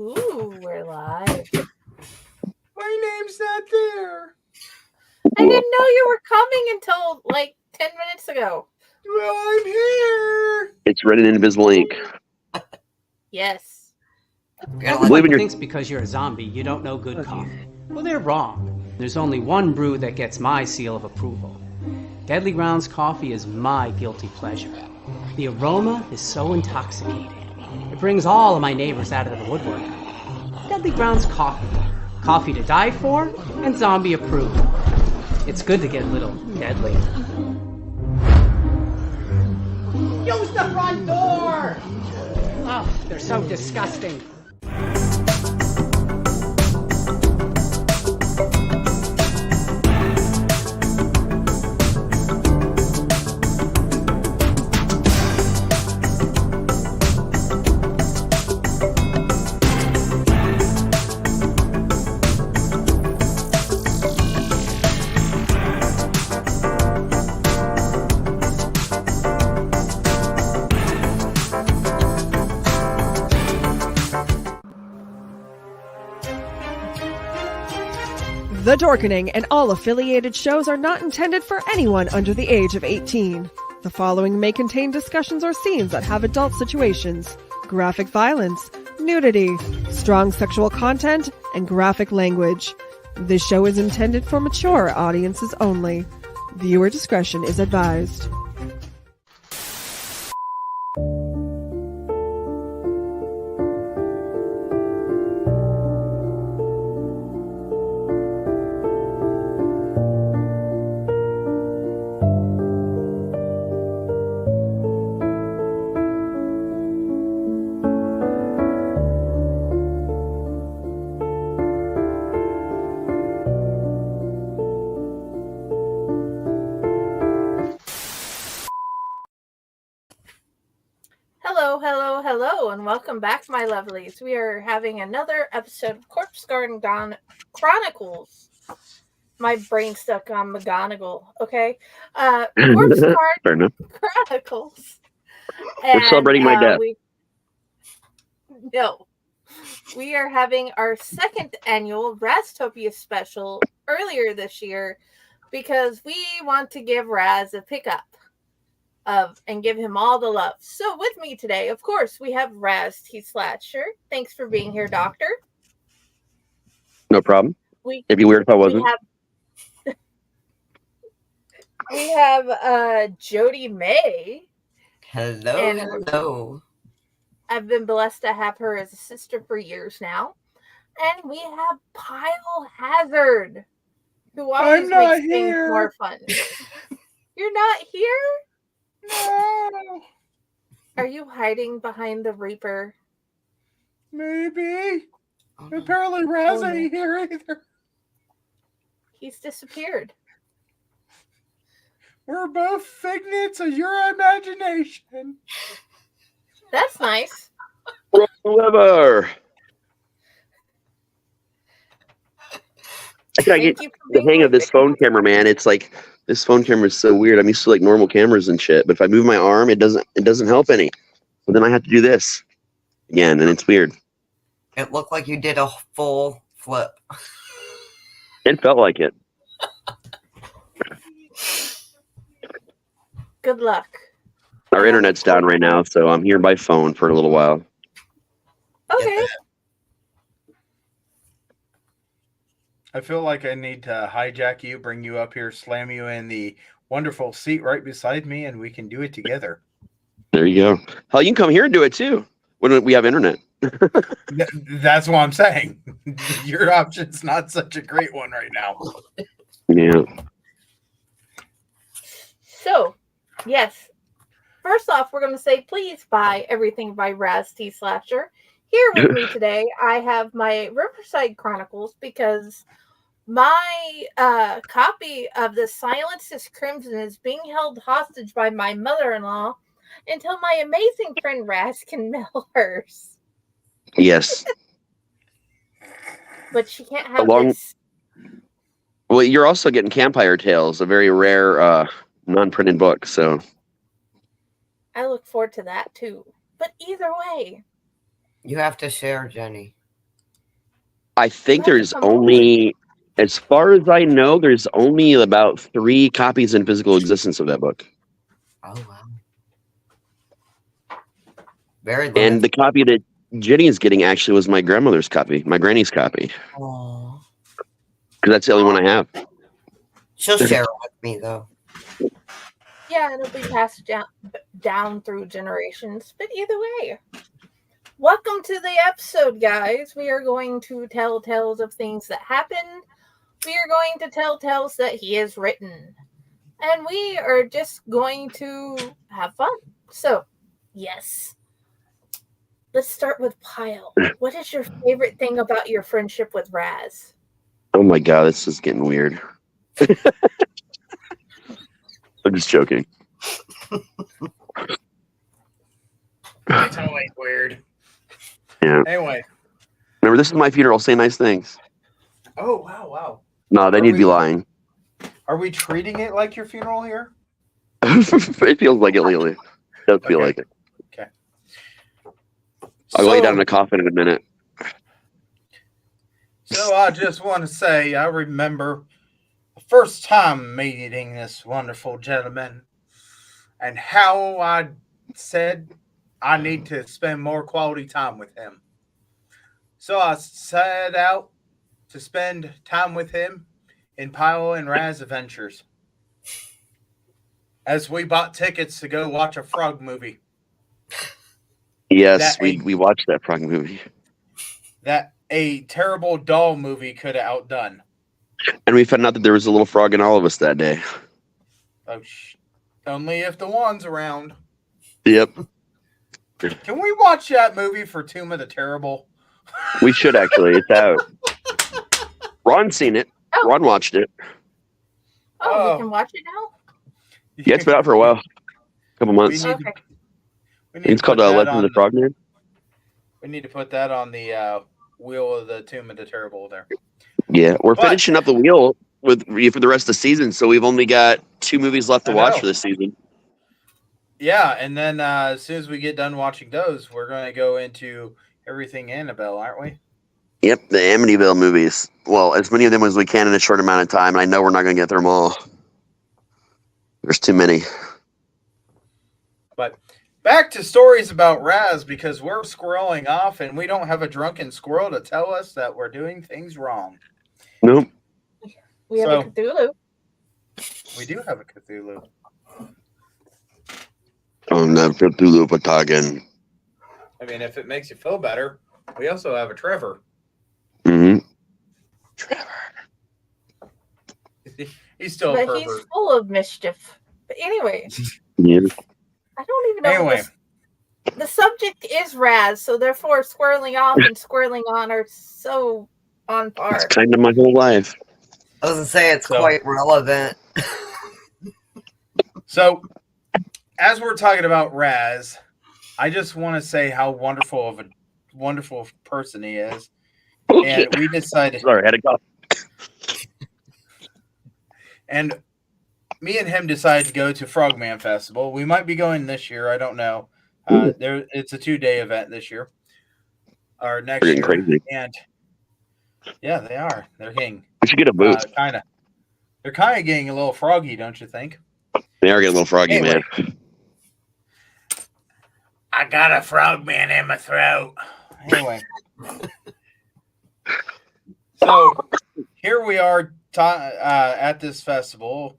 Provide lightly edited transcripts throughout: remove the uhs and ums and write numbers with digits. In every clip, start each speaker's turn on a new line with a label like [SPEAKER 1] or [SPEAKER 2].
[SPEAKER 1] Ooh, we're live.
[SPEAKER 2] My name's not there.
[SPEAKER 1] I didn't know you were coming until like 10 minutes ago.
[SPEAKER 2] Well, I'm here.
[SPEAKER 3] It's red and invisible ink.
[SPEAKER 1] Yes.
[SPEAKER 4] Everyone thinks because you're a zombie, you don't know good coffee. Well, they're wrong. There's only one brew that gets my seal of approval. Deadly Grounds coffee is my guilty pleasure. The aroma is so intoxicating. It brings all of my neighbors out of the woodwork. Deadly Grounds coffee. Coffee to die for and zombie approved. It's good to get a little deadly. Use the front door! Oh, they're so disgusting.
[SPEAKER 5] The Dorkening and all affiliated shows are not intended for anyone under the age of 18. The following may contain discussions or scenes that have adult situations, graphic violence, nudity, strong sexual content, and graphic language. This show is intended for mature audiences only. Viewer discretion is advised.
[SPEAKER 1] Hello, and welcome back, my lovelies. We are having another episode of Corpse Garden Chronicles. My brain stuck on McGonagall, okay? Corpse Garden Chronicles.
[SPEAKER 3] We're celebrating my death.
[SPEAKER 1] We are having our second annual Raztopia special earlier this year because we want to give Raz a pickup and give him all the love. So with me today, of course, we have Raz T Slasher. Thanks for being here, Doctor.
[SPEAKER 3] No problem. It'd be weird if I wasn't.
[SPEAKER 1] We have Jodi May.
[SPEAKER 6] Hello.
[SPEAKER 1] I've been blessed to have her as a sister for years now. And we have Pile Hazard, who always makes things more fun. You're not here?
[SPEAKER 2] No.
[SPEAKER 1] Are you hiding behind the Reaper?
[SPEAKER 2] Maybe. Apparently Raz ain't here either.
[SPEAKER 1] He's disappeared.
[SPEAKER 2] We're both figments of your imagination.
[SPEAKER 1] That's nice.
[SPEAKER 3] Whoever. I get the hang of this phone camera, man. It's like this phone camera is so weird. I'm used to like normal cameras and shit, but if I move my arm, it doesn't help any. So then I have to do this again, and it's weird.
[SPEAKER 6] It looked like you did a full flip.
[SPEAKER 3] It felt like it.
[SPEAKER 1] Good luck.
[SPEAKER 3] Our internet's down right now, so I'm here by phone for a little while.
[SPEAKER 1] Okay.
[SPEAKER 2] I feel like I need to hijack you, bring you up here, slam you in the wonderful seat right beside me, and we can do it together.
[SPEAKER 3] There you go. Hell, you can come here and do it too when we have internet.
[SPEAKER 2] That's what I'm saying. Your option's not such a great one right now.
[SPEAKER 3] Yeah.
[SPEAKER 1] So, yes. First off, we're going to say please buy everything by Raz T Slasher. Here with me today, I have my Riverside Chronicles because my copy of The Silence is Crimson is being held hostage by my mother-in-law until my amazing friend Raz can mail hers.
[SPEAKER 3] Yes.
[SPEAKER 1] But she can't have this.
[SPEAKER 3] Well, you're also getting Campfire Tales, a very rare non-printed book, so.
[SPEAKER 1] I look forward to that too. But either way.
[SPEAKER 6] You have to share, Jenny.
[SPEAKER 3] I think
[SPEAKER 1] You have to
[SPEAKER 3] there's
[SPEAKER 1] come over.
[SPEAKER 3] only, as far as I know, there's only about 3 copies in physical existence of that book.
[SPEAKER 6] Oh wow. Very
[SPEAKER 3] And
[SPEAKER 6] limited.
[SPEAKER 3] the copy that Jenny is getting actually was my grandmother's copy, my granny's copy,
[SPEAKER 6] Aw.
[SPEAKER 3] because that's the only one I have.
[SPEAKER 6] She'll share it with me though.
[SPEAKER 1] Yeah, it'll be passed down through generations. But either way, welcome to the episode, guys. We are going to tell tales of things that happened. We are going to tell tales that he has written. And we are just going to have fun. So, yes. Let's start with Pyle. What is your favorite thing about your friendship with Raz?
[SPEAKER 3] Oh my god, this is getting weird. I'm just joking.
[SPEAKER 2] It's always weird.
[SPEAKER 3] Yeah.
[SPEAKER 2] Anyway.
[SPEAKER 3] Remember, this is my funeral. Say nice things.
[SPEAKER 2] Oh, wow.
[SPEAKER 3] No, then you'd be lying.
[SPEAKER 2] Are we treating it like your funeral here?
[SPEAKER 3] It feels like it lately. Does feel like it.
[SPEAKER 2] Okay.
[SPEAKER 3] I'll lay down in a coffin in a minute.
[SPEAKER 2] So I just want to say I remember the first time meeting this wonderful gentleman and how I said I need to spend more quality time with him. So I set out to spend time with him in Pyle and Raz Adventures as we bought tickets to go watch a frog movie.
[SPEAKER 3] Yes, we watched that frog movie.
[SPEAKER 2] That a terrible doll movie could have outdone.
[SPEAKER 3] And we found out that there was a little frog in all of us that day.
[SPEAKER 2] Oh, only if the one's around.
[SPEAKER 3] Yep.
[SPEAKER 2] Can we watch that movie for Tomb of the Terrible?
[SPEAKER 3] We should actually. It's out. Ron's seen it.
[SPEAKER 1] Oh.
[SPEAKER 3] Ron watched it.
[SPEAKER 1] Oh, we can watch it now?
[SPEAKER 3] Yeah, it's been out for a while. A couple months.
[SPEAKER 1] Okay.
[SPEAKER 3] It's called Legend of the Frogman.
[SPEAKER 2] We need to put that on the wheel of the Tomb of the Terrible there.
[SPEAKER 3] Yeah, we're finishing up the wheel for the rest of the season, so we've only got 2 movies left to watch for this season.
[SPEAKER 2] Yeah, and then as soon as we get done watching those, we're going to go into everything Annabelle, aren't we?
[SPEAKER 3] Yep, the Amityville movies. Well, as many of them as we can in a short amount of time. I know we're not going to get through them all. There's too many.
[SPEAKER 2] But back to stories about Raz, because we're squirreling off and we don't have a drunken squirrel to tell us that we're doing things wrong.
[SPEAKER 3] Nope.
[SPEAKER 1] We have a Cthulhu.
[SPEAKER 2] We do have a Cthulhu.
[SPEAKER 3] On the Cthulhu Patagon.
[SPEAKER 2] I mean, if it makes you feel better, we also have a Trevor.
[SPEAKER 3] Mm-hmm.
[SPEAKER 2] Trevor. He's still a
[SPEAKER 1] But
[SPEAKER 2] pervert.
[SPEAKER 1] he's full of mischief. But anyway.
[SPEAKER 3] Yeah.
[SPEAKER 1] I don't even know.
[SPEAKER 2] Anyway.
[SPEAKER 1] The subject is Raz, so therefore squirreling off and squirreling on are so on par.
[SPEAKER 3] It's kind of my whole life.
[SPEAKER 6] I was going to say it's quite relevant.
[SPEAKER 2] So, as we're talking about Raz, I just want to say how wonderful person he is.
[SPEAKER 3] Okay.
[SPEAKER 2] And we decided.
[SPEAKER 3] Sorry, I had to go.
[SPEAKER 2] And me and him decided to go to Frogman Festival. We might be going this year. I don't know. It's a 2-day event this year. Or next year.
[SPEAKER 3] Crazy.
[SPEAKER 2] And yeah, they are. They're getting.
[SPEAKER 3] We should get a booth.
[SPEAKER 2] They're kind of getting a little froggy, don't you think?
[SPEAKER 3] They are getting a little froggy, man.
[SPEAKER 2] I got a frogman in my throat. Anyway. So here we are at this festival,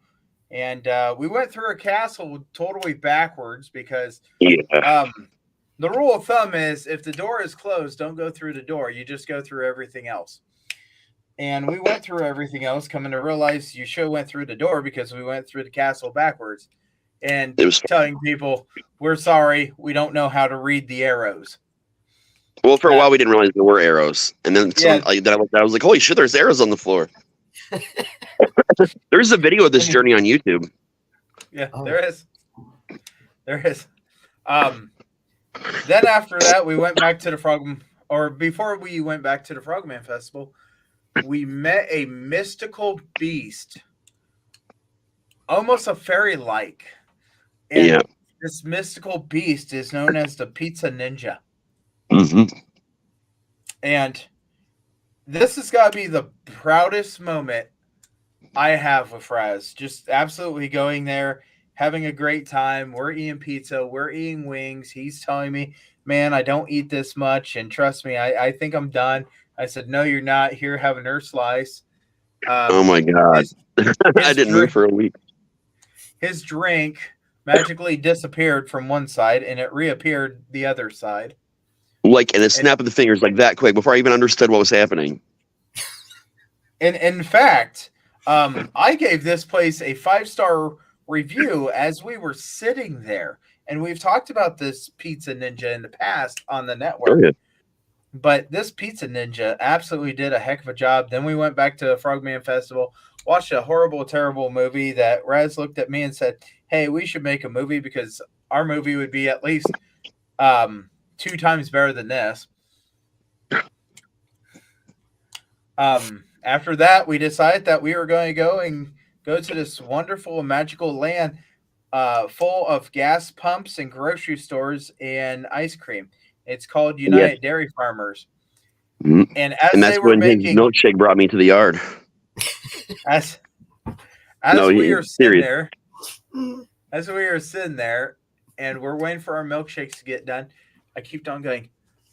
[SPEAKER 2] and we went through a castle totally backwards because the rule of thumb is if the door is closed, don't go through the door. You just go through everything else. And we went through everything else, coming to realize you should have went through the door because we went through the castle backwards. And telling people, we're sorry, we don't know how to read the arrows.
[SPEAKER 3] Well, for a while we didn't realize there were arrows, and then I was like, "Holy shit! There's arrows on the floor." There's a video of this journey on YouTube.
[SPEAKER 2] Yeah, there is. There is. Then after that, we went back to the before we went back to the Frogman Festival, we met a mystical beast, almost a fairy-like. And this mystical beast is known as the Pizza Ninja.
[SPEAKER 3] Mm-hmm.
[SPEAKER 2] And this has got to be the proudest moment I have with Raz. Just absolutely going there, having a great time. We're eating pizza. We're eating wings. He's telling me, man, I don't eat this much. And trust me, I think I'm done. I said, no, you're not. Here, have another slice.
[SPEAKER 3] Oh my God. I didn't move for a week.
[SPEAKER 2] His drink magically disappeared from one side and it reappeared the other side.
[SPEAKER 3] Like in a snap of the fingers, like that quick, before I even understood what was happening.
[SPEAKER 2] And in fact, I gave this place a 5-star review as we were sitting there. And we've talked about this Pizza Ninja in the past on the network.
[SPEAKER 3] Oh, yeah.
[SPEAKER 2] But this Pizza Ninja absolutely did a heck of a job. Then we went back to Frogman Festival, watched a horrible, terrible movie that Raz looked at me and said, hey, we should make a movie because our movie would be at least 2 times better than this. After that, we decided that we were going to go to this wonderful, magical land full of gas pumps and grocery stores and ice cream. It's called United Dairy Farmers.
[SPEAKER 3] Mm-hmm.
[SPEAKER 2] And
[SPEAKER 3] that's when his milkshake brought me to the yard.
[SPEAKER 2] As we were sitting there, and we're waiting for our milkshakes to get done, I keep on going,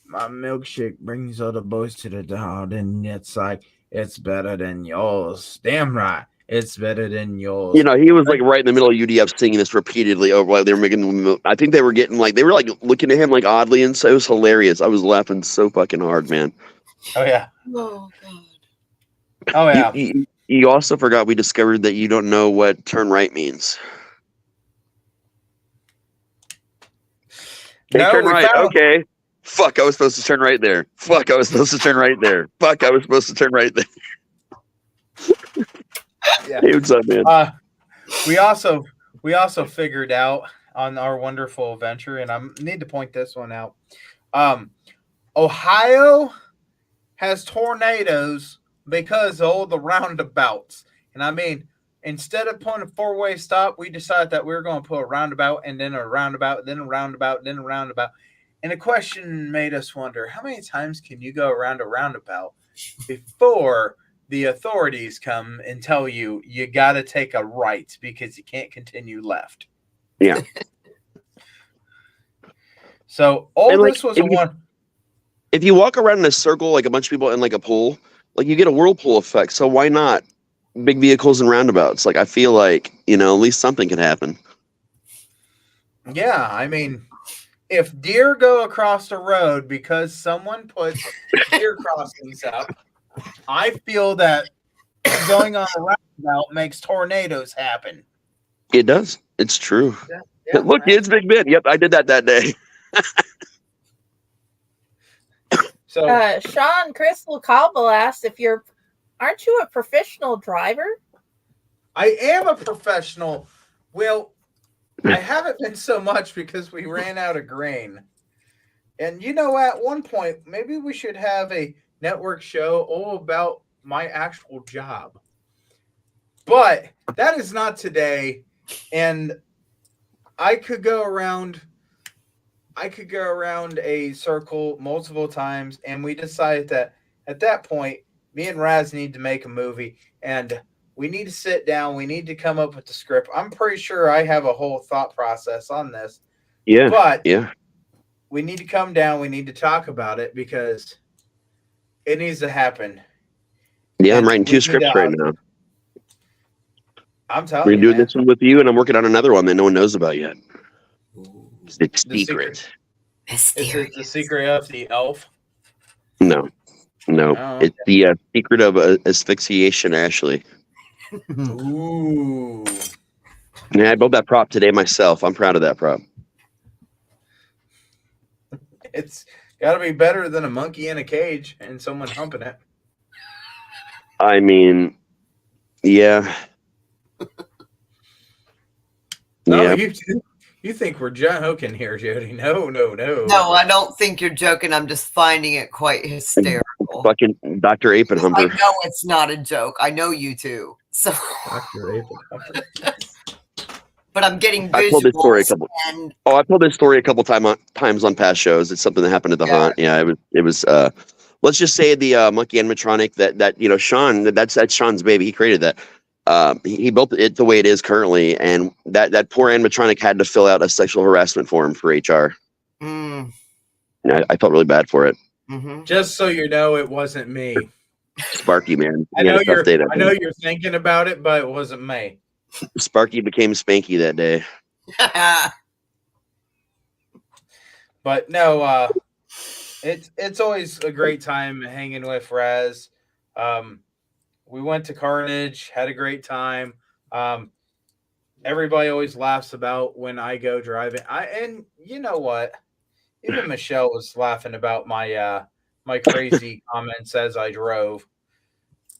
[SPEAKER 2] my milkshake brings all the boys to the door, and it's like, it's better than yours. Damn right. It's better than yours.
[SPEAKER 3] You know, he was like right in the middle of UDF singing this repeatedly over while they were making. I think they were getting like they were like looking at him like oddly, and so it was hilarious. I was laughing so fucking hard, man.
[SPEAKER 2] Oh yeah.
[SPEAKER 6] Oh God.
[SPEAKER 2] Oh yeah.
[SPEAKER 3] You also forgot we discovered that you don't know what turn right means. Hey,
[SPEAKER 2] No,
[SPEAKER 3] turn
[SPEAKER 2] we
[SPEAKER 3] right.
[SPEAKER 2] found-
[SPEAKER 3] Okay. Fuck, I was supposed to turn right there. Fuck, I was supposed to turn right there. Fuck, I was supposed to turn right there.
[SPEAKER 2] Yeah.
[SPEAKER 3] Hey, what's up, man?
[SPEAKER 2] We also figured out on our wonderful adventure, and I need to point this one out. Ohio has tornadoes because of all the roundabouts. And I mean, instead of putting a 4-way stop, we decided that we were going to put a roundabout and then a roundabout, then a roundabout, then a roundabout. And the question made us wonder, how many times can you go around a roundabout before the authorities come and tell you you got to take a right because you can't continue left?
[SPEAKER 3] Yeah.
[SPEAKER 2] So this was one.
[SPEAKER 3] If you walk around in a circle like a bunch of people in like a pool, like you get a whirlpool effect. So why not big vehicles and roundabouts? Like I feel like, you know, at least something could happen.
[SPEAKER 2] Yeah, I mean, if deer go across the road because someone puts deer crossings up, I feel that going on a roundabout makes tornadoes happen.
[SPEAKER 3] It does. It's true.
[SPEAKER 2] Yeah,
[SPEAKER 3] Look, it's Big Ben. Yep, I did that day.
[SPEAKER 2] So
[SPEAKER 1] Sean Crystal Cobble asked if aren't you a professional driver?
[SPEAKER 2] I am a professional. Well, I haven't been so much because we ran out of grain. And you know, at one point, maybe we should have a network show all about my actual job. But that is not today. And I could go around a circle multiple times, and we decided that at that point, me and Raz need to make a movie, and we need to sit down. We need to come up with the script. I'm pretty sure I have a whole thought process on this.
[SPEAKER 3] Yeah.
[SPEAKER 2] But
[SPEAKER 3] yeah,
[SPEAKER 2] we need to come down. We need to talk about it because it needs to happen.
[SPEAKER 3] Yeah,
[SPEAKER 2] And
[SPEAKER 3] I'm writing 2 scripts right now.
[SPEAKER 2] I'm telling
[SPEAKER 3] We're
[SPEAKER 2] you,
[SPEAKER 3] gonna do
[SPEAKER 2] man.
[SPEAKER 3] this one with you, and I'm working on another one that no one knows about yet. It's
[SPEAKER 2] The
[SPEAKER 3] secret.
[SPEAKER 2] Is it the secret of the elf?
[SPEAKER 3] No.
[SPEAKER 2] Oh,
[SPEAKER 3] It's the secret of asphyxiation, Ashley.
[SPEAKER 2] Ooh.
[SPEAKER 3] Yeah, I built that prop today myself. I'm proud of that prop.
[SPEAKER 2] It's got to be better than a monkey in a cage and someone humping it.
[SPEAKER 3] I mean, yeah.
[SPEAKER 2] No,
[SPEAKER 3] Yeah.
[SPEAKER 2] you think we're joking here, Jodi? No.
[SPEAKER 6] No, I don't think you're joking. I'm just finding it quite hysterical.
[SPEAKER 3] Fucking Dr.
[SPEAKER 6] I
[SPEAKER 3] Apenhumper.
[SPEAKER 6] know it's not a joke. I know you too. So,
[SPEAKER 2] Dr.
[SPEAKER 6] but I'm getting
[SPEAKER 3] I told this story a
[SPEAKER 6] visuals
[SPEAKER 3] couple.
[SPEAKER 6] and
[SPEAKER 3] Oh, I told this story a couple times on past shows. It's something that happened at the
[SPEAKER 6] Yeah.
[SPEAKER 3] hunt. Yeah, it was let's just say the monkey animatronic that Sean, that's Sean's baby. He created that. He built it the way it is currently, and that poor animatronic had to fill out a sexual harassment form for HR.
[SPEAKER 6] Mm.
[SPEAKER 3] I felt really bad for it.
[SPEAKER 6] Mm-hmm.
[SPEAKER 2] Just so you know, it wasn't me.
[SPEAKER 3] Sparky, man.
[SPEAKER 2] I know you're thinking about it, but it wasn't me.
[SPEAKER 3] Sparky became Spanky that day.
[SPEAKER 2] But no, it's always a great time hanging with Raz. We went to Carnage, had a great time. Everybody always laughs about when I go driving. And you know what? Even Michelle was laughing about my my crazy comments as I drove,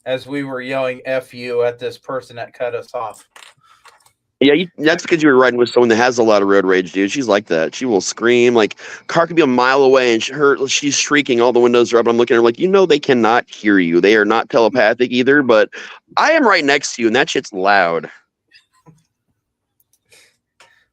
[SPEAKER 2] as we were yelling "F you" at this person that cut us off.
[SPEAKER 3] Yeah, that's because you were riding with someone that has a lot of road rage, dude. She's like that. She will scream. Like, car could be a mile away, and she's shrieking. All the windows are up. I'm looking at her like, they cannot hear you. They are not telepathic either, but I am right next to you, and that shit's loud.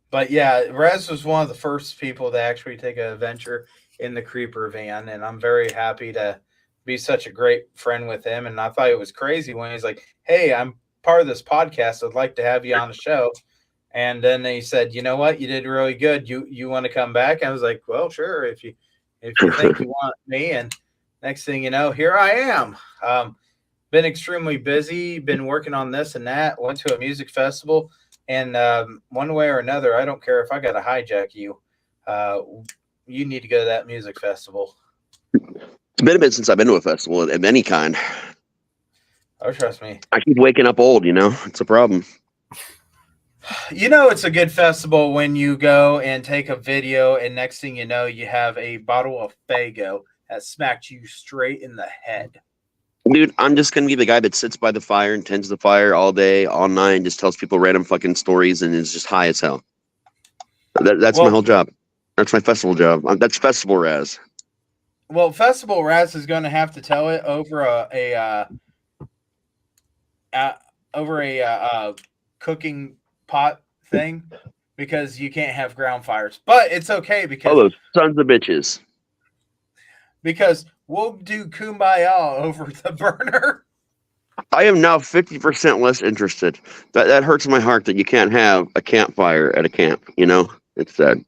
[SPEAKER 2] But yeah, Rez was one of the first people to actually take an adventure in the creeper van, and I'm very happy to be such a great friend with him. And I thought it was crazy when he's like, "Hey, I'm part of this podcast. I'd like to have you on the show." And then he said, "You know what? You did really good. You want to come back?" I was like, "Well, sure, if you think you want me." And next thing you know, here I am. Been extremely busy, been working on this and that, went to a music festival, and one way or another, I don't care if I got to hijack you. You need to go to that music festival.
[SPEAKER 3] It's been a bit since I've been to a festival of any kind.
[SPEAKER 2] Oh, trust me.
[SPEAKER 3] I keep waking up old, it's a problem.
[SPEAKER 2] It's a good festival when you go and take a video, and next thing you know, you have a bottle of Faygo that smacked you straight in the head.
[SPEAKER 3] Dude, I'm just going to be the guy that sits by the fire and tends the fire all day, all night, and just tells people random fucking stories and is just high as hell. That's my whole job. That's my festival job. That's Festival Raz.
[SPEAKER 2] Well, Festival Raz is going to have to tell it over a cooking pot thing, because you can't have ground fires. But it's okay because
[SPEAKER 3] those sons of bitches.
[SPEAKER 2] Because we'll do kumbaya over the burner.
[SPEAKER 3] I am now 50% less interested. That hurts my heart that you can't have a campfire at a camp. It's sad.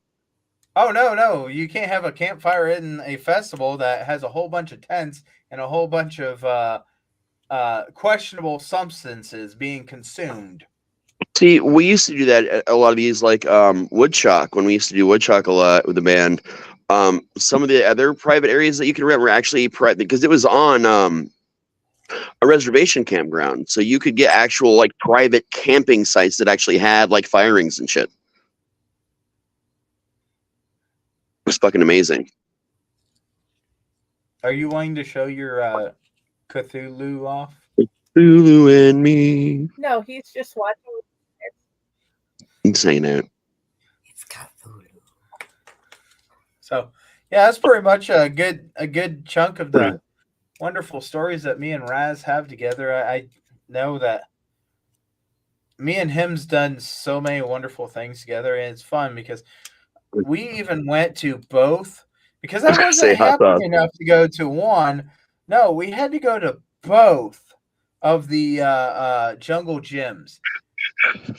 [SPEAKER 2] Oh, no. You can't have a campfire in a festival that has a whole bunch of tents and a whole bunch of questionable substances being consumed.
[SPEAKER 3] See, we used to do that at a lot of these, like Woodchuck, when we used to do Woodchuck a lot with the band. Some of the other private areas that you could rent were actually private because it was on a reservation campground. So you could get actual like private camping sites that actually had like fire rings and shit. It was fucking amazing.
[SPEAKER 2] Are you wanting to show your Cthulhu off?
[SPEAKER 3] Cthulhu and me.
[SPEAKER 1] No, he's just watching.
[SPEAKER 3] He's saying that.
[SPEAKER 6] It's Cthulhu.
[SPEAKER 2] So, yeah, that's pretty much a good chunk of the wonderful stories that me and Raz have together. I know that me and him's done so many wonderful things together, and it's fun because we even went to both, because I wasn't happy enough to go to one. No, we had to go to both of the jungle gyms,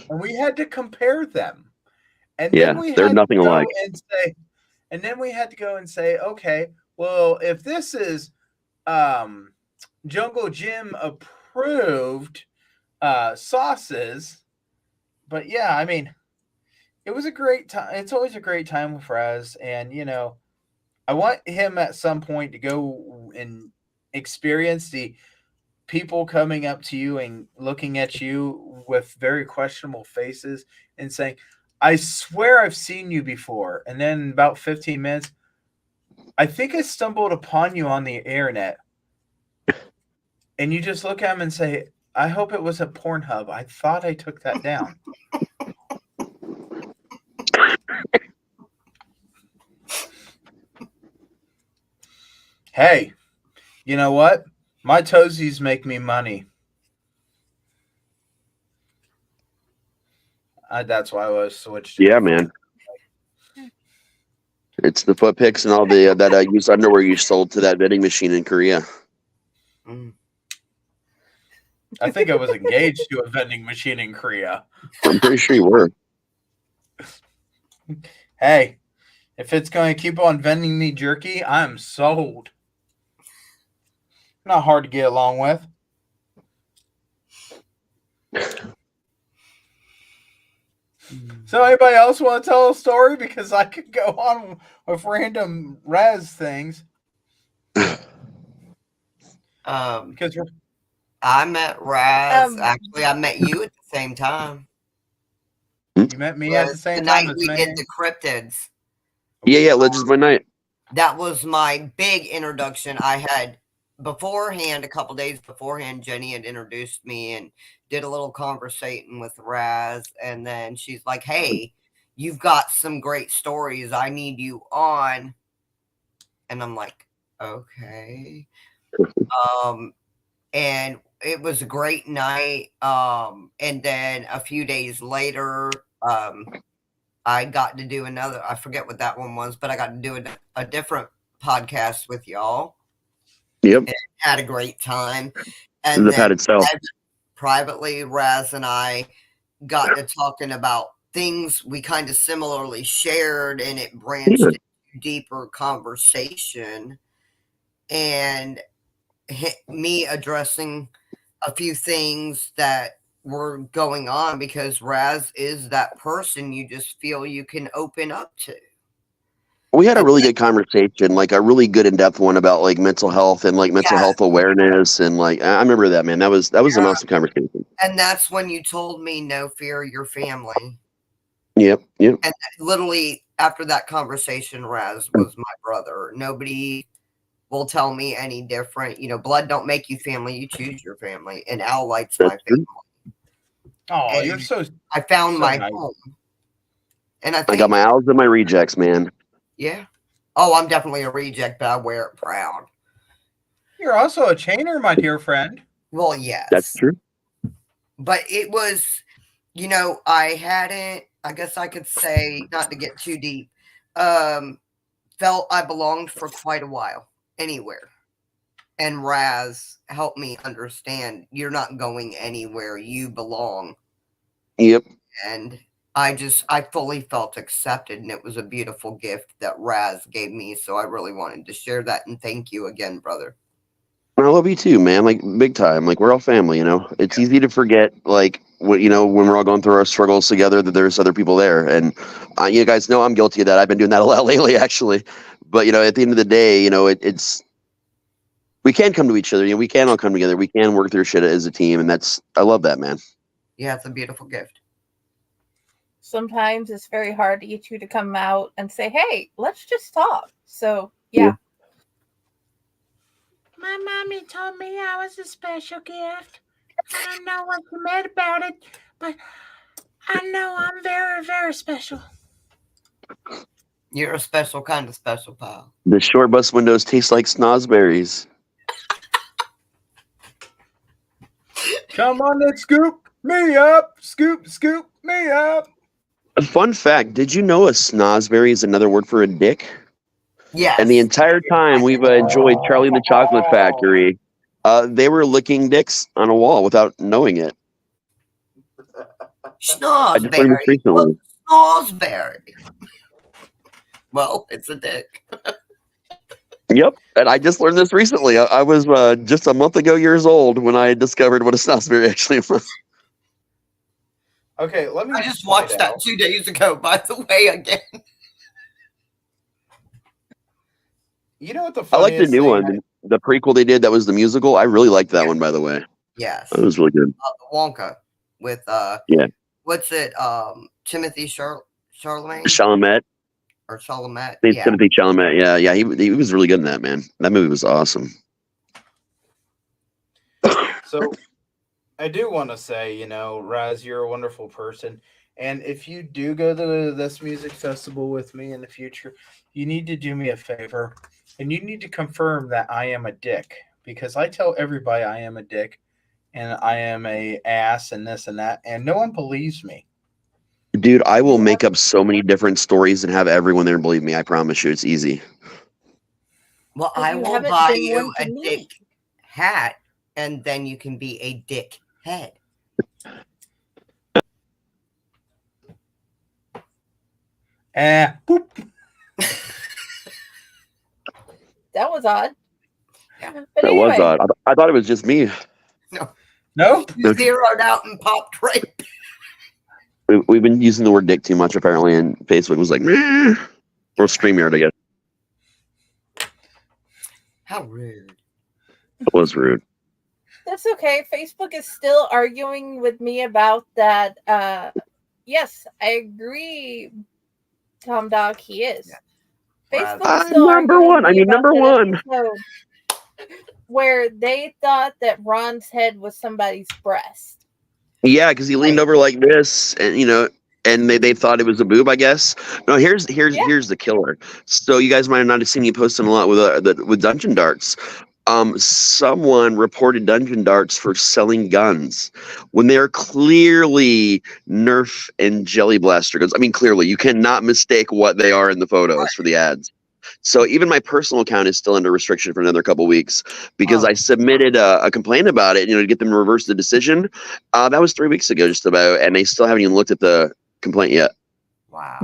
[SPEAKER 2] and we had to compare them. And then we
[SPEAKER 3] they're nothing alike.
[SPEAKER 2] And then we had to go and say, okay, well, if this is Jungle Gym approved sauces, but yeah, I mean, it was a great time. It's always a great time with Raz, and I want him at some point to go and experience the people coming up to you and looking at you with very questionable faces and saying, "I swear I've seen you before." And then in about 15 minutes, "I think I stumbled upon you on the internet." And you just look at him and say, "I hope it was a Pornhub. I thought I took that down." Hey, you know what? My toesies make me money. That's why I was switched.
[SPEAKER 3] Yeah, man. It's the foot picks and all the that used underwear you sold to that vending machine in Korea.
[SPEAKER 2] I think I was engaged to a vending machine in Korea.
[SPEAKER 3] I'm pretty sure you were.
[SPEAKER 2] Hey, if it's going to keep on vending me jerky, I'm sold. Not hard to get along with. So anybody else want to tell a story? Because I could go on with random Raz things. Because
[SPEAKER 6] I met Raz. Actually, I met you at the same time.
[SPEAKER 2] You met me at the same time
[SPEAKER 6] as
[SPEAKER 2] as
[SPEAKER 6] we
[SPEAKER 2] me.
[SPEAKER 6] did the cryptids.
[SPEAKER 3] Yeah, Legends by Night.
[SPEAKER 6] That was my big introduction. I had beforehand, a couple days beforehand, Jenny had introduced me and did a little conversating with Raz, and then she's like, "Hey, you've got some great stories. I need you on." And I'm like, "Okay." And it was a great night. And then a few days later, I got to do another, I forget what that one was, but I got to do a different podcast with y'all.
[SPEAKER 3] Yep.
[SPEAKER 6] And had a great time. And
[SPEAKER 3] the pad itself.
[SPEAKER 6] Privately, Raz and I got to talking about things we kind of similarly shared, and it branched into deeper conversation. And me addressing a few things that were going on, because Raz is that person you just feel you can open up to.
[SPEAKER 3] We had a really good conversation, like a really good in-depth one about like mental health and like mental health awareness, and like I remember that, man. That was an awesome conversation.
[SPEAKER 6] And that's when you told me, "No fear, your family."
[SPEAKER 3] Yep.
[SPEAKER 6] And literally after that conversation, Raz was my brother. Nobody will tell me any different. You know, blood don't make you family. You choose your family. And Al likes my family.
[SPEAKER 2] Oh,
[SPEAKER 6] and
[SPEAKER 2] you're so.
[SPEAKER 6] I found
[SPEAKER 2] so
[SPEAKER 6] my
[SPEAKER 2] nice.
[SPEAKER 6] home. And I
[SPEAKER 3] got my owls and my rejects, man.
[SPEAKER 6] Yeah. Oh, I'm definitely a reject, but I wear it proud.
[SPEAKER 2] You're also a chainer, my dear friend.
[SPEAKER 6] Well, yes.
[SPEAKER 3] That's true.
[SPEAKER 6] But it was, you know, I hadn't, I guess I could say, not to get too deep, felt I belonged for quite a while anywhere. And Raz helped me understand you're not going anywhere. You belong.
[SPEAKER 3] Yep.
[SPEAKER 6] And I fully felt accepted, and it was a beautiful gift that Raz gave me. So I really wanted to share that, and thank you again, brother.
[SPEAKER 3] I love you too, man. Like big time. Like we're all family, you know. It's easy to forget, like what, you know, when we're all going through our struggles together, that there's other people there. And you guys know I'm guilty of that. I've been doing that a lot lately, actually. But you know, at the end of the day, you know, it's we can come to each other. You know, we can all come together. We can work through shit as a team, and I love that, man.
[SPEAKER 6] Yeah, it's a beautiful gift.
[SPEAKER 1] Sometimes it's very hard to get you to come out and say, "Hey, let's just talk." So, yeah.
[SPEAKER 7] My mommy told me I was a special gift. I don't know what you made about it, but I know I'm very, very special.
[SPEAKER 6] You're a special kind of special, pal.
[SPEAKER 3] The short bus windows taste like snozberries.
[SPEAKER 2] Come on and scoop me up. Scoop me up.
[SPEAKER 3] A fun fact, did you know a snozberry is another word for a dick?
[SPEAKER 6] Yeah.
[SPEAKER 3] And the entire time we've enjoyed Charlie and the Chocolate Factory, they were licking dicks on a wall without knowing it.
[SPEAKER 6] Snozberry. Snozberry. Well, it's a dick.
[SPEAKER 3] Yep, and I just learned this recently. I was just a month ago years old when I discovered what a snozberry actually was.
[SPEAKER 2] Okay, let me.
[SPEAKER 6] I just watched that 2 days ago, by the way, again.
[SPEAKER 2] You know what the
[SPEAKER 3] I like the new one, the prequel they did that was the musical. I really liked that one, by the way.
[SPEAKER 6] Yes.
[SPEAKER 3] It was really good.
[SPEAKER 6] Wonka with what's it? Timothy Chalamet?
[SPEAKER 3] Chalamet.
[SPEAKER 6] Or Chalamet.
[SPEAKER 3] Yeah. Timothy Chalamet. Yeah. He was really good in that, man. That movie was awesome.
[SPEAKER 2] So I do want to say, you know, Raz, you're a wonderful person. And if you do go to this music festival with me in the future, you need to do me a favor. And you need to confirm that I am a dick. Because I tell everybody I am a dick. And I am a ass and this and that. And no one believes me.
[SPEAKER 3] Dude, I will make up so many different stories and have everyone there believe me. I promise you, it's easy.
[SPEAKER 6] Well,
[SPEAKER 1] But
[SPEAKER 6] I
[SPEAKER 1] you
[SPEAKER 6] will
[SPEAKER 1] haven't
[SPEAKER 6] buy
[SPEAKER 1] been
[SPEAKER 6] you
[SPEAKER 1] one to
[SPEAKER 6] a
[SPEAKER 1] me.
[SPEAKER 6] dick hat, and then you can be a dick head.
[SPEAKER 2] Boop.
[SPEAKER 1] That was odd.
[SPEAKER 6] Yeah.
[SPEAKER 1] But
[SPEAKER 3] That
[SPEAKER 1] anyway,
[SPEAKER 3] was odd. I thought it was just me.
[SPEAKER 2] No?
[SPEAKER 6] You zeroed out and popped right.
[SPEAKER 3] We've been using the word dick too much, apparently, and Facebook was like, meh. Or StreamYard, I guess.
[SPEAKER 6] How rude.
[SPEAKER 3] It was rude.
[SPEAKER 1] that's okay. Facebook is still arguing with me about that. Yes, I agree, Tom Dog, he is.
[SPEAKER 6] Yeah.
[SPEAKER 1] Facebook is still
[SPEAKER 3] number
[SPEAKER 1] arguing
[SPEAKER 3] one.
[SPEAKER 1] with me about
[SPEAKER 3] Number
[SPEAKER 1] that
[SPEAKER 3] one.
[SPEAKER 1] episode where they thought that Ron's head was somebody's breast.
[SPEAKER 3] Yeah, because he leaned over like this, and and they thought it was a boob, I guess. No, here's the killer. So you guys might have not seen me posting a lot with Dungeon Darts. Someone reported Dungeon Darts for selling guns when they are clearly Nerf and Jelly Blaster guns. I mean, clearly you cannot mistake what they are in the photos for the ads. So even my personal account is still under restriction for another couple weeks because I submitted a complaint about it, to get them to reverse the decision. That was 3 weeks ago, just about, and they still haven't even looked at the complaint yet.
[SPEAKER 6] Wow.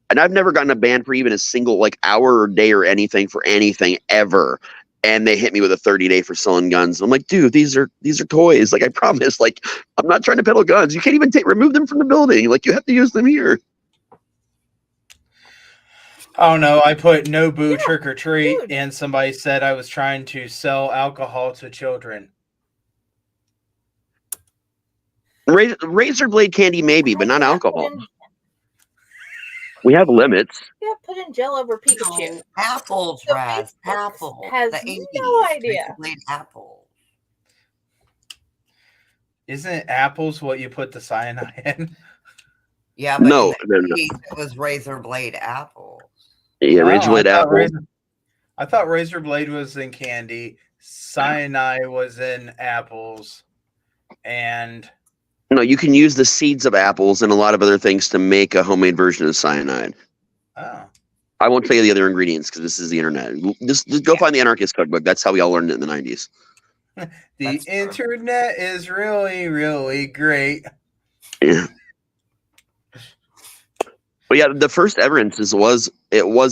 [SPEAKER 3] And I've never gotten a ban for even a single hour or day or anything for anything ever. And they hit me with a 30-day for selling guns. I'm like, dude, these are toys. I promise. I'm not trying to peddle guns. You can't even remove them from the building. You have to use them here.
[SPEAKER 2] Oh no, I put no boo trick or treat, and somebody said I was trying to sell alcohol to children.
[SPEAKER 3] Razor blade candy, maybe, but not alcohol. We have limits.
[SPEAKER 1] Yeah, put in gel over Pikachu.
[SPEAKER 6] No, apples,
[SPEAKER 1] So
[SPEAKER 6] Raz.
[SPEAKER 1] Facebook
[SPEAKER 6] Apples.
[SPEAKER 1] has
[SPEAKER 6] The 80s.
[SPEAKER 1] no idea.
[SPEAKER 6] Razor-blade apples.
[SPEAKER 2] Isn't apples what you put the cyanide in?
[SPEAKER 6] Yeah, but
[SPEAKER 3] No.
[SPEAKER 6] it was razor blade apples.
[SPEAKER 3] Yeah, razor blade apple.
[SPEAKER 2] I thought razor blade was in candy. Cyanide was in apples. And
[SPEAKER 3] no, you can use the seeds of apples and a lot of other things to make a homemade version of cyanide.
[SPEAKER 2] Oh.
[SPEAKER 3] I won't tell you the other ingredients because this is the internet. Just go find the Anarchist Cookbook. That's how we all learned it in the 90s.
[SPEAKER 2] The internet is really, really great.
[SPEAKER 3] Yeah. But yeah, the first ever instance was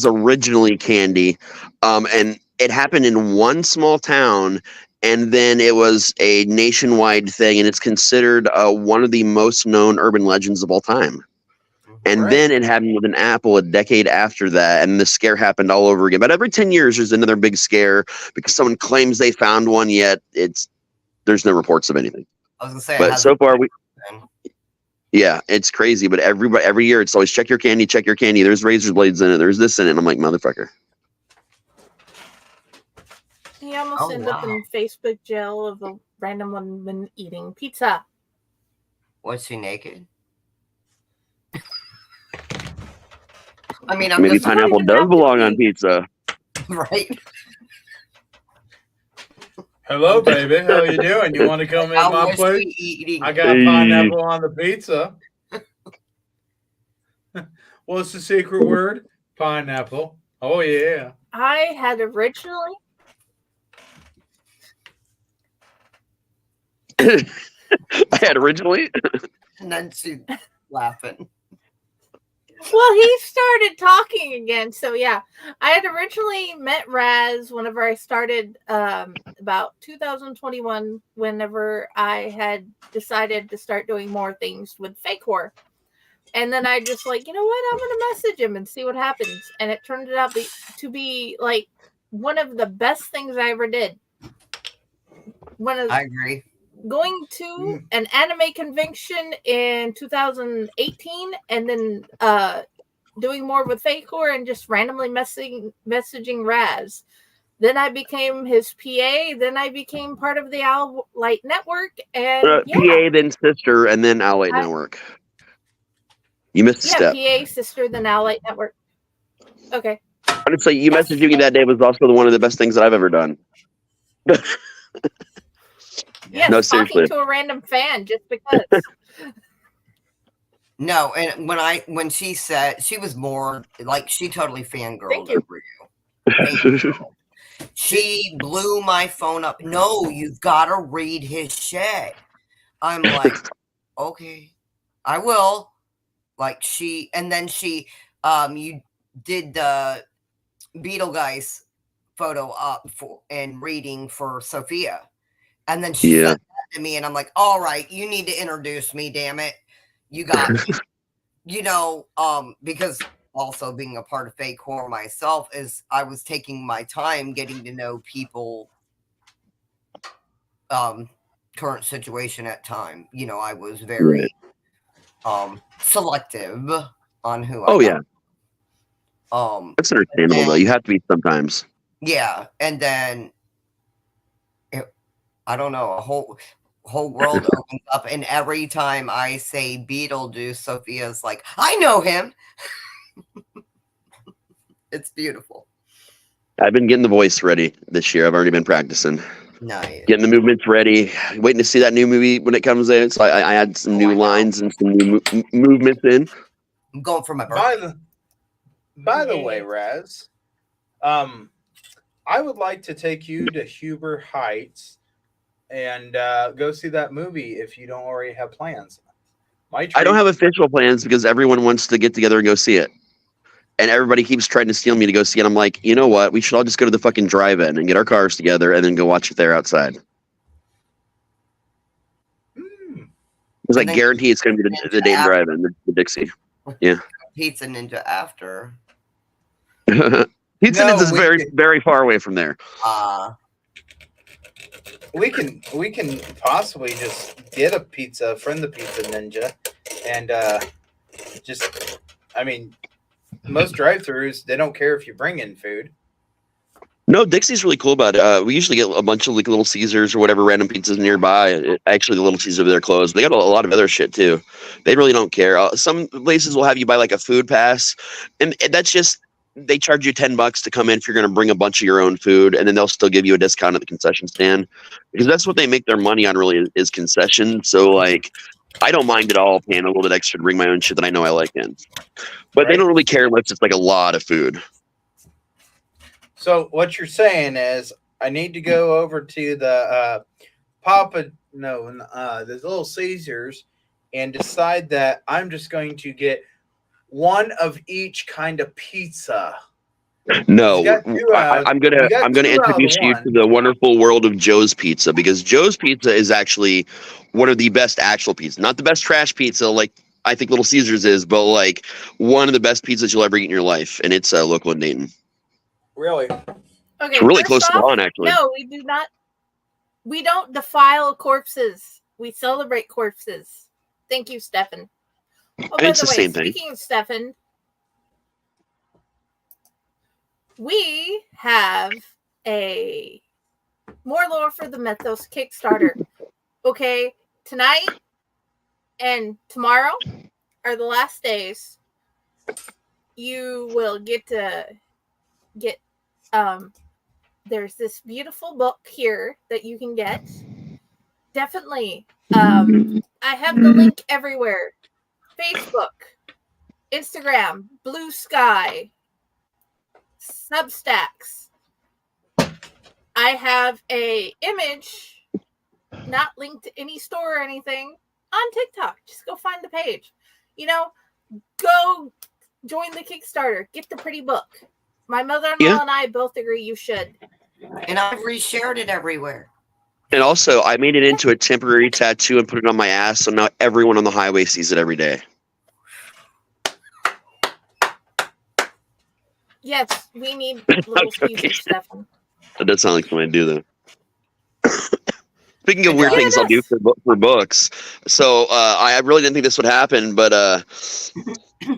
[SPEAKER 3] originally candy, and it happened in one small town, and then it was a nationwide thing, and it's considered one of the most known urban legends of all time. And then it happened with an apple a decade after that, and the scare happened all over again. But every 10 years, there's another big scare because someone claims they found one, yet there's no reports of anything.
[SPEAKER 6] I was gonna say,
[SPEAKER 3] but so far yeah, it's crazy. But every year, it's always check your candy. There's razor blades in it. There's this in it. And I'm like, motherfucker.
[SPEAKER 1] He almost ended up in Facebook jail of a random woman eating pizza.
[SPEAKER 6] Was she naked? I mean,
[SPEAKER 3] maybe pineapple does belong on pizza.
[SPEAKER 6] Right.
[SPEAKER 2] Hello, baby. How you doing? You want to come in my place? I got pineapple on the pizza. What's the secret word? Pineapple. Oh, yeah.
[SPEAKER 1] I had originally...
[SPEAKER 6] And then she's laughing.
[SPEAKER 1] Well, he started talking again. So, yeah, I had originally met Raz whenever I started about 2021, whenever I had decided to start doing more things with fake horror. And then I just you know what? I'm going to message him and see what happens. And it turned out to be one of the best things I ever did.
[SPEAKER 6] I agree.
[SPEAKER 1] Going to an anime convention in 2018 and then doing more with fake horror and just randomly messaging Raz. Then I became his PA. Then I became part of the Owl Light Network. And
[SPEAKER 3] PA, then sister, and then Owl Light Network. You missed a step.
[SPEAKER 1] PA, sister, then Owl Light Network. Okay.
[SPEAKER 3] Honestly, you messaging me that day was also one of the best things that I've ever done.
[SPEAKER 1] Yes,
[SPEAKER 3] no, seriously.
[SPEAKER 1] Talking to a random fan just because.
[SPEAKER 6] No, and when she said she was more like she totally fangirled over you. She blew my phone up. No, you've got to read his shit. I'm like, okay, I will. Like and then she, you did the Beetlegeist photo up for and reading for Sophia, and then she said that to me, and I'm like, all right, you need to introduce me, damn it, you got me. Because also being a part of fake horror myself is I was taking my time getting to know people current situation at time. I was very selective on who I
[SPEAKER 3] that's understandable though. You have to be sometimes.
[SPEAKER 6] Yeah, and then I don't know, a whole world opens up, and every time I say Beetlejuice, Sophia's like, I know him. It's beautiful.
[SPEAKER 3] I've been getting the voice ready this year. I've already been practicing.
[SPEAKER 6] Nice.
[SPEAKER 3] Getting the movements ready. Waiting to see that new movie when it comes in. So I had some new lines and some new movements in.
[SPEAKER 6] I'm going for my birthday.
[SPEAKER 2] By the way, Raz, I would like to take you to Huber Heights and go see that movie if you don't already have plans.
[SPEAKER 3] I don't have official plans because everyone wants to get together and go see it. And everybody keeps trying to steal me to go see it. I'm like, you know what? We should all just go to the fucking drive-in and get our cars together and then go watch it there outside. Because I guarantee it's going to be the Dayton drive-in, the Dixie. Yeah.
[SPEAKER 6] Pizza Ninja after.
[SPEAKER 3] Pizza Ninja is very, very far away from there.
[SPEAKER 2] We can possibly just get a pizza from the Pizza Ninja, and most drive-thrus, they don't care if you bring in food.
[SPEAKER 3] No, Dixie's really cool about it. We usually get a bunch of like Little Caesars or whatever random pizzas nearby. Actually, the Little Caesars over there closed. They got a lot of other shit too. They really don't care. Some places will have you buy like a food pass, and that's just they charge you $10 to come in if you're going to bring a bunch of your own food, and then they'll still give you a discount at the concession stand because that's what they make their money on. Really, is concession. So like, I don't mind at all paying a little bit extra to bring my own shit that I know I like in, but they don't really care unless it's like a lot of food.
[SPEAKER 2] So what you're saying is I need to go over to the the Little Caesars and decide that I'm just going to get one of each kind of pizza.
[SPEAKER 3] No, I'm gonna introduce you to the wonderful world of Joe's Pizza, because Joe's Pizza is actually one of the best actual pizza, not the best trash pizza like I think Little Caesars is, but like one of the best pizzas you'll ever eat in your life, and it's local in Dayton.
[SPEAKER 2] Really?
[SPEAKER 1] Okay.
[SPEAKER 3] It's really close to the lawn, actually.
[SPEAKER 1] No, we do not. We don't defile corpses. We celebrate corpses. Thank you, Stefan. Oh, by
[SPEAKER 3] it's
[SPEAKER 1] the
[SPEAKER 3] the
[SPEAKER 1] way,
[SPEAKER 3] same thing.
[SPEAKER 1] Speaking of Stefan, we have a More Lore for the Mythos Kickstarter. Okay, tonight and tomorrow are the last days. You will get there's this beautiful book here that you can get. Definitely. I have the link everywhere. Facebook, Instagram, Blue Sky, Substacks. I have a image not linked to any store or anything on TikTok. Just go find the page. Go join the Kickstarter. Get the pretty book. My mother-in-law and I both agree you should.
[SPEAKER 6] And I've reshared it everywhere.
[SPEAKER 3] And also, I made it into a temporary tattoo and put it on my ass, so now everyone on the highway sees it every day.
[SPEAKER 1] Yes, we need little Caesar stuff.
[SPEAKER 3] That does sound like something to do, though. Speaking of weird things I'll do for books, so I really didn't think this would happen, but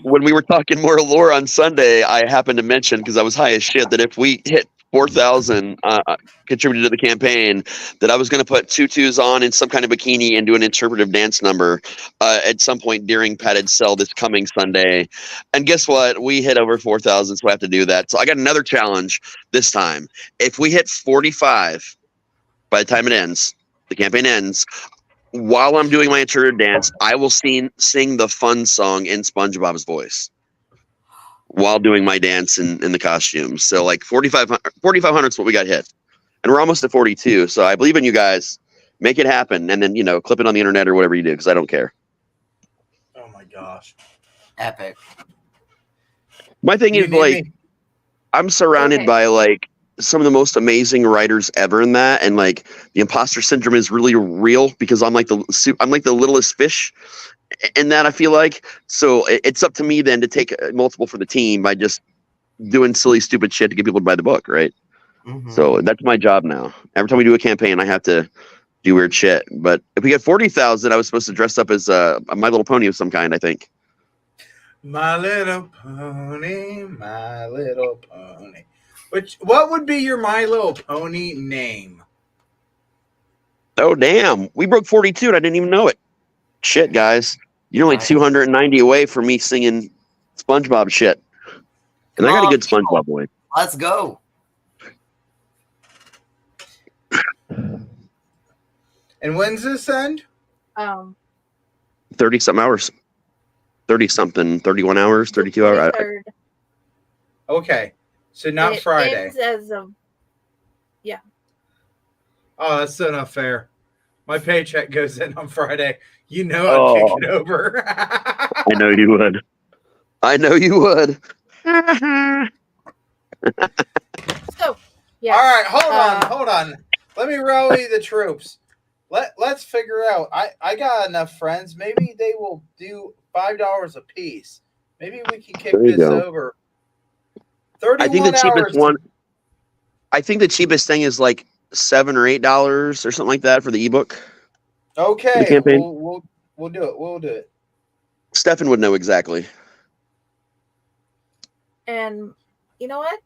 [SPEAKER 3] when we were talking more lore on Sunday, I happened to mention, because I was high as shit, that if we hit 4,000 contributed to the campaign, that I was going to put tutus on in some kind of bikini and do an interpretive dance number at some point during Padded Cell this coming Sunday. And guess what? We hit over 4,000, so I have to do that. So I got another challenge this time. If we hit 45 by the time it ends, the campaign ends, while I'm doing my interpretive dance, I will sing the fun song in SpongeBob's voice while doing my dance in the costumes. So like 4,500 is what we got hit. And we're almost at 42. So I believe in you guys. Make it happen. And then, clip it on the internet or whatever you do, because I don't care.
[SPEAKER 2] Oh my gosh.
[SPEAKER 6] Epic.
[SPEAKER 3] My thing is, like, I'm surrounded by, like, some of the most amazing writers ever in that. And, like, the imposter syndrome is really real because I'm like the littlest fish in that, I feel like. So it's up to me then to take multiple for the team by just doing silly, stupid shit to get people to buy the book, right?
[SPEAKER 6] Mm-hmm.
[SPEAKER 3] So that's my job now. Every time we do a campaign, I have to do weird shit. But if we get 40,000, I was supposed to dress up as a My Little Pony of some kind, I think.
[SPEAKER 2] My Little Pony, My Little Pony. What would be your My Little Pony name?
[SPEAKER 3] Oh, damn. We broke 42 and I didn't even know it. Shit, guys. You're only 290 away from me singing SpongeBob shit. And I got a good SpongeBob voice.
[SPEAKER 6] Let's go.
[SPEAKER 2] And when's this end?
[SPEAKER 3] 30-something hours. 30-something, 31 hours, 32 hours.
[SPEAKER 2] Okay. So not Friday.
[SPEAKER 1] Yeah.
[SPEAKER 2] Oh, that's so not fair. My paycheck goes in on Friday. I'd kick it over.
[SPEAKER 3] I know you would.
[SPEAKER 1] So, yeah.
[SPEAKER 2] All right, hold on. Let me rally the troops. Let's figure out. I got enough friends. Maybe they will do $5 a piece. Maybe we can kick this over. 31
[SPEAKER 3] I think the cheapest
[SPEAKER 2] hours
[SPEAKER 3] one. I think the cheapest thing is like $7 or $8 or something like that for the ebook.
[SPEAKER 2] Okay,
[SPEAKER 3] campaign.
[SPEAKER 2] We'll do it. We'll do it.
[SPEAKER 3] Stefan would know exactly.
[SPEAKER 1] And you know what?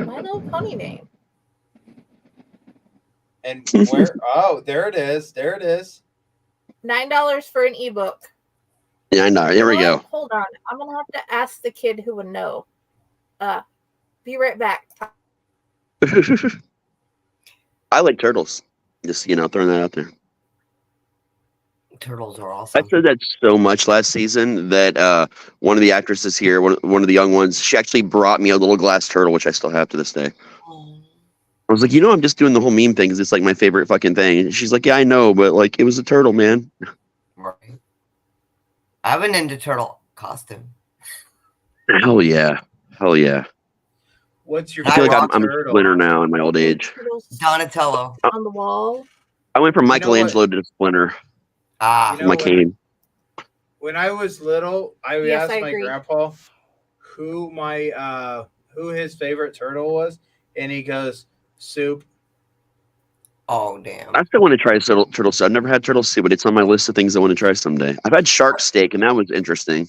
[SPEAKER 1] My Little Pony name.
[SPEAKER 2] And where? Oh, there it is. There it is.
[SPEAKER 1] $9 for an ebook.
[SPEAKER 3] Yeah, I know. There we go.
[SPEAKER 1] Hold on. I'm gonna have to ask the kid who would know. Be right back.
[SPEAKER 3] I like turtles. Just throwing that out there.
[SPEAKER 6] Turtles are awesome.
[SPEAKER 3] I said that so much last season that one of the actresses here, one of the young ones, she actually brought me a little glass turtle, which I still have to this day. I was like, I'm just doing the whole meme thing because it's like my favorite fucking thing. And she's like, yeah, I know, but like it was a turtle, man.
[SPEAKER 6] Right. I have an Ninja Turtle costume.
[SPEAKER 3] Hell yeah.
[SPEAKER 2] What's your
[SPEAKER 3] I feel like I'm a
[SPEAKER 2] turtle?
[SPEAKER 3] Splinter now in my old age.
[SPEAKER 6] Donatello.
[SPEAKER 1] On the wall.
[SPEAKER 3] I went from Michelangelo to Splinter. My cane.
[SPEAKER 2] When I was little, I would ask my grandpa who his favorite turtle was, and he goes, Soup.
[SPEAKER 6] Oh, damn.
[SPEAKER 3] I still want to try turtle soup. I've never had turtle soup, but it's on my list of things I want to try someday. I've had shark steak, and that was interesting.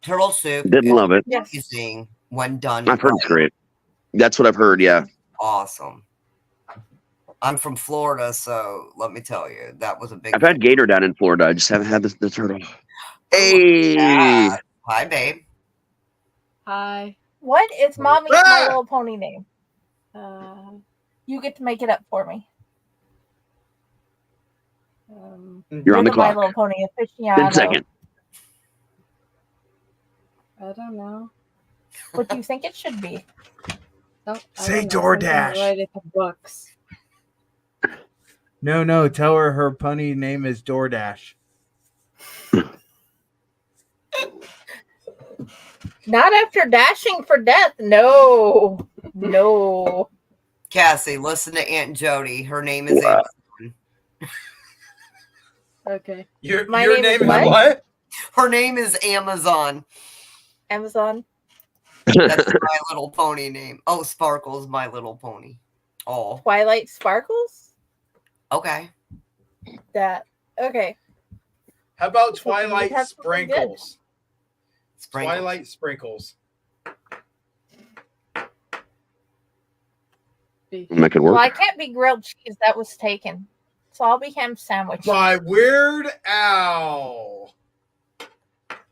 [SPEAKER 6] Turtle soup.
[SPEAKER 3] Didn't love it.
[SPEAKER 6] Amazing when done.
[SPEAKER 3] I've heard it's great. That's what I've heard, yeah.
[SPEAKER 6] Awesome. I'm from Florida, so let me tell you, that was a big
[SPEAKER 3] I've had gator down in Florida. I just haven't had the turtle. Hey!
[SPEAKER 6] Hi, babe.
[SPEAKER 1] Hi. What is Mommy's My Little Pony name? You get to make it up for me.
[SPEAKER 3] You're on the clock.
[SPEAKER 1] My Little Pony aficionado.
[SPEAKER 3] 10 seconds.
[SPEAKER 7] I don't know.
[SPEAKER 1] What do you think it should be?
[SPEAKER 2] Say DoorDash.
[SPEAKER 7] Write it to books.
[SPEAKER 2] No. Tell her pony name is DoorDash.
[SPEAKER 1] Not after dashing for death. No.
[SPEAKER 6] Cassie, listen to Aunt Jodi. Her name is Amazon.
[SPEAKER 7] Okay.
[SPEAKER 2] Your name is what?
[SPEAKER 6] Her name is Amazon.
[SPEAKER 1] Amazon.
[SPEAKER 6] That's My Little Pony name. Oh, Sparkle's My Little Pony. Oh.
[SPEAKER 1] Twilight Sparkles?
[SPEAKER 6] Okay.
[SPEAKER 1] Okay.
[SPEAKER 2] How about Twilight Sprinkles?
[SPEAKER 6] Twilight
[SPEAKER 2] Sprinkles.
[SPEAKER 3] That could work.
[SPEAKER 1] Well, I can't be grilled cheese. That was taken. So I'll be ham sandwich.
[SPEAKER 2] By Weird Al.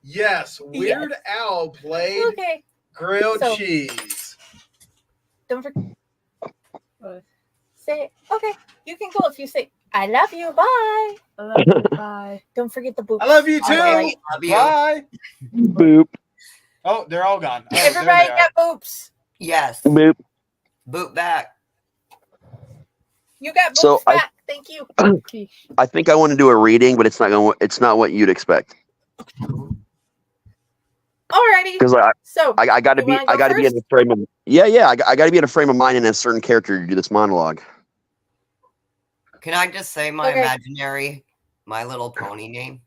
[SPEAKER 2] Yes, Weird Al played grilled cheese.
[SPEAKER 1] Don't forget. Say, okay, you can go if you say, I love you, bye. I love you, bye. Don't forget the boop.
[SPEAKER 2] I love you too.
[SPEAKER 6] Love you.
[SPEAKER 2] Bye.
[SPEAKER 3] Boop.
[SPEAKER 2] Oh, they're all gone. Oh,
[SPEAKER 1] Everybody got boops.
[SPEAKER 6] Yes.
[SPEAKER 3] Boop.
[SPEAKER 6] Boot back.
[SPEAKER 1] You got boops
[SPEAKER 3] So
[SPEAKER 1] back. Thank you.
[SPEAKER 3] I think I want to do a reading, but it's not what you'd expect.
[SPEAKER 1] Alrighty.
[SPEAKER 3] Because I got to be in a frame of I got to be in a frame of mind and a certain character to do this monologue.
[SPEAKER 6] Can I just say my imaginary My Little Pony name?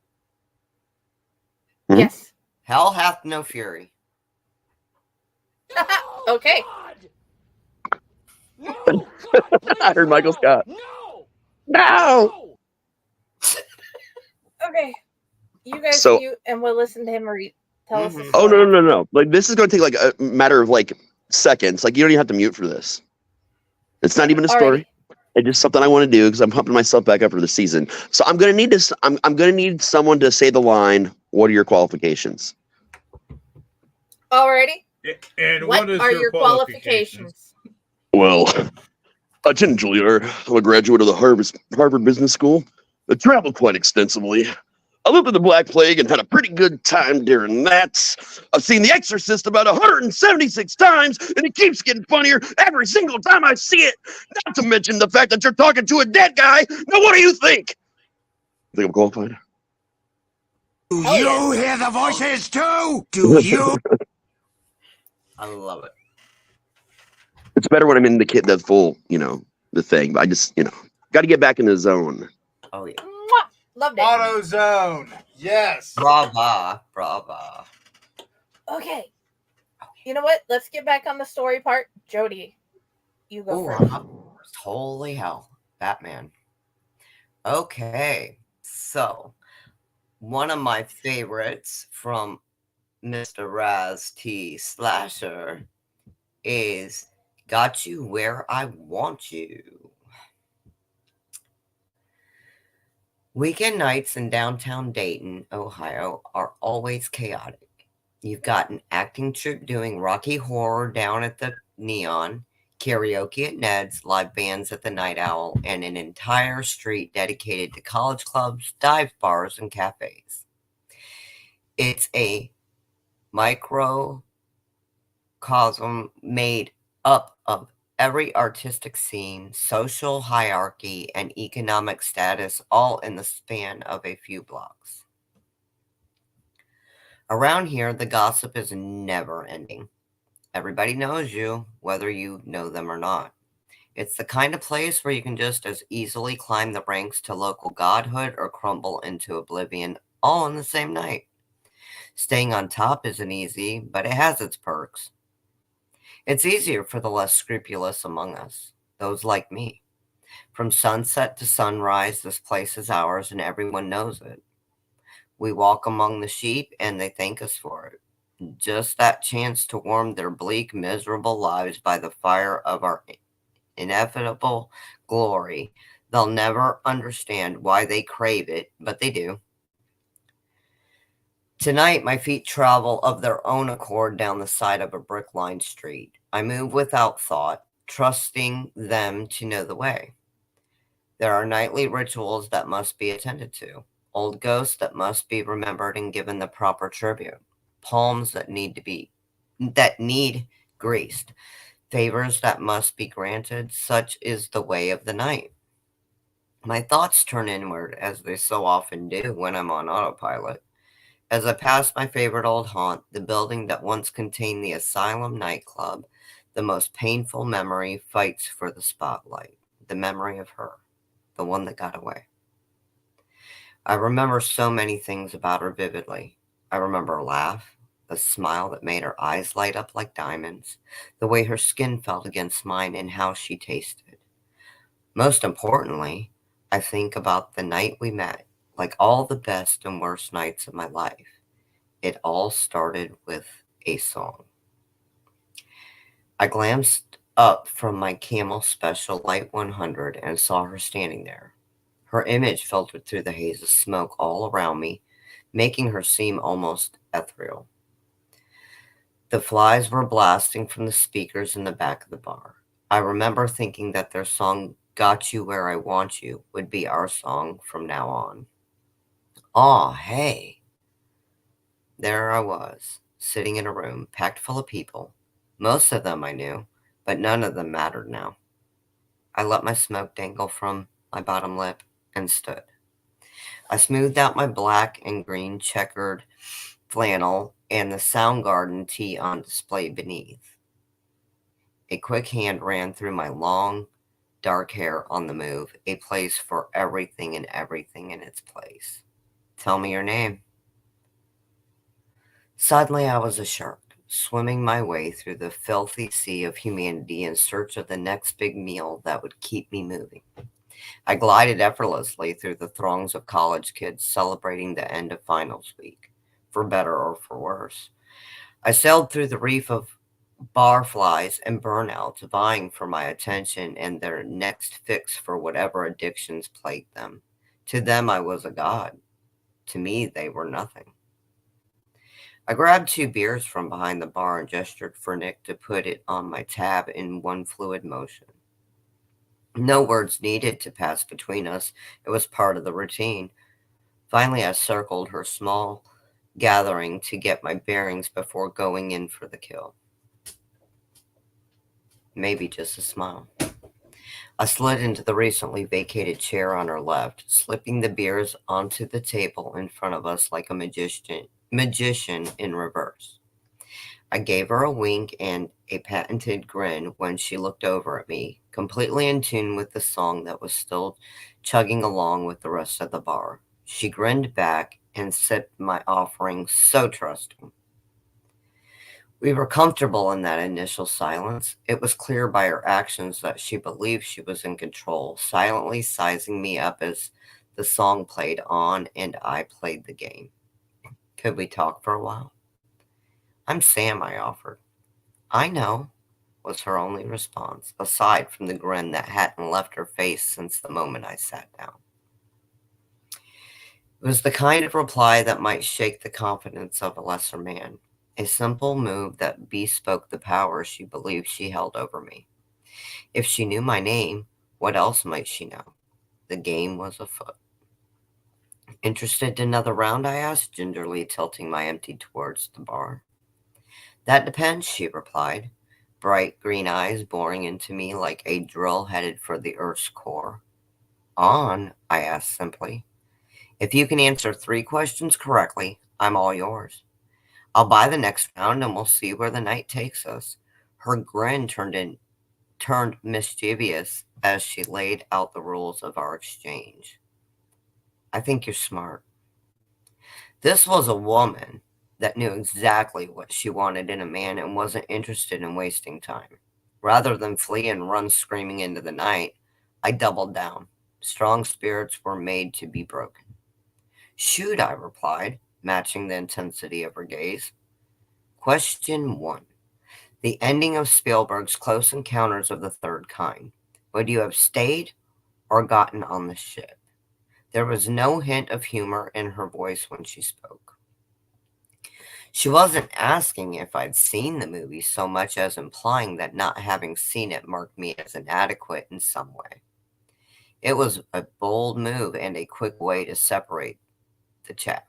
[SPEAKER 1] Yes.
[SPEAKER 6] Hell hath no fury.
[SPEAKER 1] Okay.
[SPEAKER 7] No,
[SPEAKER 3] I heard Michael Scott. No.
[SPEAKER 1] Okay. You guys
[SPEAKER 3] So-
[SPEAKER 1] mute and we'll listen to him tell us.
[SPEAKER 3] Oh no! Like this is going to take like a matter of like seconds. Like you don't even have to mute for this. It's not even a story. It's just something I want to do because I'm pumping myself back up for the season. So I'm gonna need this. I'm gonna need someone to say the line. What are your qualifications?
[SPEAKER 1] Alrighty.
[SPEAKER 8] And
[SPEAKER 1] What are your qualifications?
[SPEAKER 3] Well, Lieutenant Juilliard, I'm a graduate of the Harvard Business School. I traveled quite extensively. I lived in the Black Plague and had a pretty good time during that. I've seen The Exorcist about 176 times, and it keeps getting funnier every single time I see it. Not to mention the fact that you're talking to a dead guy. Now, what do you think? Think I'm qualified?
[SPEAKER 7] Do you hear the voices too? Do you?
[SPEAKER 6] I love it.
[SPEAKER 3] It's better when I'm in the full, the thing. But I just, got to get back in the zone.
[SPEAKER 6] Oh, yeah.
[SPEAKER 1] Mwah! Loved it.
[SPEAKER 2] AutoZone. Yes.
[SPEAKER 6] Brava. Brava.
[SPEAKER 1] Okay. You know what? Let's get back on the story part. Jodi, you go first.
[SPEAKER 6] Holy hell. Batman. Okay. So, one of my favorites from Mr. Raz T Slasher is Got You Where I Want You. Weekend nights in downtown Dayton, Ohio are always chaotic. You've got an acting troupe doing Rocky Horror down at the Neon, karaoke at Ned's, live bands at the Night Owl, and an entire street dedicated to college clubs, dive bars, and cafes. It's a microcosm made up of every artistic scene, social hierarchy, and economic status, all in the span of a few blocks. Around here, the gossip is never ending. Everybody knows you, whether you know them or not. It's the kind of place where you can just as easily climb the ranks to local godhood or crumble into oblivion all in the same night. Staying on top isn't easy, but it has its perks. It's easier for the less scrupulous among us, those like me. From sunset to sunrise, this place is ours and everyone knows it. We walk among the sheep and they thank us for it. Just that chance to warm their bleak, miserable lives by the fire of our inevitable glory. They'll never understand why they crave it, but they do. Tonight, my feet travel of their own accord down the side of a brick-lined street. I move without thought, trusting them to know the way. There are nightly rituals that must be attended to, old ghosts that must be remembered and given the proper tribute, palms that need greased, favors that must be granted. Such is the way of the night. My thoughts turn inward, as they so often do when I'm on autopilot. As I pass my favorite old haunt, the building that once contained the Asylum nightclub, the most painful memory fights for the spotlight, the memory of her, the one that got away. I remember so many things about her vividly. I remember her laugh, the smile that made her eyes light up like diamonds, the way her skin felt against mine, and how she tasted. Most importantly, I think about the night we met. Like all the best and worst nights of my life, it all started with a song. I glanced up from my Camel Special Light 100 and saw her standing there. Her image filtered through the haze of smoke all around me, making her seem almost ethereal. The flies were blasting from the speakers in the back of the bar. I remember thinking that their song, Got You Where I Want You, would be our song from now on. Aw, hey. There I was, sitting in a room packed full of people. Most of them I knew, but none of them mattered now. I let my smoke dangle from my bottom lip and stood. I smoothed out my black and green checkered flannel and the Soundgarden tee on display beneath. A quick hand ran through my long, dark hair on the move, a place for everything and everything in its place. Tell me your name. Suddenly I was a shark, swimming my way through the filthy sea of humanity in search of the next big meal that would keep me moving. I glided effortlessly through the throngs of college kids celebrating the end of finals week, for better or for worse. I sailed through the reef of barflies and burnouts vying for my attention and their next fix for whatever addictions plagued them. To them I was a god. To me they were nothing. I grabbed 2 beers from behind the bar and gestured for Nick to put it on my tab in one fluid motion. No words needed to pass between us. It was part of the routine. Finally, I circled her small gathering to get my bearings before going in for the kill. Maybe just a smile. I slid into the recently vacated chair on her left, slipping the beers onto the table in front of us like a magician in reverse. I gave her a wink and a patented grin when she looked over at me, completely in tune with the song that was still chugging along with the rest of the bar. She grinned back and sipped my offering, so trusting. We were comfortable in that initial silence. It was clear by her actions that she believed she was in control, silently sizing me up as the song played on and I played the game. Could we talk for a while? I'm Sam, I offered. I know, was her only response, aside from the grin that hadn't left her face since the moment I sat down. It was the kind of reply that might shake the confidence of a lesser man, a simple move that bespoke the power she believed she held over me. If she knew my name, what else might she know? The game was afoot. Interested in another round? I asked, gingerly tilting my empty towards the bar. That depends, she replied, bright green eyes boring into me like a drill headed for the Earth's core. On, I asked simply. If you can answer 3 questions correctly, I'm all yours. I'll buy the next round and we'll see where the night takes us. Her grin turned mischievous as she laid out the rules of our exchange. I think you're smart. This was a woman that knew exactly what she wanted in a man and wasn't interested in wasting time. Rather than flee and run screaming into the night, I doubled down. Strong spirits were made to be broken. Shoot, I replied, matching the intensity of her gaze. Question 1. The ending of Spielberg's Close Encounters of the Third Kind. Would you have stayed or gotten on the ship? There was no hint of humor in her voice when she spoke. She wasn't asking if I'd seen the movie so much as implying that not having seen it marked me as inadequate in some way. It was a bold move and a quick way to separate the chaff.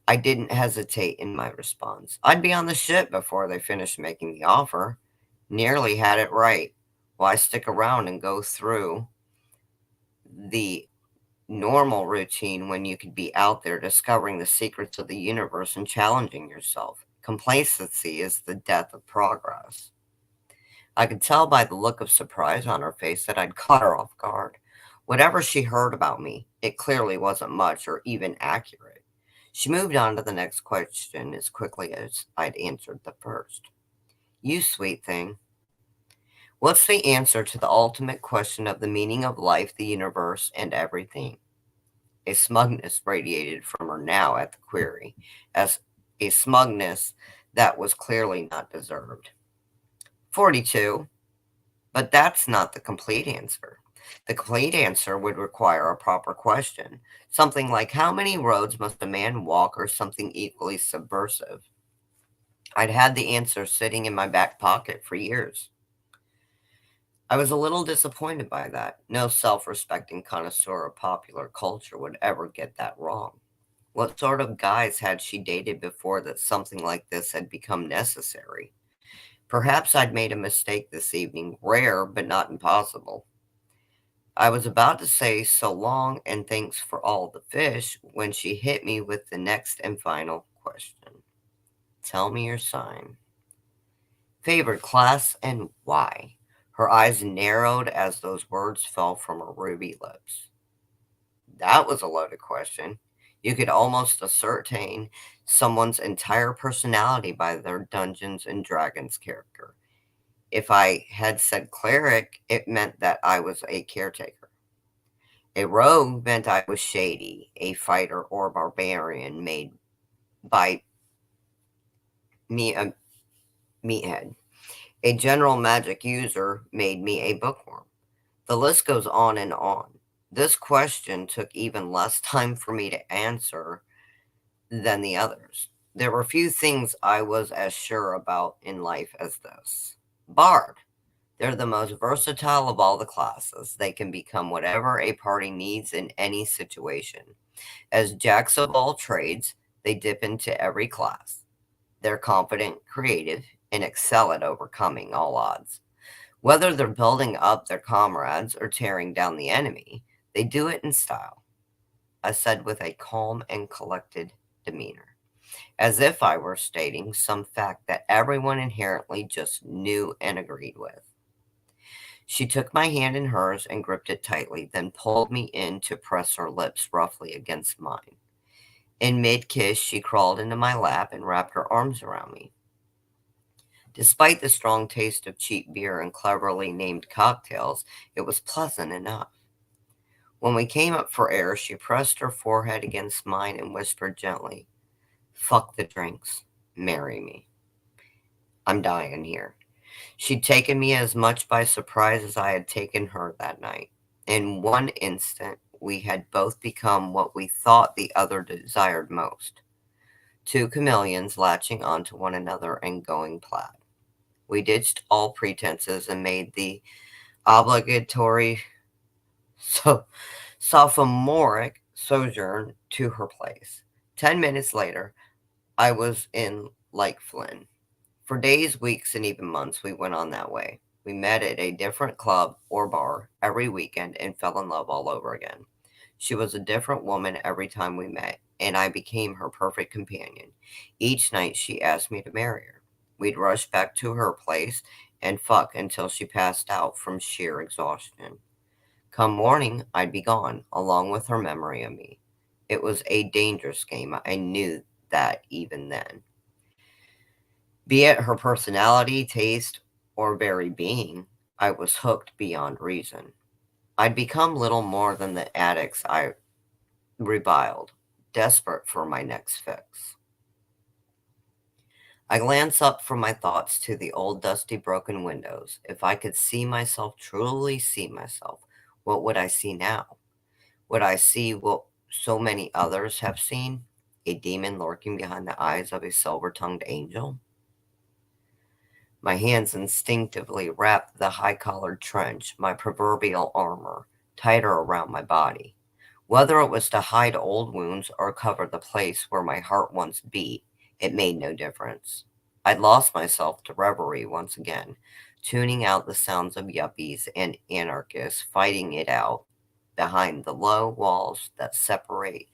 [SPEAKER 6] I didn't hesitate in my response. I'd be on the ship before they finished making the offer. Nearly had it right. Why stick around and go through the normal routine when you could be out there discovering the secrets of the universe and challenging yourself? Complacency is the death of progress. I could tell by the look of surprise on her face that I'd caught her off guard. Whatever she heard about me, it clearly wasn't much or even accurate. She moved on to the next question as quickly as I'd answered the first. You sweet thing. What's the answer to the ultimate question of the meaning of life, the universe, and everything? A smugness radiated from her now at the query, as a smugness that was clearly not deserved. 42. But that's not the complete answer. The complete answer would require a proper question, something like how many roads must a man walk or something equally subversive. I'd had the answer sitting in my back pocket for years. I was a little disappointed by that. No self respecting connoisseur of popular culture would ever get that wrong. What sort of guys had she dated before that something like this had become necessary? Perhaps I'd made a mistake this evening, rare but not impossible. I was about to say so long and thanks for all the fish when she hit me with the next and final question. Tell me your sign. Favorite class and why? Her eyes narrowed as those words fell from her ruby lips. That was a loaded question. You could almost ascertain someone's entire personality by their Dungeons and Dragons character. If I had said cleric, it meant that I was a caretaker. A rogue meant I was shady, a fighter or barbarian made by me a meathead. A general magic user made me a bookworm. The list goes on and on. This question took even less time for me to answer than the others. There were few things I was as sure about in life as this. Bard. They're the most versatile of all the classes. They can become whatever a party needs in any situation. As jacks of all trades, they dip into every class. They're confident, creative, and excel at overcoming all odds. Whether they're building up their comrades or tearing down the enemy, they do it in style. I said with a calm and collected demeanor, as if I were stating some fact that everyone inherently just knew and agreed with. She took my hand in hers and gripped it tightly, then pulled me in to press her lips roughly against mine. In mid-kiss, she crawled into my lap and wrapped her arms around me. Despite the strong taste of cheap beer and cleverly named cocktails, it was pleasant enough. When we came up for air, she pressed her forehead against mine and whispered gently, "Fuck the drinks. Marry me. I'm dying here." She'd taken me as much by surprise as I had taken her that night. In one instant, we had both become what we thought the other desired most. Two chameleons latching onto one another and going plaid. We ditched all pretenses and made the obligatory sophomoric sojourn to her place. 10 minutes later, I was in Lake Flynn. For days, weeks, and even months, we went on that way. We met at a different club or bar every weekend and fell in love all over again. She was a different woman every time we met, and I became her perfect companion. Each night, she asked me to marry her. We'd rush back to her place and fuck until she passed out from sheer exhaustion. Come morning, I'd be gone, along with her memory of me. It was a dangerous game. I knew that even then. Be it her personality, taste, or very being, I was hooked beyond reason. I'd become little more than the addicts I reviled, desperate for my next fix. I glanced up from my thoughts to the old dusty broken windows. If I could see myself, truly see myself, what would I see now? Would I see what so many others have seen? A demon lurking behind the eyes of a silver-tongued angel? My hands instinctively wrapped the high-collared trench, my proverbial armor, tighter around my body. Whether it was to hide old wounds or cover the place where my heart once beat, it made no difference. I'd lost myself to reverie once again, tuning out the sounds of yuppies and anarchists fighting it out behind the low walls that separated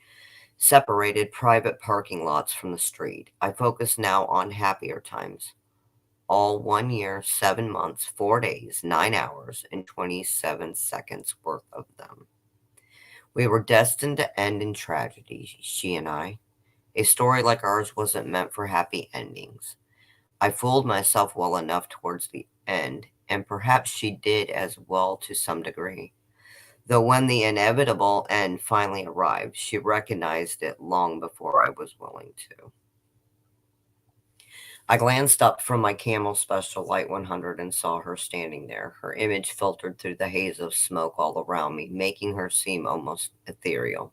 [SPEAKER 6] private parking lots from the street. I focused now on happier times. All 1 year, 7 months, 4 days, 9 hours, and 27 seconds worth of them. We were destined to end in tragedy, she and I. A story like ours wasn't meant for happy endings. I fooled myself well enough towards the end, and perhaps she did as well to some degree. Though when the inevitable end finally arrived, she recognized it long before I was willing to. I glanced up from my Camel Special Light 100 and saw her standing there. Her image filtered through the haze of smoke all around me, making her seem almost ethereal.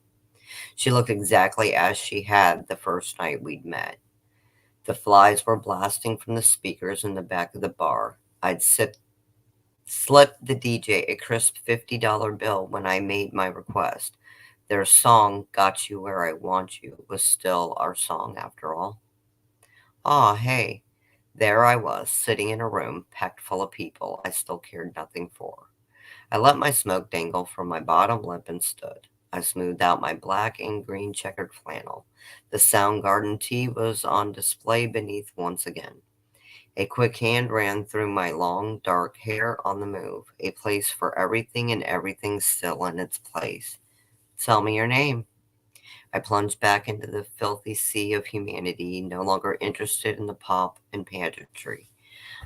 [SPEAKER 6] She looked exactly as she had the first night we'd met. The flies were blasting from the speakers in the back of the bar. I'd slipped the DJ a crisp $50 bill when I made my request. Their song, Got You Where I Want You, was still our song after all. Ah, hey, there I was, sitting in a room packed full of people I still cared nothing for. I let my smoke dangle from my bottom lip and stood. I smoothed out my black and green checkered flannel. The Soundgarden tee was on display beneath once again. A quick hand ran through my long, dark hair on the move, a place for everything and everything still in its place. Tell me your name. I plunged back into the filthy sea of humanity, no longer interested in the pomp and pageantry.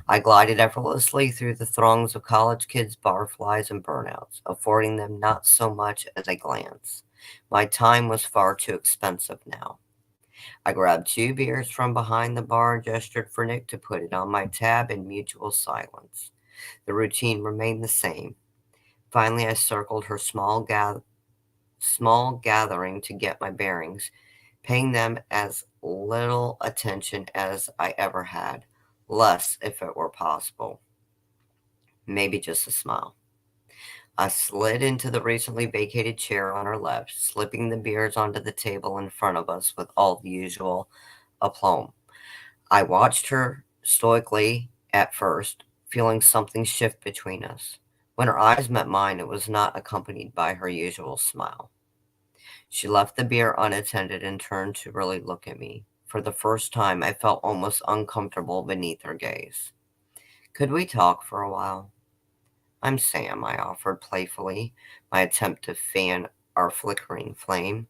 [SPEAKER 6] I glided effortlessly through the throngs of college kids, barflies, and burnouts, affording them not so much as a glance. My time was far too expensive now. I grabbed 2 beers from behind the bar and gestured for Nick to put it on my tab in mutual silence. The routine remained the same. Finally, I circled her small gathering to get my bearings, paying them as little attention as I ever had, less if it were possible. Maybe just a smile. I slid into the recently vacated chair on her left, slipping the beers onto the table in front of us with all the usual aplomb. I watched her stoically at first, feeling something shift between us. When her eyes met mine, it was not accompanied by her usual smile. She left the beer unattended and turned to really look at me. For the first time, I felt almost uncomfortable beneath her gaze. Could we talk for a while? I'm Sam, I offered playfully, my attempt to fan our flickering flame.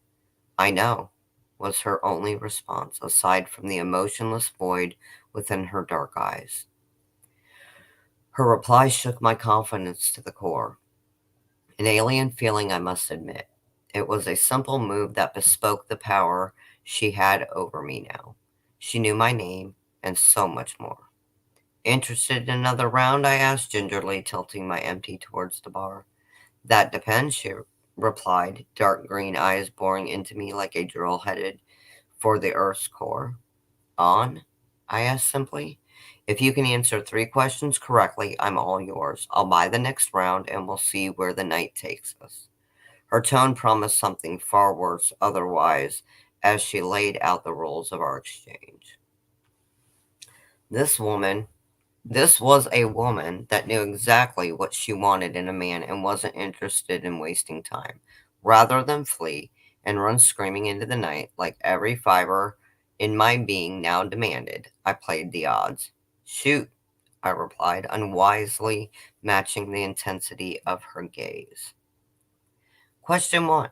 [SPEAKER 6] I know, was her only response, aside from the emotionless void within her dark eyes. Her reply shook my confidence to the core. An alien feeling, I must admit. It was a simple move that bespoke the power she had over me now. She knew my name and so much more. Interested in another round? I asked gingerly, tilting my empty towards the bar. That depends, she replied, dark green eyes boring into me like a drill headed for the Earth's core. On? I asked simply. If you can answer 3 questions correctly, I'm all yours. I'll buy the next round and we'll see where the night takes us. Her tone promised something far worse otherwise as she laid out the rules of our exchange. This was a woman that knew exactly what she wanted in a man and wasn't interested in wasting time. Rather than flee and run screaming into the night like every fiber in my being now demanded, I played the odds. Shoot, I replied, unwisely matching the intensity of her gaze. Question 1.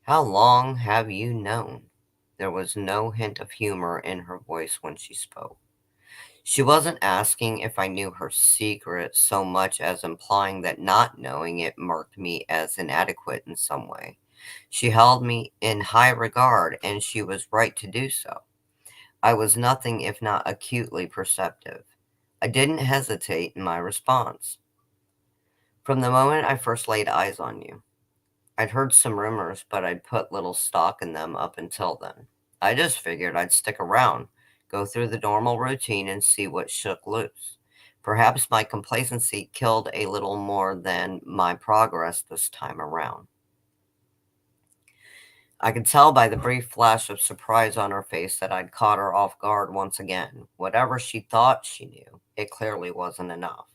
[SPEAKER 6] How long have you known? There was no hint of humor in her voice when she spoke. She wasn't asking if I knew her secret so much as implying that not knowing it marked me as inadequate in some way. She held me in high regard, and she was right to do so. I was nothing if not acutely perceptive. I didn't hesitate in my response. From the moment I first laid eyes on you, I'd heard some rumors, but I'd put little stock in them up until then. I just figured I'd stick around, go through the normal routine, and see what shook loose. Perhaps my complacency killed a little more than my progress this time around. I could tell by the brief flash of surprise on her face that I'd caught her off guard once again. Whatever she thought she knew, it clearly wasn't enough.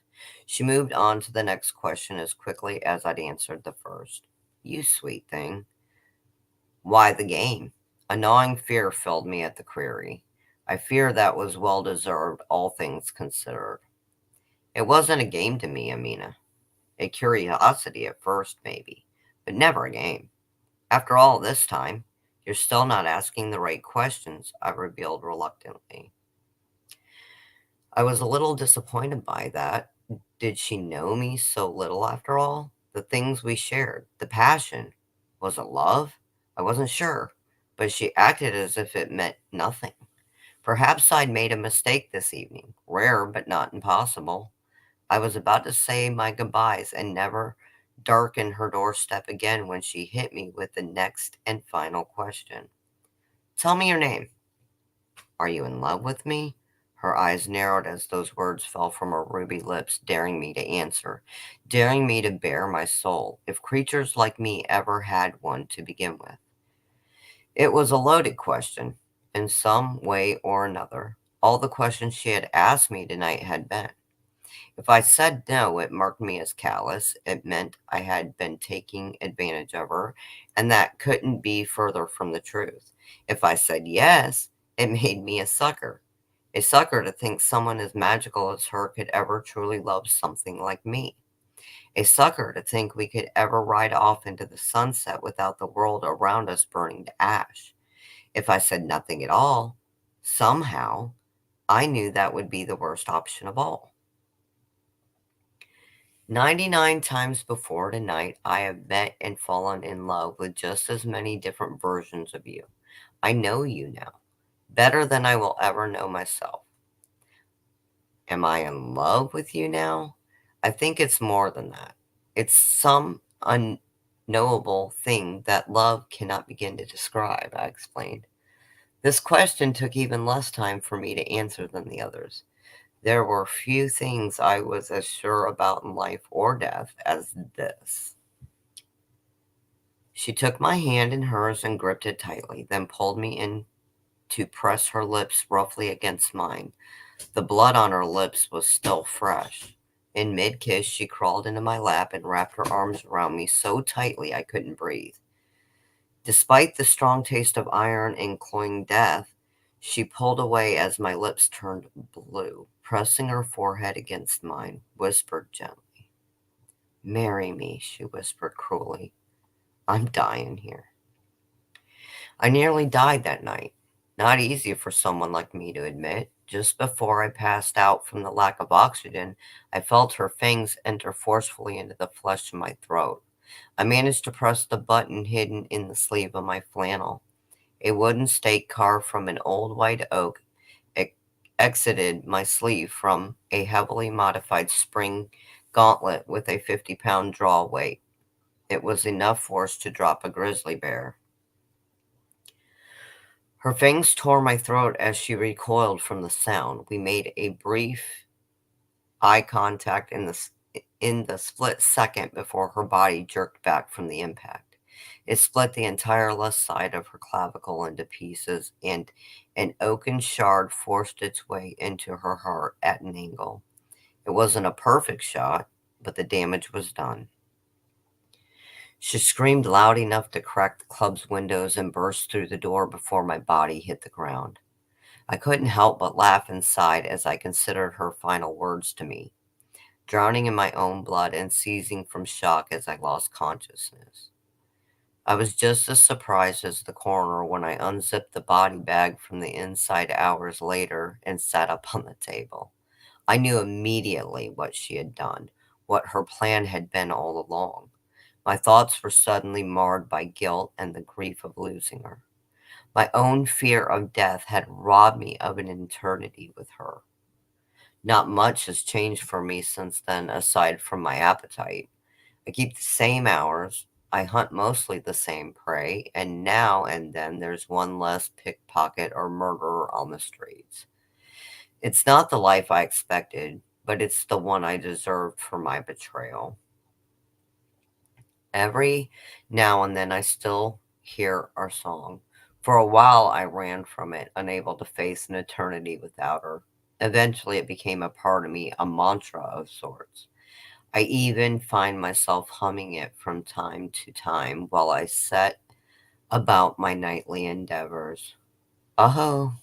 [SPEAKER 6] She moved on to the next question as quickly as I'd answered the first. You sweet thing. Why the game? A gnawing fear filled me at the query. I fear that was well deserved, all things considered. It wasn't a game to me, Amina. A curiosity at first, maybe, but never a game. After all this time, you're still not asking the right questions, I revealed reluctantly. I was a little disappointed by that. Did she know me so little after all? The things we shared, the passion. Was it love? I wasn't sure, but she acted as if it meant nothing. Perhaps I'd made a mistake this evening, rare but not impossible. I was about to say my goodbyes and never darken her doorstep again when she hit me with the next and final question. Tell me your name. Are you in love with me? Her eyes narrowed as those words fell from her ruby lips, daring me to answer, daring me to bare my soul, if creatures like me ever had one to begin with. It was a loaded question, in some way or another. All the questions she had asked me tonight had been. If I said no, it marked me as callous. It meant I had been taking advantage of her, and that couldn't be further from the truth. If I said yes, it made me a sucker. A sucker to think someone as magical as her could ever truly love something like me. A sucker to think we could ever ride off into the sunset without the world around us burning to ash. If I said nothing at all, somehow, I knew that would be the worst option of all. 99 times before tonight, I have met and fallen in love with just as many different versions of you. I know you now, better than I will ever know myself. Am I in love with you now? I think it's more than that. It's some unknowable thing that love cannot begin to describe, I explained. This question took even less time for me to answer than the others. There were few things I was as sure about in life or death as this. She took my hand in hers and gripped it tightly, then pulled me in to press her lips roughly against mine. The blood on her lips was still fresh. In mid-kiss, she crawled into my lap and wrapped her arms around me so tightly I couldn't breathe. Despite the strong taste of iron and cloying death, she pulled away as my lips turned blue, pressing her forehead against mine, whispered gently. Marry me, she whispered cruelly. I'm dying here. I nearly died that night. Not easy for someone like me to admit. Just before I passed out from the lack of oxygen, I felt her fangs enter forcefully into the flesh of my throat. I managed to press the button hidden in the sleeve of my flannel. A wooden stake carved from an old white oak exited my sleeve from a heavily modified spring gauntlet with a 50-pound draw weight. It was enough force to drop a grizzly bear. Her fangs tore my throat as she recoiled from the sound. We made a brief eye contact in the split second before her body jerked back from the impact. It split the entire left side of her clavicle into pieces, and an oaken shard forced its way into her heart at an angle. It wasn't a perfect shot, but the damage was done. She screamed loud enough to crack the club's windows and burst through the door before my body hit the ground. I couldn't help but laugh inside as I considered her final words to me, drowning in my own blood and seizing from shock as I lost consciousness. I was just as surprised as the coroner when I unzipped the body bag from the inside hours later and sat up on the table. I knew immediately what she had done, what her plan had been all along. My thoughts were suddenly marred by guilt and the grief of losing her. My own fear of death had robbed me of an eternity with her. Not much has changed for me since then, aside from my appetite. I keep the same hours. I hunt mostly the same prey, and now and then there's one less pickpocket or murderer on the streets. It's not the life I expected, but it's the one I deserved for my betrayal. Every now and then I still hear our song. For a while I ran from it, unable to face an eternity without her. Eventually it became a part of me, a mantra of sorts. I even find myself humming it from time to time while I set about my nightly endeavors. Oh.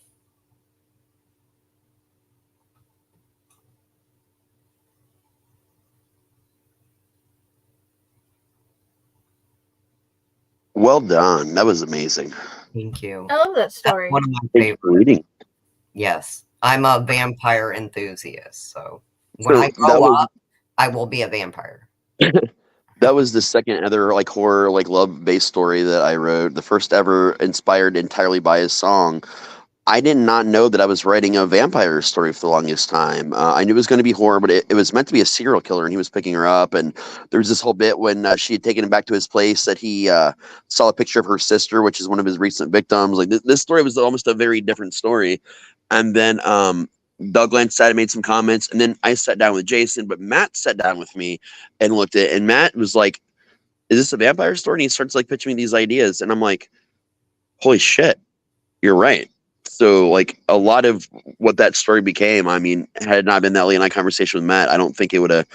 [SPEAKER 3] Well done. That was amazing.
[SPEAKER 6] Thank you.
[SPEAKER 1] I love that story.
[SPEAKER 6] That's one of my
[SPEAKER 3] Thanks for
[SPEAKER 6] favorites.
[SPEAKER 3] reading.
[SPEAKER 6] Yes. I'm a vampire enthusiast, so when I
[SPEAKER 3] that
[SPEAKER 6] grow
[SPEAKER 3] was
[SPEAKER 6] up, I will be a vampire.
[SPEAKER 3] that was the second other like horror like love based story that I wrote. The first ever inspired entirely by a song. I did not know that I was writing a vampire story for the longest time. I knew it was going to be horror, but it was meant to be a serial killer, and he was picking her up. And there was this whole bit when she had taken him back to his place that he saw a picture of her sister, which is one of his recent victims. Like this story was almost a very different story. And then Doug Lance sat and made some comments, and then I sat down with Jason, but Matt sat down with me and looked at it, and Matt was like, "Is this a vampire story?" And he starts like pitching me these ideas, and I'm like, "Holy shit, you're right." So like a lot of what that story became, I mean, had it not been that Elliott and I conversation with Matt, I don't think it would have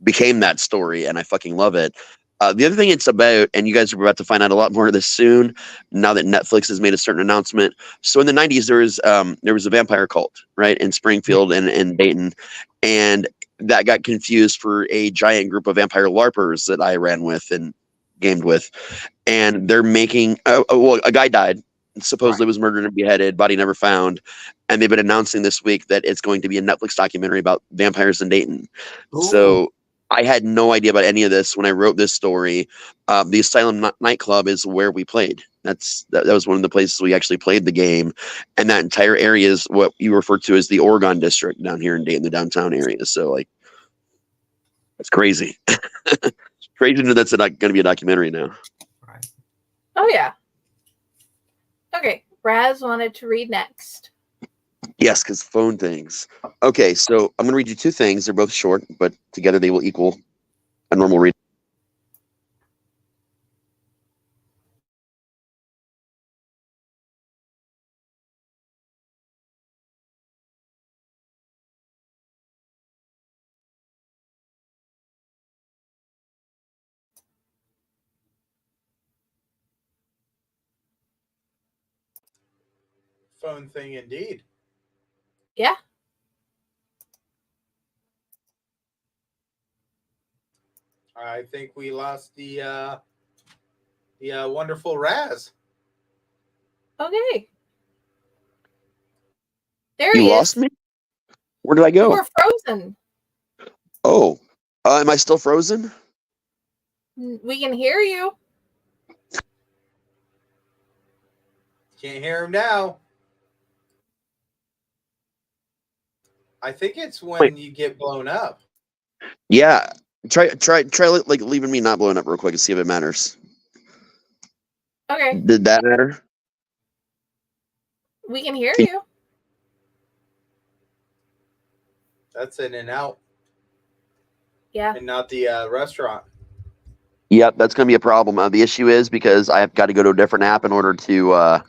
[SPEAKER 3] became that story, and I fucking love it. The other thing it's about, and you guys are about to find out a lot more of this soon, now that Netflix has made a certain announcement. So in the 90s, there was a vampire cult, right, in Springfield and Dayton, and that got confused for a giant group of vampire LARPers that I ran with and gamed with, and they're making well, a guy died, supposedly was murdered and beheaded, body never found, and they've been announcing this week that it's going to be a Netflix documentary about vampires in Dayton.
[SPEAKER 6] Ooh.
[SPEAKER 3] So I had no idea about any of this when I wrote this story. The Asylum nightclub is where we played. That was one of the places we actually played the game, and that entire area is what you refer to as the Oregon District down here in Dayton, the downtown area. So like, that's crazy. Crazy to know that's going to be a documentary now.
[SPEAKER 6] Right.
[SPEAKER 1] Oh yeah. Okay, Raz wanted to read next.
[SPEAKER 3] Yes, because phone things. Okay, so I'm going to read you two things. They're both short, but together they will equal a normal read.
[SPEAKER 2] Phone thing indeed.
[SPEAKER 1] Yeah.
[SPEAKER 2] I think we lost the wonderful Raz.
[SPEAKER 1] Okay. There he
[SPEAKER 3] You
[SPEAKER 1] is.
[SPEAKER 3] lost me? Where did I
[SPEAKER 1] You
[SPEAKER 3] go?
[SPEAKER 1] were frozen.
[SPEAKER 3] Oh, am I still frozen?
[SPEAKER 1] We can hear you.
[SPEAKER 2] Can't hear him now. I think it's when you get blown up.
[SPEAKER 3] Yeah. Try like leaving me not blowing up real quick and see if it matters.
[SPEAKER 1] Okay.
[SPEAKER 3] Did that matter?
[SPEAKER 1] We can hear you.
[SPEAKER 2] That's in and out.
[SPEAKER 1] Yeah.
[SPEAKER 2] And not the restaurant.
[SPEAKER 3] Yep, that's going to be a problem. The issue is because I've got to go to a different app in order to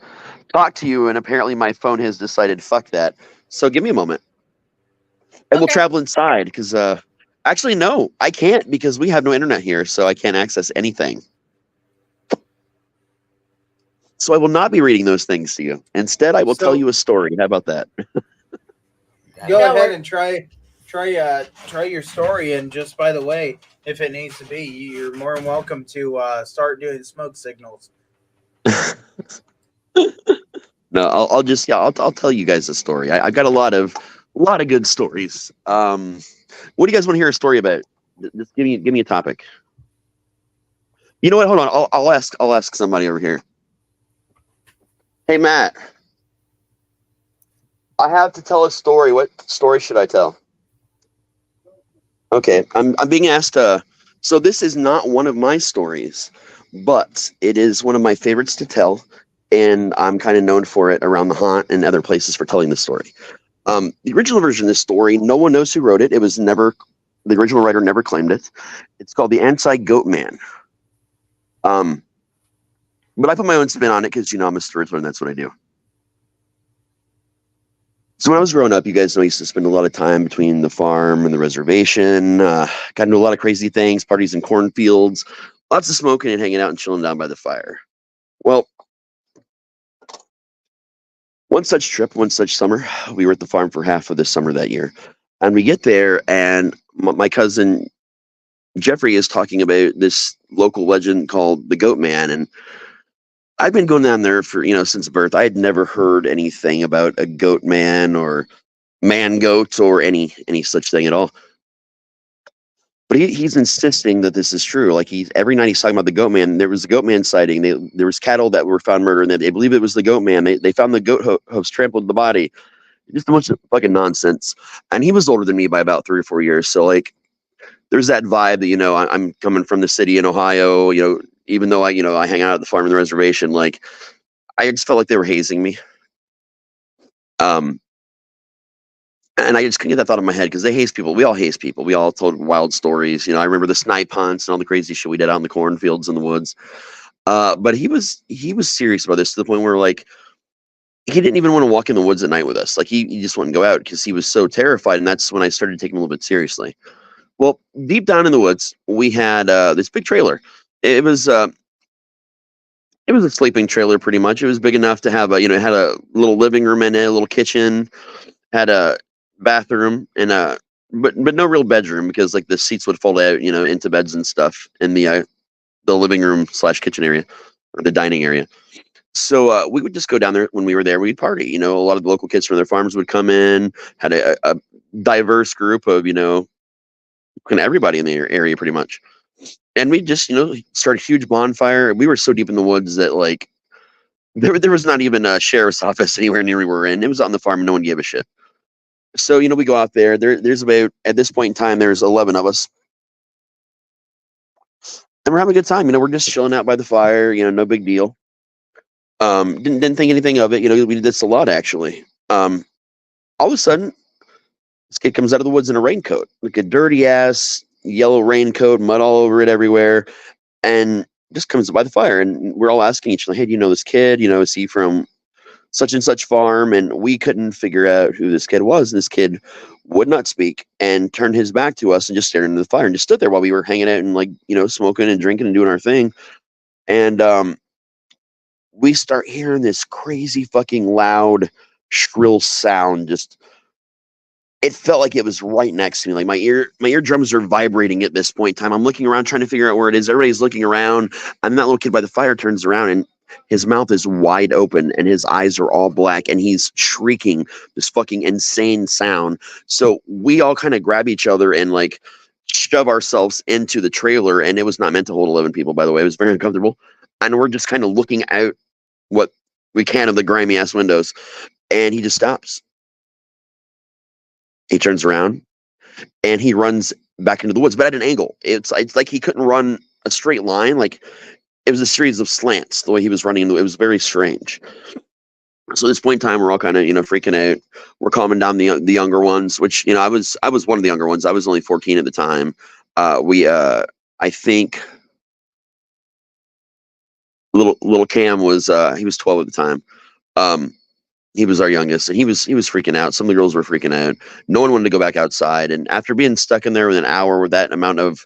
[SPEAKER 3] talk to you, and apparently my phone has decided fuck that. So give me a moment. And we'll travel inside because actually, no, I can't because we have no internet here, so I can't access anything. So I will not be reading those things to you. Instead, I will tell you a story. How about that?
[SPEAKER 2] Go ahead and try your story. And just by the way, if it needs to be, you're more than welcome to start doing smoke signals.
[SPEAKER 3] No, I'll tell you guys a story. I've got a lot of good stories. What do you guys want to hear a story about? Just give me a topic. You know what? Hold on. I'll ask somebody over here. Hey Matt, I have to tell a story. What story should I tell? Okay, I'm being asked to. So this is not one of my stories, but it is one of my favorites to tell, and I'm kind of known for it around the haunt and other places for telling the story. The original version of this story, no one knows who wrote it. It was never, the original writer never claimed it. It's called The Anti-Goat Man. But I put my own spin on it because, I'm a storyteller and that's what I do. So when I was growing up, you guys know I used to spend a lot of time between the farm and the reservation. Got into a lot of crazy things, parties in cornfields, lots of smoking and hanging out and chilling down by the fire. Well, one such summer, we were at the farm for half of the summer that year. And we get there and my cousin Jeffrey is talking about this local legend called the Goat Man. And I've been going down there for, since birth. I had never heard anything about a goat man or man goat or any such thing at all. But he's insisting that this is true. Like every night he's talking about the goat man. There was a goat man sighting. There was cattle that were found murdered, and they believe it was the goat man. They found the goat hoofs trampled the body. Just a bunch of fucking nonsense. And he was older than me by about 3 or 4 years. So like, there's that vibe that I'm coming from the city in Ohio. Even though I hang out at the farm and the reservation, like I just felt like they were hazing me. And I just couldn't get that thought in my head because they haze people. We all haze people. We all told wild stories. I remember the snipe hunts and all the crazy shit we did out in the cornfields and the woods. But he was serious about this to the point where like he didn't even want to walk in the woods at night with us. Like he just wouldn't go out because he was so terrified. And that's when I started taking him a little bit seriously. Well, deep down in the woods, we had this big trailer. It was a sleeping trailer pretty much. It was big enough to have it had a little living room in it, a little kitchen, had a bathroom and but no real bedroom because like the seats would fold out into beds and stuff in the living room / kitchen area or the dining area. So we would just go down there when we were there. We'd party. A lot of the local kids from their farms would come in. Had a diverse group of kind of everybody in the area pretty much. And we just start a huge bonfire. We were so deep in the woods that like there was not even a sheriff's office anywhere near we were in. It was on the farm and no one gave a shit. So, we go out there. There's about, at this point in time, there's 11 of us. And we're having a good time. We're just chilling out by the fire, no big deal. Didn't think anything of it. We did this a lot, actually. All of a sudden, this kid comes out of the woods in a raincoat, like a dirty-ass yellow raincoat, mud all over it everywhere, and just comes by the fire. And we're all asking each other, hey, do you know this kid? Is he from such and such farm? And we couldn't figure out who this kid was. This kid would not speak and turned his back to us and just stared into the fire and just stood there while we were hanging out and like smoking and drinking and doing our thing. And we start hearing this crazy fucking loud shrill sound. Just it felt like it was right next to me. Like my eardrums are vibrating at this point in time. I'm looking around trying to figure out where it is. Everybody's looking around, and that little kid by the fire turns around and his mouth is wide open and his eyes are all black and he's shrieking this fucking insane sound. So we all kind of grab each other and like shove ourselves into the trailer. And it was not meant to hold 11 people, by the way. It was very uncomfortable. And we're just kind of looking out what we can of the grimy ass windows. And he just stops. He turns around and he runs back into the woods, but at an angle. It's like he couldn't run a straight line. Like, it was a series of slants, the way he was running. It was very strange. So at this point in time, we're all kind of, freaking out. We're calming down the younger ones, which, I was one of the younger ones. I was only 14 at the time. I think little Cam was, he was 12 at the time. He was our youngest and he was freaking out. Some of the girls were freaking out. No one wanted to go back outside. And after being stuck in there with an hour with that amount of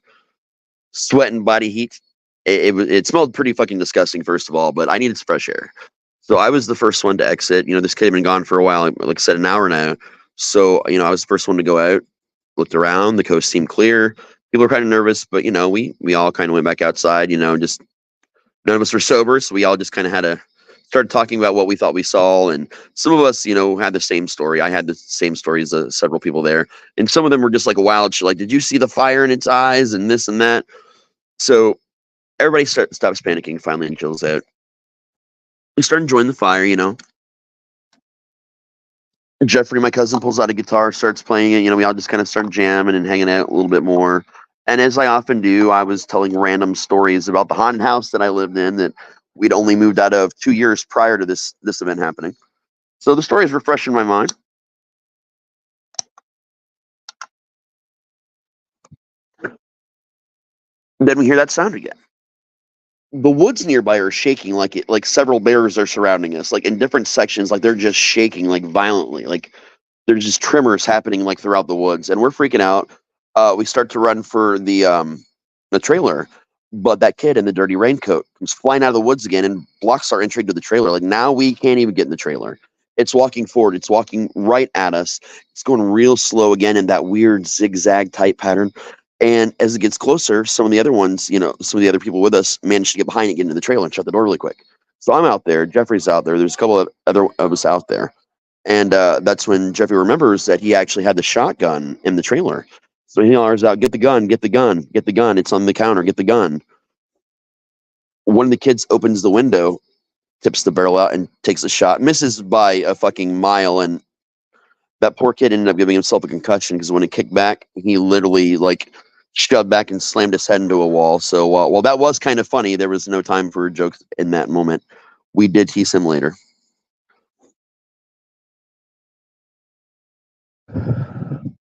[SPEAKER 3] sweat and body heat, it smelled pretty fucking disgusting, first of all, but I needed some fresh air. So I was the first one to exit. This kid had been gone for a while, like I said, an hour now. So, I was the first one to go out, looked around, the coast seemed clear. People were kind of nervous, but, we all kind of went back outside, just none of us were sober. So we all just kind of had to start talking about what we thought we saw. And some of us, had the same story. I had the same stories as several people there. And some of them were just like a wild shit. Like, did you see the fire in its eyes and this and that? So everybody stops panicking finally and chills out. We start enjoying the fire, Jeffrey, my cousin, pulls out a guitar, starts playing it. We all just kind of start jamming and hanging out a little bit more. And as I often do, I was telling random stories about the haunted house that I lived in that we'd only moved out of 2 years prior to this event happening. So the stories were fresh in my mind. Then we hear that sound again. The woods nearby are shaking like several bears are surrounding us, like in different sections, like they're just shaking like violently, like there's just tremors happening like throughout the woods, and we're freaking out. We start to run for the trailer, but that kid in the dirty raincoat comes flying out of the woods again and blocks our entry to the trailer. Like, now we can't even get in the trailer. It's walking forward. It's walking right at us. It's going real slow again in that weird zigzag type pattern. And as it gets closer, some of the other ones, some of the other people with us managed to get behind it, get into the trailer and shut the door really quick. So I'm out there. Jeffrey's out there. There's a couple of other of us out there. And that's when Jeffrey remembers that he actually had the shotgun in the trailer. So he hollers out, get the gun, get the gun, get the gun. It's on the counter, get the gun. One of the kids opens the window, tips the barrel out, and takes a shot. Misses by a fucking mile, and that poor kid ended up giving himself a concussion because when it kicked back, he literally like shoved back and slammed his head into a wall. So while that was kind of funny, there was no time for jokes in that moment. We did tease him later.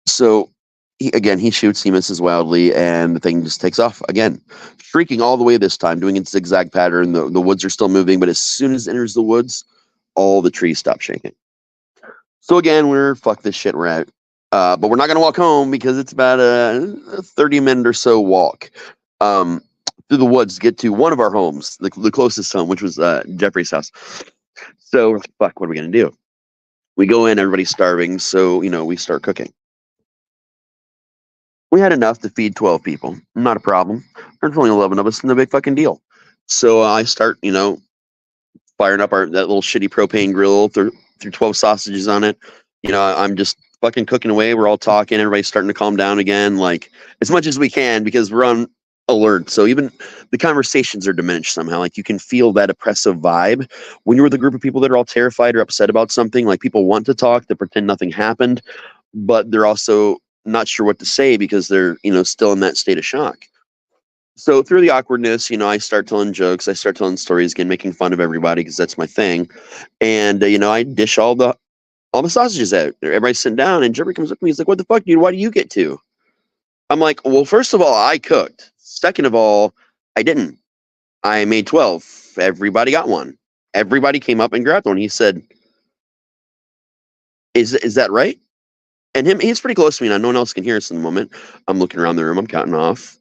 [SPEAKER 3] So he shoots, he misses wildly, and the thing just takes off again, shrieking all the way this time, doing its zigzag pattern. The woods are still moving, but as soon as it enters the woods, all the trees stop shaking. So again, we're fuck this shit, we're out. But we're not going to walk home because it's about a 30-minute or so walk through the woods to get to one of our homes, the closest home, which was Jeffrey's house. So we're like, fuck, what are we going to do? We go in, everybody's starving, so, we start cooking. We had enough to feed 12 people. Not a problem. There's only 11 of us, no big fucking deal. So I start, firing up that little shitty propane grill through 12 sausages on it. I'm just fucking cooking away. We're all talking. Everybody's starting to calm down again, like as much as we can because we're on alert. So even the conversations are diminished somehow. Like you can feel that oppressive vibe when you're with a group of people that are all terrified or upset about something. Like people want to talk, to pretend nothing happened, but they're also not sure what to say because they're, still in that state of shock. So through the awkwardness, I start telling jokes. I start telling stories again, making fun of everybody because that's my thing. And, I dish all the sausages out. Everybody's sitting down and Jeffrey comes up to me. He's like, what the fuck, dude? Why do you get to? I'm like, well, first of all, I cooked. Second of all, I didn't. I made 12. Everybody got one. Everybody came up and grabbed one. He said, is that right? And he's pretty close to me now. No one else can hear us in the moment. I'm looking around the room. I'm counting off,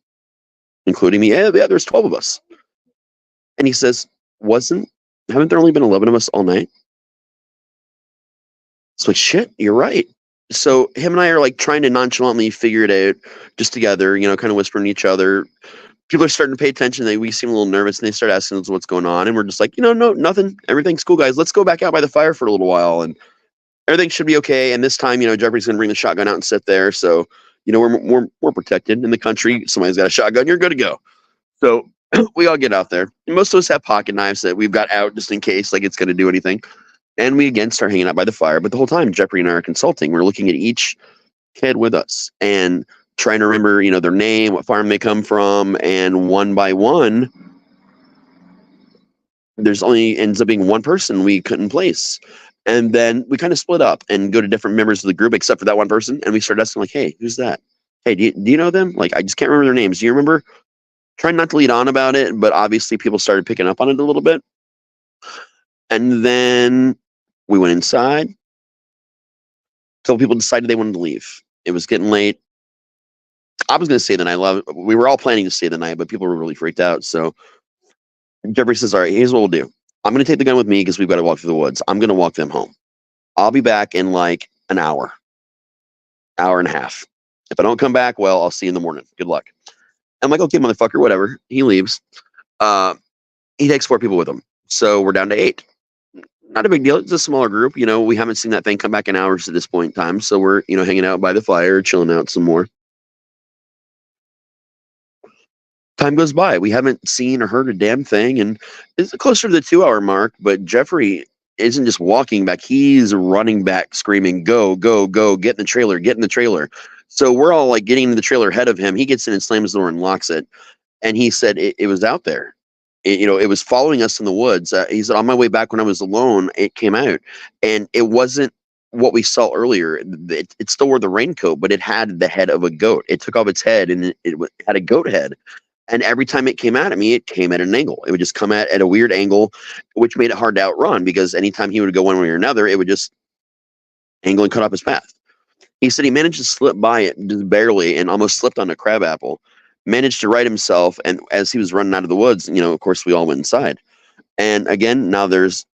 [SPEAKER 3] including me. Yeah, there's 12 of us. And he says, haven't there only been 11 of us all night? It's like, shit, you're right. So him and I are like trying to nonchalantly figure it out just together, kind of whispering to each other. People are starting to pay attention. We seem a little nervous and they start asking us what's going on. And we're just like, no, nothing. Everything's cool, guys. Let's go back out by the fire for a little while. And everything should be okay. And this time, Jeffrey's going to bring the shotgun out and sit there. So, we're protected in the country. Somebody's got a shotgun. You're good to go. So we all get out there. And most of us have pocket knives that we've got out just in case, like it's going to do anything. And we again start hanging out by the fire. But the whole time, Jeffrey and I are consulting. We're looking at each kid with us and trying to remember, their name, what farm they come from. And one by one, there's only ends up being one person we couldn't place. And then we kind of split up and go to different members of the group, except for that one person. And we started asking, like, hey, who's that? Hey, do you know them? Like, I just can't remember their names. Do you remember? Trying not to lead on about it, but obviously people started picking up on it a little bit. And then we went inside. A couple people decided they wanted to leave. It was getting late. I was going to stay the night. We were all planning to stay the night, but people were really freaked out. So Jeffrey says, all right, here's what we'll do. I'm going to take the gun with me because we've got to walk through the woods. I'm going to walk them home. I'll be back in like an hour and a half. If I don't come back, well, I'll see you in the morning. Good luck. I'm like, okay, motherfucker, whatever. He leaves. He takes 4 people with him. So we're down to 8. Not a big deal. It's a smaller group. We haven't seen that thing come back in hours at this point in time. So we're, hanging out by the fire, chilling out some more. Time goes by. We haven't seen or heard a damn thing. And it's closer to the 2-hour mark, but Jeffrey isn't just walking back. He's running back, screaming, go, go, go, get in the trailer. So we're all like getting into the trailer ahead of him. He gets in and slams the door and locks it. And he said it was out there. It was following us in the woods. He said, on my way back when I was alone, it came out. And it wasn't what we saw earlier. It still wore the raincoat, but it had the head of a goat. It took off its head and it had a goat head. And every time it came at me, it came at an angle. It would just come at a weird angle, which made it hard to outrun because anytime he would go one way or another, it would just angle and cut off his path. He said he managed to slip by it just barely and almost slipped on a crab apple, managed to right himself. And as he was running out of the woods, of course, we all went inside. And again, now there's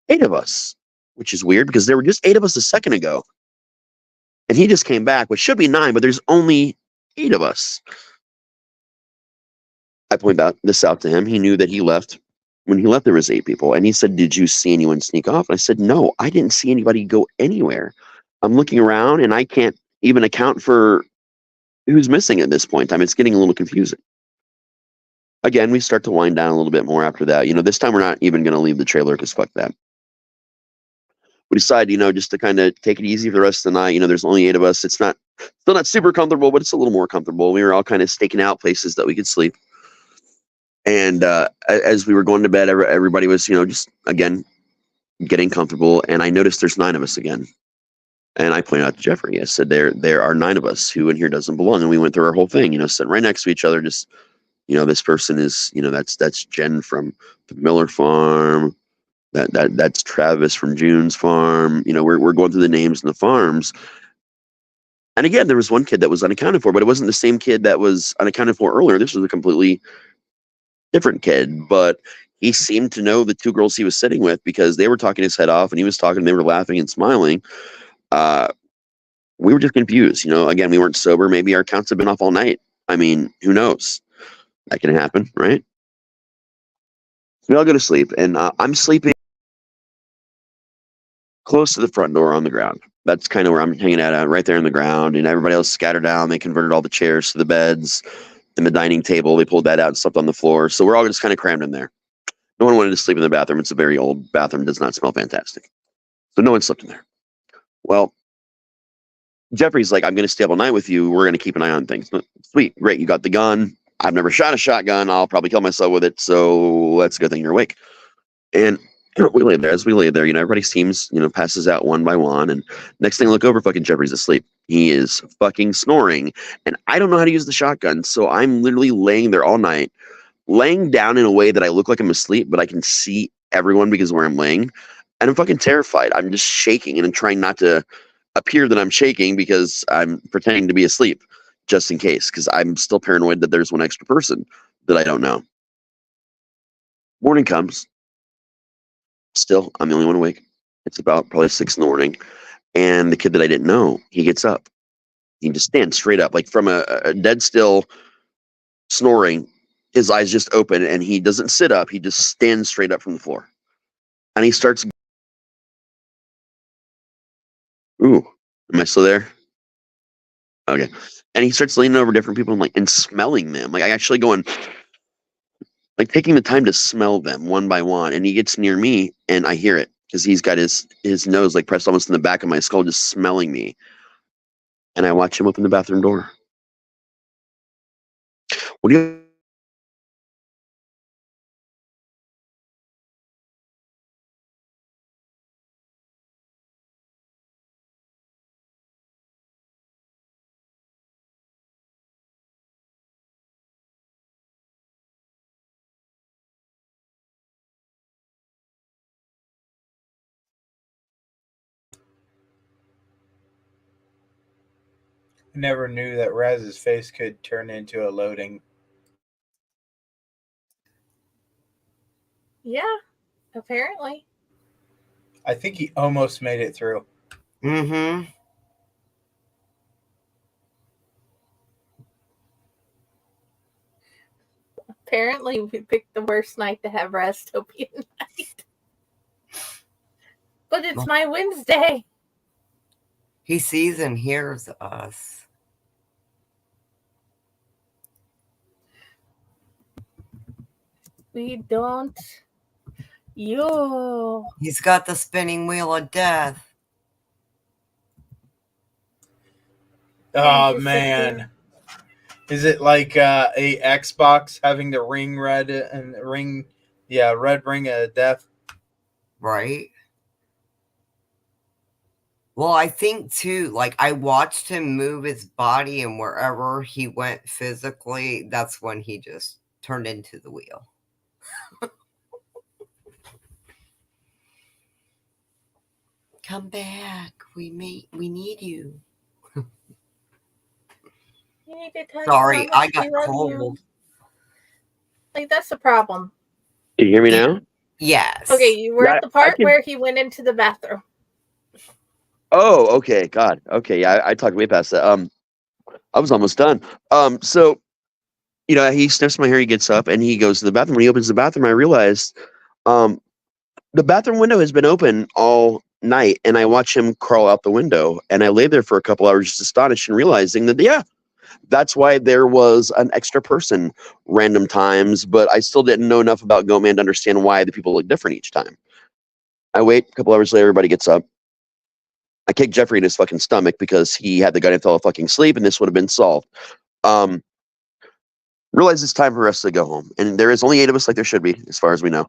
[SPEAKER 3] 8 of us, which is weird because there were just 8 of us a second ago. And he just came back, which should be 9, but there's only 8 of us. I pointed this out to him. He knew that he left. When he left, there was 8 people. And he said, did you see anyone sneak off? And I said, no, I didn't see anybody go anywhere. I'm looking around and I can't even account for who's missing at this point in time. It's getting a little confusing. Again, we start to wind down a little bit more after that. This time we're not even going to leave the trailer because fuck that. We decide, just to kind of take it easy for the rest of the night. There's only 8 of us. It's still not super comfortable, but it's a little more comfortable. We were all kind of staking out places that we could sleep. And as we were going to bed, everybody was, just, again, getting comfortable. And I noticed there's 9 of us again. And I pointed out to Jeffrey, I said, there are 9 of us who in here doesn't belong. And we went through our whole thing, sitting right next to each other. Just, this person is, that's Jen from the Miller farm. That's Travis from June's farm. We're going through the names and the farms. And again, there was one kid that was unaccounted for, but it wasn't the same kid that was unaccounted for earlier. This was a completely different kid, but he seemed to know the 2 girls he was sitting with because they were talking his head off and he was talking and they were laughing and smiling. We were just confused. Again, we weren't sober. Maybe our counts have been off all night. I mean, who knows? That can happen, right? So we all go to sleep, and I'm sleeping close to the front door on the ground. That's kind of where I'm hanging out, right there on the ground, and everybody else scattered down. They converted all the chairs to the beds and the dining table. They pulled that out and slept on the floor. So we're all just kind of crammed in there. No one wanted to sleep in the bathroom. It's a very old bathroom. It does not smell fantastic. So no one slept in there. Well, Jeffrey's like, I'm going to stay up all night with you. We're going to keep an eye on things. Sweet. Great. You got the gun. I've never shot a shotgun. I'll probably kill myself with it. So that's a good thing you're awake. And we lay there. As we lay there, everybody seems, passes out one by one. And next thing I look over, fucking Jeffrey's asleep. He is fucking snoring. And I don't know how to use the shotgun. So I'm literally laying there all night, laying down in a way that I look like I'm asleep, but I can see everyone because of where I'm laying. And I'm fucking terrified. I'm just shaking and I'm trying not to appear that I'm shaking because I'm pretending to be asleep just in case, because I'm still paranoid that there's one extra person that I don't know. Morning comes. Still, I'm the only one awake. It's about probably 6 in the morning. And the kid that I didn't know, he gets up. He just stands straight up, like from a dead still snoring. His eyes just open and he doesn't sit up. He just stands straight up from the floor. And he starts. Ooh, am I still there? Okay. And he starts leaning over different people and smelling them. I actually going, taking the time to smell them one by one. And he gets near me and I hear it because he's got his nose pressed almost in the back of my skull, just smelling me. And I watch him open the bathroom door. What do you?
[SPEAKER 2] I never knew that Raz's face could turn into a loading.
[SPEAKER 1] Yeah, apparently.
[SPEAKER 2] I think he almost made it through.
[SPEAKER 6] Mm-hmm.
[SPEAKER 1] Apparently, we picked the worst night to have Raztopia night. But it's my Wednesday.
[SPEAKER 6] He sees and hears us.
[SPEAKER 1] We don't. Yo.
[SPEAKER 6] He's got the spinning wheel of death.
[SPEAKER 2] Oh, man. Is it like a Xbox having the ring red and ring? Yeah, red ring of death.
[SPEAKER 6] Right. Well, I think too, I watched him move his body, and wherever he went physically, that's when he just turned into the wheel. Come back. We need you.
[SPEAKER 1] You need to tell
[SPEAKER 6] Sorry,
[SPEAKER 1] how much
[SPEAKER 6] I got
[SPEAKER 1] we love
[SPEAKER 6] cold.
[SPEAKER 1] you. That's the problem.
[SPEAKER 3] Can you hear me now?
[SPEAKER 6] Yes.
[SPEAKER 1] Okay, you were at the part where he went into the bathroom.
[SPEAKER 3] Oh, okay. God. Okay. Yeah, I talked way past that. I was almost done. So, he sniffs my hair, he gets up and he goes to the bathroom. When he opens the bathroom, I realized, the bathroom window has been open all night, and I watch him crawl out the window, and I lay there for a couple hours just astonished and realizing that, yeah, that's why there was an extra person random times, but I still didn't know enough about Goatman to understand why the people look different each time. I wait, a couple hours later, everybody gets up. I kick Jeffrey in his fucking stomach because he had the gun and fell fucking asleep, and this would have been solved. Realize it's time for us to go home. And there is only 8 of us, like there should be, as far as we know.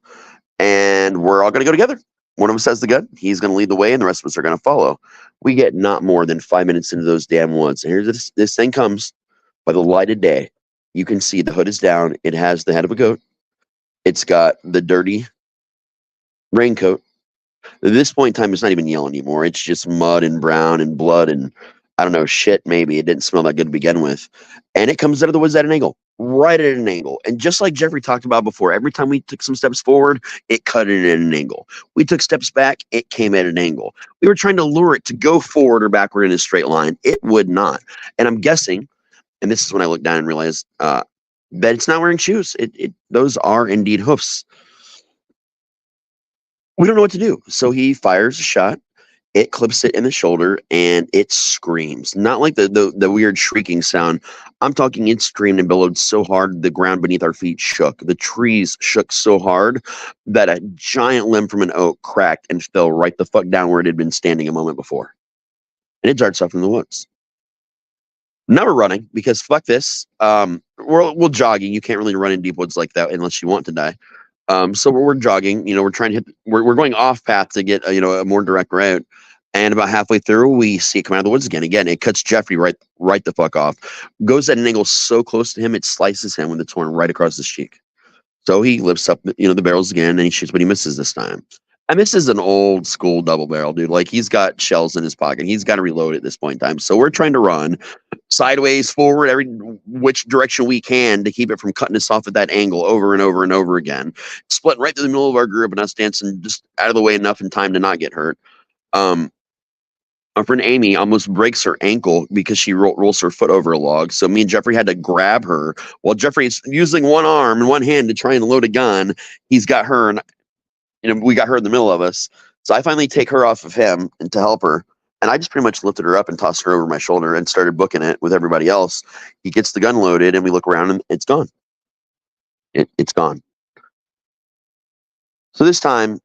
[SPEAKER 3] And we're all going to go together. One of us has the gun. He's going to lead the way, and the rest of us are going to follow. We get not more than 5 minutes into those damn woods. And here's this thing comes by the light of day. You can see the hood is down. It has the head of a goat. It's got the dirty raincoat. At this point in time, it's not even yellow anymore. It's just mud and brown and blood and, I don't know, shit maybe. It didn't smell that good to begin with. And it comes out of the woods at an angle, right at an angle. And just like Jeffrey talked about before, every time we took some steps forward, it cut it at an angle. We took steps back, it came at an angle. We were trying to lure it to go forward or backward in a straight line. It would not. And I'm guessing, and this is when I looked down and realized that it's not wearing shoes. Those are indeed hoofs. We don't know what to do. So he fires a shot. It clips it in the shoulder, and it screams. Not like the weird shrieking sound. I'm talking it screamed and bellowed so hard the ground beneath our feet shook. The trees shook so hard that a giant limb from an oak cracked and fell right the fuck down where it had been standing a moment before. And it darts off in the woods. Now we're running because fuck this. We're jogging. You can't really run in deep woods like that unless you want to die. So we're jogging, we're trying to hit, we're going off path to get, a more direct route. And about halfway through, we see it come out of the woods again. Again, it cuts Jeffrey right the fuck off. Goes at an angle so close to him, it slices him with the torn right across his cheek. So he lifts up, the barrels again, and he shoots, but he misses this time. And this is an old school double barrel, dude. Like, he's got shells in his pocket. He's got to reload at this point in time. So we're trying to run sideways, forward, every which direction we can to keep it from cutting us off at that angle over and over and over again. Split right through the middle of our group and us dancing just out of the way enough in time to not get hurt. Our friend Amy almost breaks her ankle because she rolls her foot over a log. So me and Jeffrey had to grab her while Jeffrey's using one arm and one hand to try and load a gun. He's got her, and we got her in the middle of us. So I finally take her off of him and to help her. And I just pretty much lifted her up and tossed her over my shoulder and started booking it with everybody else. He gets the gun loaded, and we look around, and it's gone. It's gone. So this time,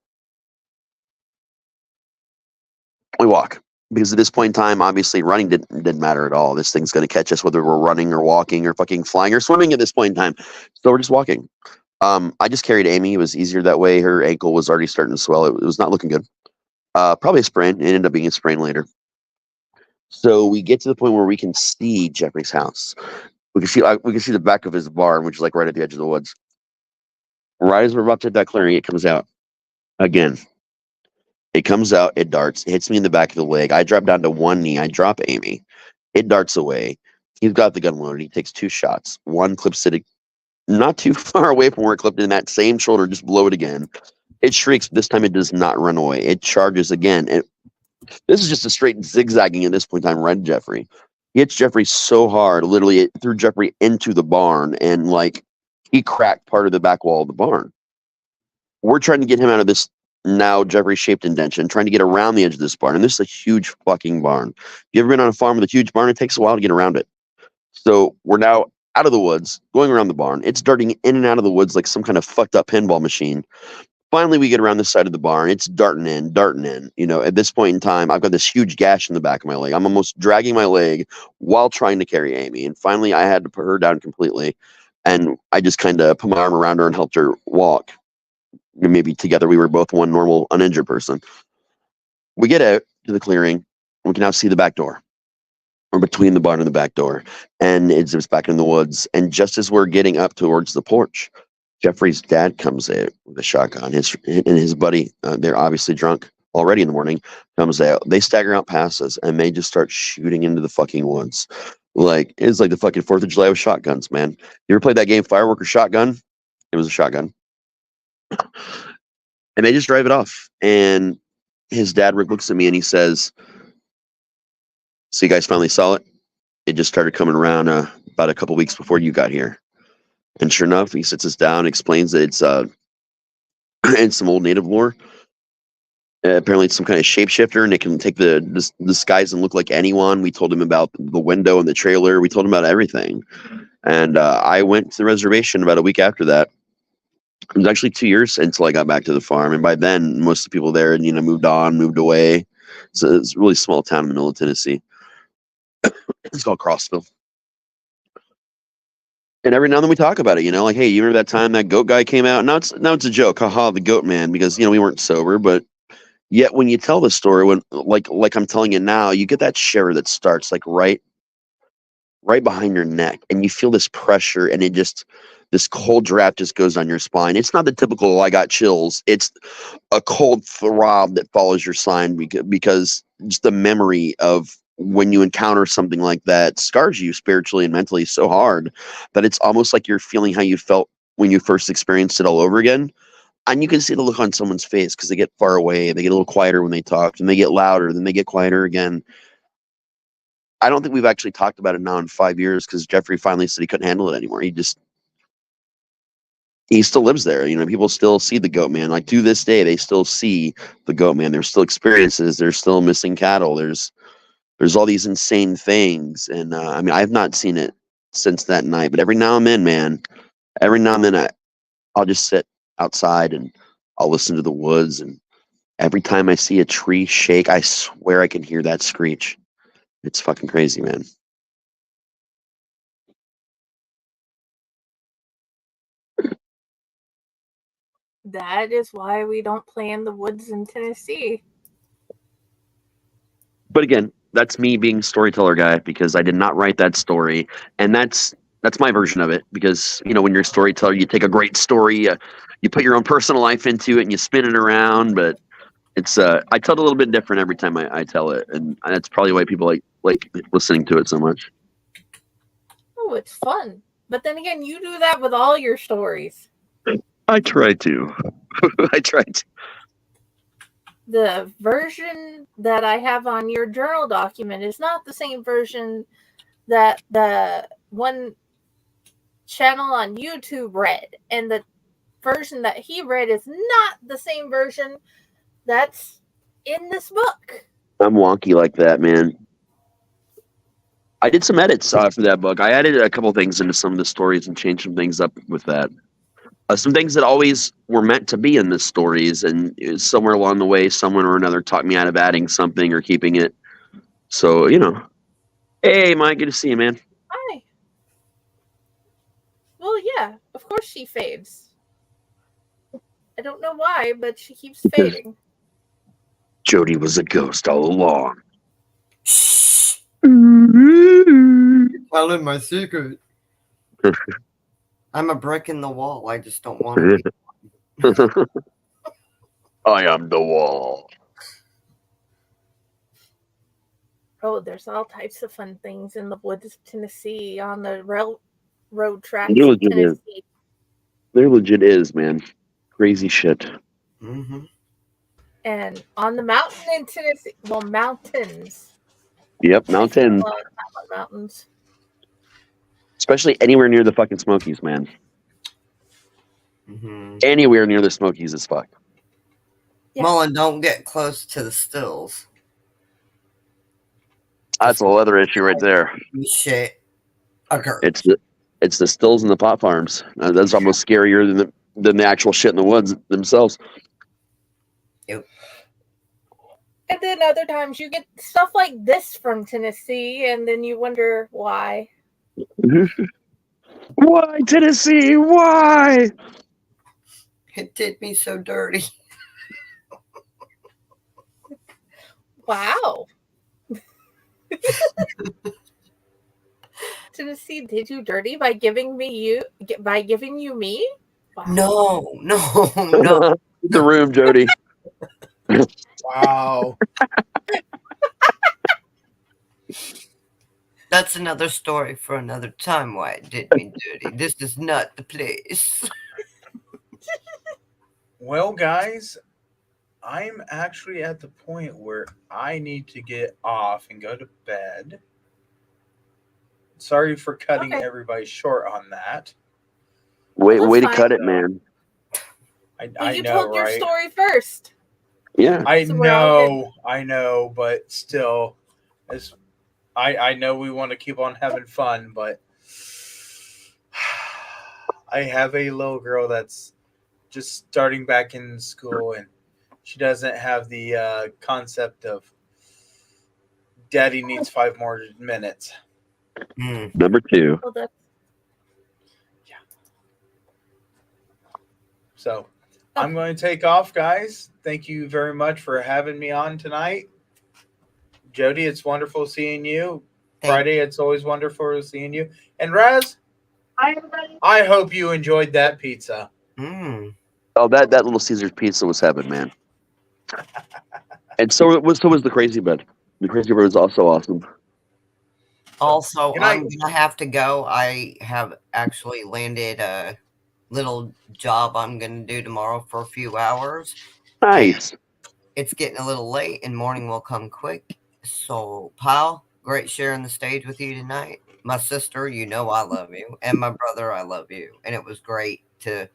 [SPEAKER 3] we walk. Because at this point in time, obviously, running didn't matter at all. This thing's going to catch us whether we're running or walking or fucking flying or swimming at this point in time. So we're just walking. I just carried Amy. It was easier that way. Her ankle was already starting to swell. It was not looking good. Probably a sprain. It ended up being a sprain later. So we get to the point where we can see Jeffrey's house. We can see the back of his barn, which is like right at the edge of the woods. Right as we're about to hit that clearing, it comes out again. It comes out. It darts. It hits me in the back of the leg. I drop down to one knee. I drop Amy. It darts away. He's got the gun loaded. He takes 2 shots. One clips it not too far away from where it clipped in that same shoulder. Just blow it again. It shrieks. This time it does not run away. It charges again. This is just a straight zigzagging at this point in time. Red Jeffrey. He hits Jeffrey so hard. Literally, it threw Jeffrey into the barn, and he cracked part of the back wall of the barn. We're trying to get him out of this now Jeffrey-shaped indention, trying to get around the edge of this barn. And this is a huge fucking barn. If you ever been on a farm with a huge barn, it takes a while to get around it. So we're now out of the woods, going around the barn. It's darting in and out of the woods like some kind of fucked up pinball machine. Finally, we get around the side of the barn. It's darting in. At this point in time, I've got this huge gash in the back of my leg. I'm almost dragging my leg while trying to carry Amy. And finally, I had to put her down completely. And I just kind of put my arm around her and helped her walk. Maybe together we were both one normal, uninjured person. We get out to the clearing. We can now see the back door. Or between the barn and the back door. And it's back in the woods. And just as we're getting up towards the porch, Jeffrey's dad comes out with a shotgun. His buddy, they're obviously drunk already in the morning, comes out. They stagger out past us, and they just start shooting into the fucking woods. It's like the fucking 4th of July with shotguns, man. You ever played that game, Firework or Shotgun? It was a shotgun. And they just drive it off. And his dad, Rick, looks at me and he says, "So you guys finally saw it? It just started coming around about a couple weeks before you got here." And sure enough, he sits us down, explains that it's some old native lore. Apparently, it's some kind of shapeshifter, and it can take the disguise and look like anyone. We told him about the window and the trailer. We told him about everything. And I went to the reservation about a week after that. It was actually 2 years until I got back to the farm, and by then, most of the people there, moved on, moved away. So it's a really small town in the middle of Tennessee. It's called Crossville. And every now and then we talk about it, like, hey, you remember that time that goat guy came out? Now it's a joke, haha, the goat man, because we weren't sober, but yet when you tell the story, when like I'm telling you now, you get that shiver that starts like right behind your neck, and you feel this pressure, and this cold draft just goes down your spine. It's not the typical I got chills. It's a cold throb that follows your spine because just the memory of when you encounter something like that scars you spiritually and mentally so hard that it's almost like you're feeling how you felt when you first experienced it all over again. And you can see the look on someone's face because they get far away, they get a little quieter when they talk, and they get louder, then they get quieter again. I don't think we've actually talked about it now in 5 years because Jeffrey finally said he couldn't handle it anymore. He still lives there. People still see the goat man. Like to this day, they still see the goat man. There's still experiences. There's still missing cattle. There's all these insane things. And I have not seen it since that night. But every now and then, man, I'll just sit outside and I'll listen to the woods. And every time I see a tree shake, I swear I can hear that screech. It's fucking crazy, man.
[SPEAKER 1] That is why we don't play in the woods in Tennessee.
[SPEAKER 3] But again, that's me being storyteller guy because I did not write that story, and that's my version of it. Because when you're a storyteller, you take a great story, you put your own personal life into it, and you spin it around. But it's I tell it a little bit different every time I tell it, and that's probably why people like listening to it so much.
[SPEAKER 1] Oh, it's fun. But then again, you do that with all your stories.
[SPEAKER 3] I try to. I try to.
[SPEAKER 1] The version that I have on your journal document is not the same version that the one channel on YouTube read. And the version that he read is not the same version that's in this book.
[SPEAKER 3] I'm wonky like that, man. I did some edits for that book. I added a couple things into some of the stories and changed some things up with that. Some things that always were meant to be in the stories, and somewhere along the way, someone or another talked me out of adding something or keeping it. So, Hey, Mike, good to see you, man.
[SPEAKER 1] Hi. Well, yeah, of course she fades. I don't know why, but she keeps fading.
[SPEAKER 3] Jodi was a ghost all along.
[SPEAKER 6] Shh. Telling my secret. I'm a brick in the wall. I just don't want to be.
[SPEAKER 3] I am the wall.
[SPEAKER 1] Oh, there's all types of fun things in the woods of Tennessee, on the railroad tracks
[SPEAKER 3] There
[SPEAKER 1] of
[SPEAKER 3] legit
[SPEAKER 1] Tennessee.
[SPEAKER 3] is. There legit is, man. Crazy shit.
[SPEAKER 6] Mm-hmm.
[SPEAKER 1] And on the mountain in Tennessee, well, mountains.
[SPEAKER 3] Yep, mountain.
[SPEAKER 1] Mountains.
[SPEAKER 3] Especially anywhere near the fucking Smokies, man.
[SPEAKER 6] Mm-hmm.
[SPEAKER 3] Anywhere near the Smokies is fuck.
[SPEAKER 1] Yeah.
[SPEAKER 6] Mullen, don't get close to the stills.
[SPEAKER 3] That's a whole other issue right there.
[SPEAKER 6] Shit. Okay.
[SPEAKER 3] It's the stills and the pot farms. That's almost scarier than the actual shit in the woods themselves.
[SPEAKER 6] Yep.
[SPEAKER 1] And then other times you get stuff like this from Tennessee, and then you wonder why.
[SPEAKER 3] Why, Tennessee? Why?
[SPEAKER 6] It did me so dirty.
[SPEAKER 1] Wow. Tennessee did you dirty by giving you me? Wow.
[SPEAKER 6] No.
[SPEAKER 3] The room, Jodi.
[SPEAKER 2] Wow.
[SPEAKER 6] That's another story for another time why it did me dirty. This is not the place.
[SPEAKER 2] Well, guys, I'm actually at the point where I need to get off and go to bed. Sorry for cutting everybody short on that.
[SPEAKER 3] Way to cut it, man.
[SPEAKER 2] I
[SPEAKER 1] you
[SPEAKER 2] know,
[SPEAKER 1] told your
[SPEAKER 2] right?
[SPEAKER 1] story first.
[SPEAKER 3] Yeah.
[SPEAKER 2] I
[SPEAKER 1] So we're all
[SPEAKER 2] know, but still, as I know we want to keep on having fun, but I have a little girl that's just starting back in school, and she doesn't have the concept of daddy needs 5 more minutes.
[SPEAKER 3] Number 2.
[SPEAKER 1] Well, that's
[SPEAKER 2] So I'm going to take off, guys. Thank you very much for having me on tonight. Jodi, it's wonderful seeing you. Friday, it's always wonderful seeing you. And Raz,
[SPEAKER 1] Hi, everybody.
[SPEAKER 2] I hope you enjoyed that pizza.
[SPEAKER 3] Oh, that Little Caesars pizza was heaven, man. And so was the Crazy Bed. The Crazy Bed was also awesome.
[SPEAKER 6] Also, I'm gonna have to go. I have actually landed a little job I'm gonna do tomorrow for a few hours.
[SPEAKER 3] Nice.
[SPEAKER 6] It's getting a little late, and morning will come quick. So, pal, great sharing the stage with you tonight. My sister, you know I love you, and my brother, I love you, and it was great to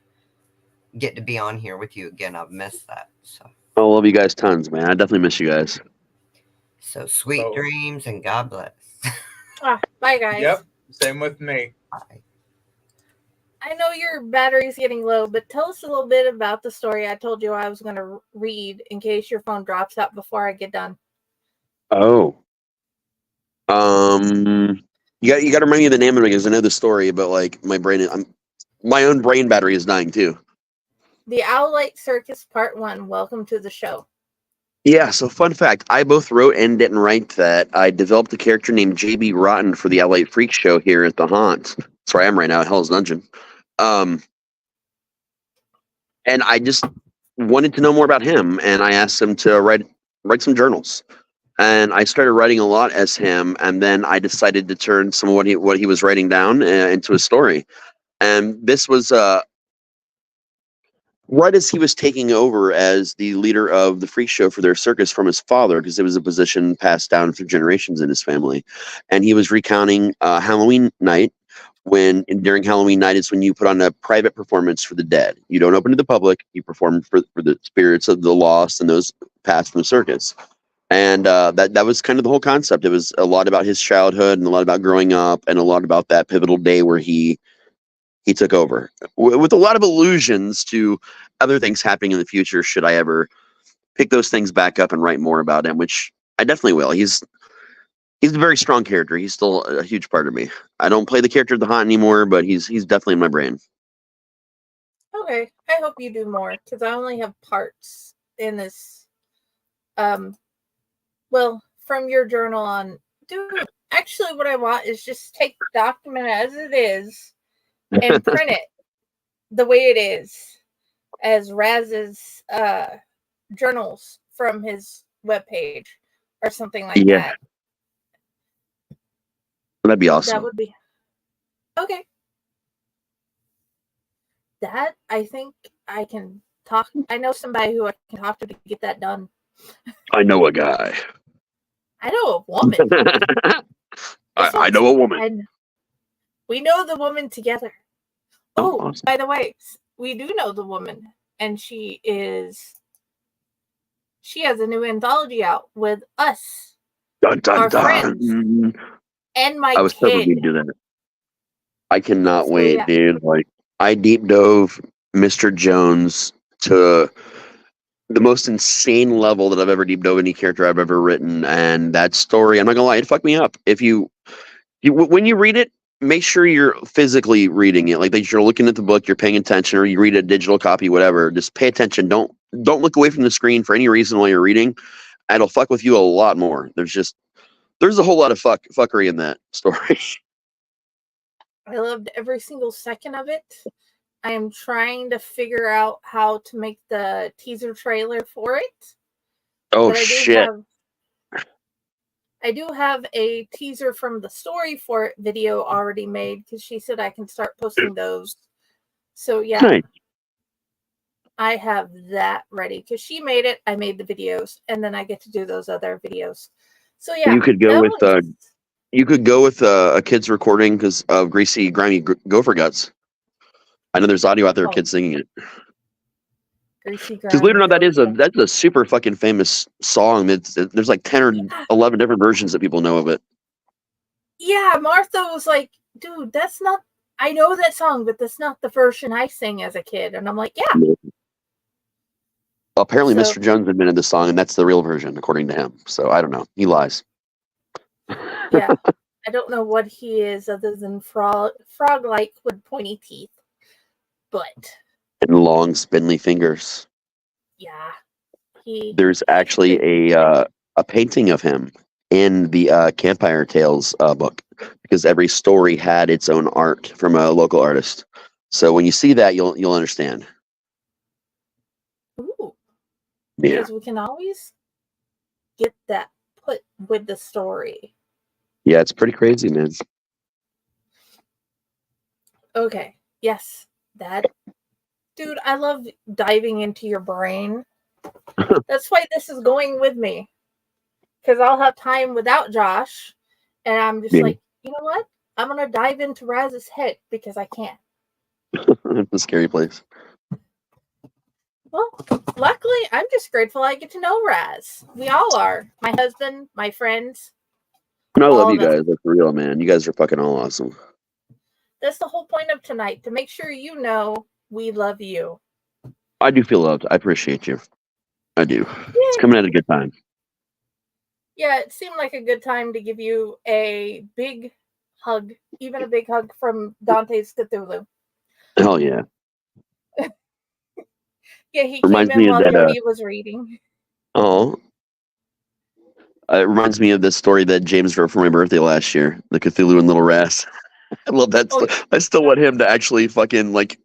[SPEAKER 6] get to be on here with you again. I've missed that. So
[SPEAKER 3] I love you guys tons, man. I definitely miss you guys.
[SPEAKER 6] So sweet dreams and God bless.
[SPEAKER 1] Bye, guys.
[SPEAKER 2] Yep, same with me.
[SPEAKER 6] Bye.
[SPEAKER 1] I know your battery's getting low, but tell us a little bit about the story I told you I was going to read in case your phone drops out before I get done.
[SPEAKER 3] Oh. You got to remind me of the name of it because I know the story, but like my own brain battery is dying too.
[SPEAKER 1] The Owlite Circus Part 1. Welcome to the show.
[SPEAKER 3] Yeah, so fun fact, I both wrote and didn't write that. I developed a character named JB Rotten for the Elliott Freak Show here at the Haunt. That's where I am right now at Hell's Dungeon. And I just wanted to know more about him, and I asked him to write some journals. And I started writing a lot as him, and then I decided to turn some of what he was writing down into a story. And this was right as he was taking over as the leader of the freak show for their circus from his father, because it was a position passed down for generations in his family. And he was recounting Halloween night, during Halloween night is when you put on a private performance for the dead. You don't open to the public. You perform for the spirits of the lost and those passed from the circus. And that was kind of the whole concept. It was a lot about his childhood and a lot about growing up and a lot about that pivotal day where he took over, with a lot of allusions to other things happening in the future should I ever pick those things back up and write more about him, which I definitely will. He's a very strong character. He's still a huge part of me. I don't play the character of the Haunt anymore, but he's definitely in my brain.
[SPEAKER 1] Okay, I hope you do more, because I only have parts in this. Well, from your journal on, actually what I want is just take the document as it is and print it the way it is, as Raz's journals from his webpage or something like that.
[SPEAKER 3] That'd be awesome.
[SPEAKER 1] That would be okay. That, I think I can talk. I know somebody who I can talk to get that done.
[SPEAKER 3] I know a guy.
[SPEAKER 1] I know a woman.
[SPEAKER 3] I know a woman.
[SPEAKER 1] And we know the woman together. Oh,
[SPEAKER 3] awesome.
[SPEAKER 1] By the way, we do know the woman, and she has a new anthology out with us,
[SPEAKER 3] Dun, dun,
[SPEAKER 1] our
[SPEAKER 3] dun.
[SPEAKER 1] friends, and my
[SPEAKER 3] I was
[SPEAKER 1] kid.
[SPEAKER 3] hoping we'd do that. I cannot
[SPEAKER 1] So,
[SPEAKER 3] wait,
[SPEAKER 1] yeah.
[SPEAKER 3] dude. Like, I deep dove Mr. Jones to the most insane level that I've ever deep dove any character I've ever written, and that story, I'm not gonna lie, it fucked me up. When you read it, make sure you're physically reading it, like that you're looking at the book, you're paying attention, or you read a digital copy, whatever. Just pay attention. Don't look away from the screen for any reason while you're reading. It'll fuck with you a lot more. There's a whole lot of fuckery in that story.
[SPEAKER 1] I loved every single second of it. I am trying to figure out how to make the teaser trailer for it.
[SPEAKER 3] Oh, shit.
[SPEAKER 1] I do have a teaser from the story for it video already made, because she said I can start posting those. So, yeah.
[SPEAKER 3] Nice.
[SPEAKER 1] I have that ready, because she made it, I made the videos, and then I get to do those other videos. So, yeah.
[SPEAKER 3] You could go with a kid's recording because of Greasy, Grimy Gopher Guts. I know there's audio out there of kids singing it.
[SPEAKER 1] Greasy
[SPEAKER 3] Because believe it or not,
[SPEAKER 1] ground.
[SPEAKER 3] that's a super fucking famous song. There's like 10 or 11 different versions that people know of it.
[SPEAKER 1] Yeah, Martha was like, dude, that's not, I know that song, but that's not the version I sang as a kid. And I'm like, yeah.
[SPEAKER 3] Apparently,
[SPEAKER 1] So-
[SPEAKER 3] Mr. Jones invented the song, and that's the real version, according to him. So I don't know. He lies.
[SPEAKER 1] Yeah. I don't know what he is other than frog-like with pointy teeth. But
[SPEAKER 3] And long, spindly fingers.
[SPEAKER 1] yeah,
[SPEAKER 3] There's actually a painting of him in the Campfire Tales book, because every story had its own art from a local artist. So when you see that, you'll understand.
[SPEAKER 1] Ooh.
[SPEAKER 3] Yeah.
[SPEAKER 1] Because we can always get that put with the story.
[SPEAKER 3] Yeah, it's pretty crazy, man.
[SPEAKER 1] Okay. Yes. That. Dude, I love diving into your brain. That's why this is going with me. Because I'll have time without Josh. And I'm just like, you know what? I'm going to dive into Raz's head because I can.
[SPEAKER 3] It's a scary place.
[SPEAKER 1] Well, luckily, I'm just grateful I get to know Raz. We all are. My husband, my friends.
[SPEAKER 3] And I love you guys. Like, for real, man. You guys are fucking all awesome.
[SPEAKER 1] That's the whole point of tonight, to make sure you know we love you.
[SPEAKER 3] I do feel loved. I appreciate you. I do. Yay. It's coming at a good time.
[SPEAKER 1] Yeah, it seemed like a good time to give you a big hug, even a big hug from Dante's Cthulhu.
[SPEAKER 3] Hell yeah.
[SPEAKER 1] Yeah, he came in while Jodi was reading.
[SPEAKER 3] Oh. It reminds me of this story that James wrote for my birthday last year, The Cthulhu and Little Raz. I love that. I still want him to actually fucking like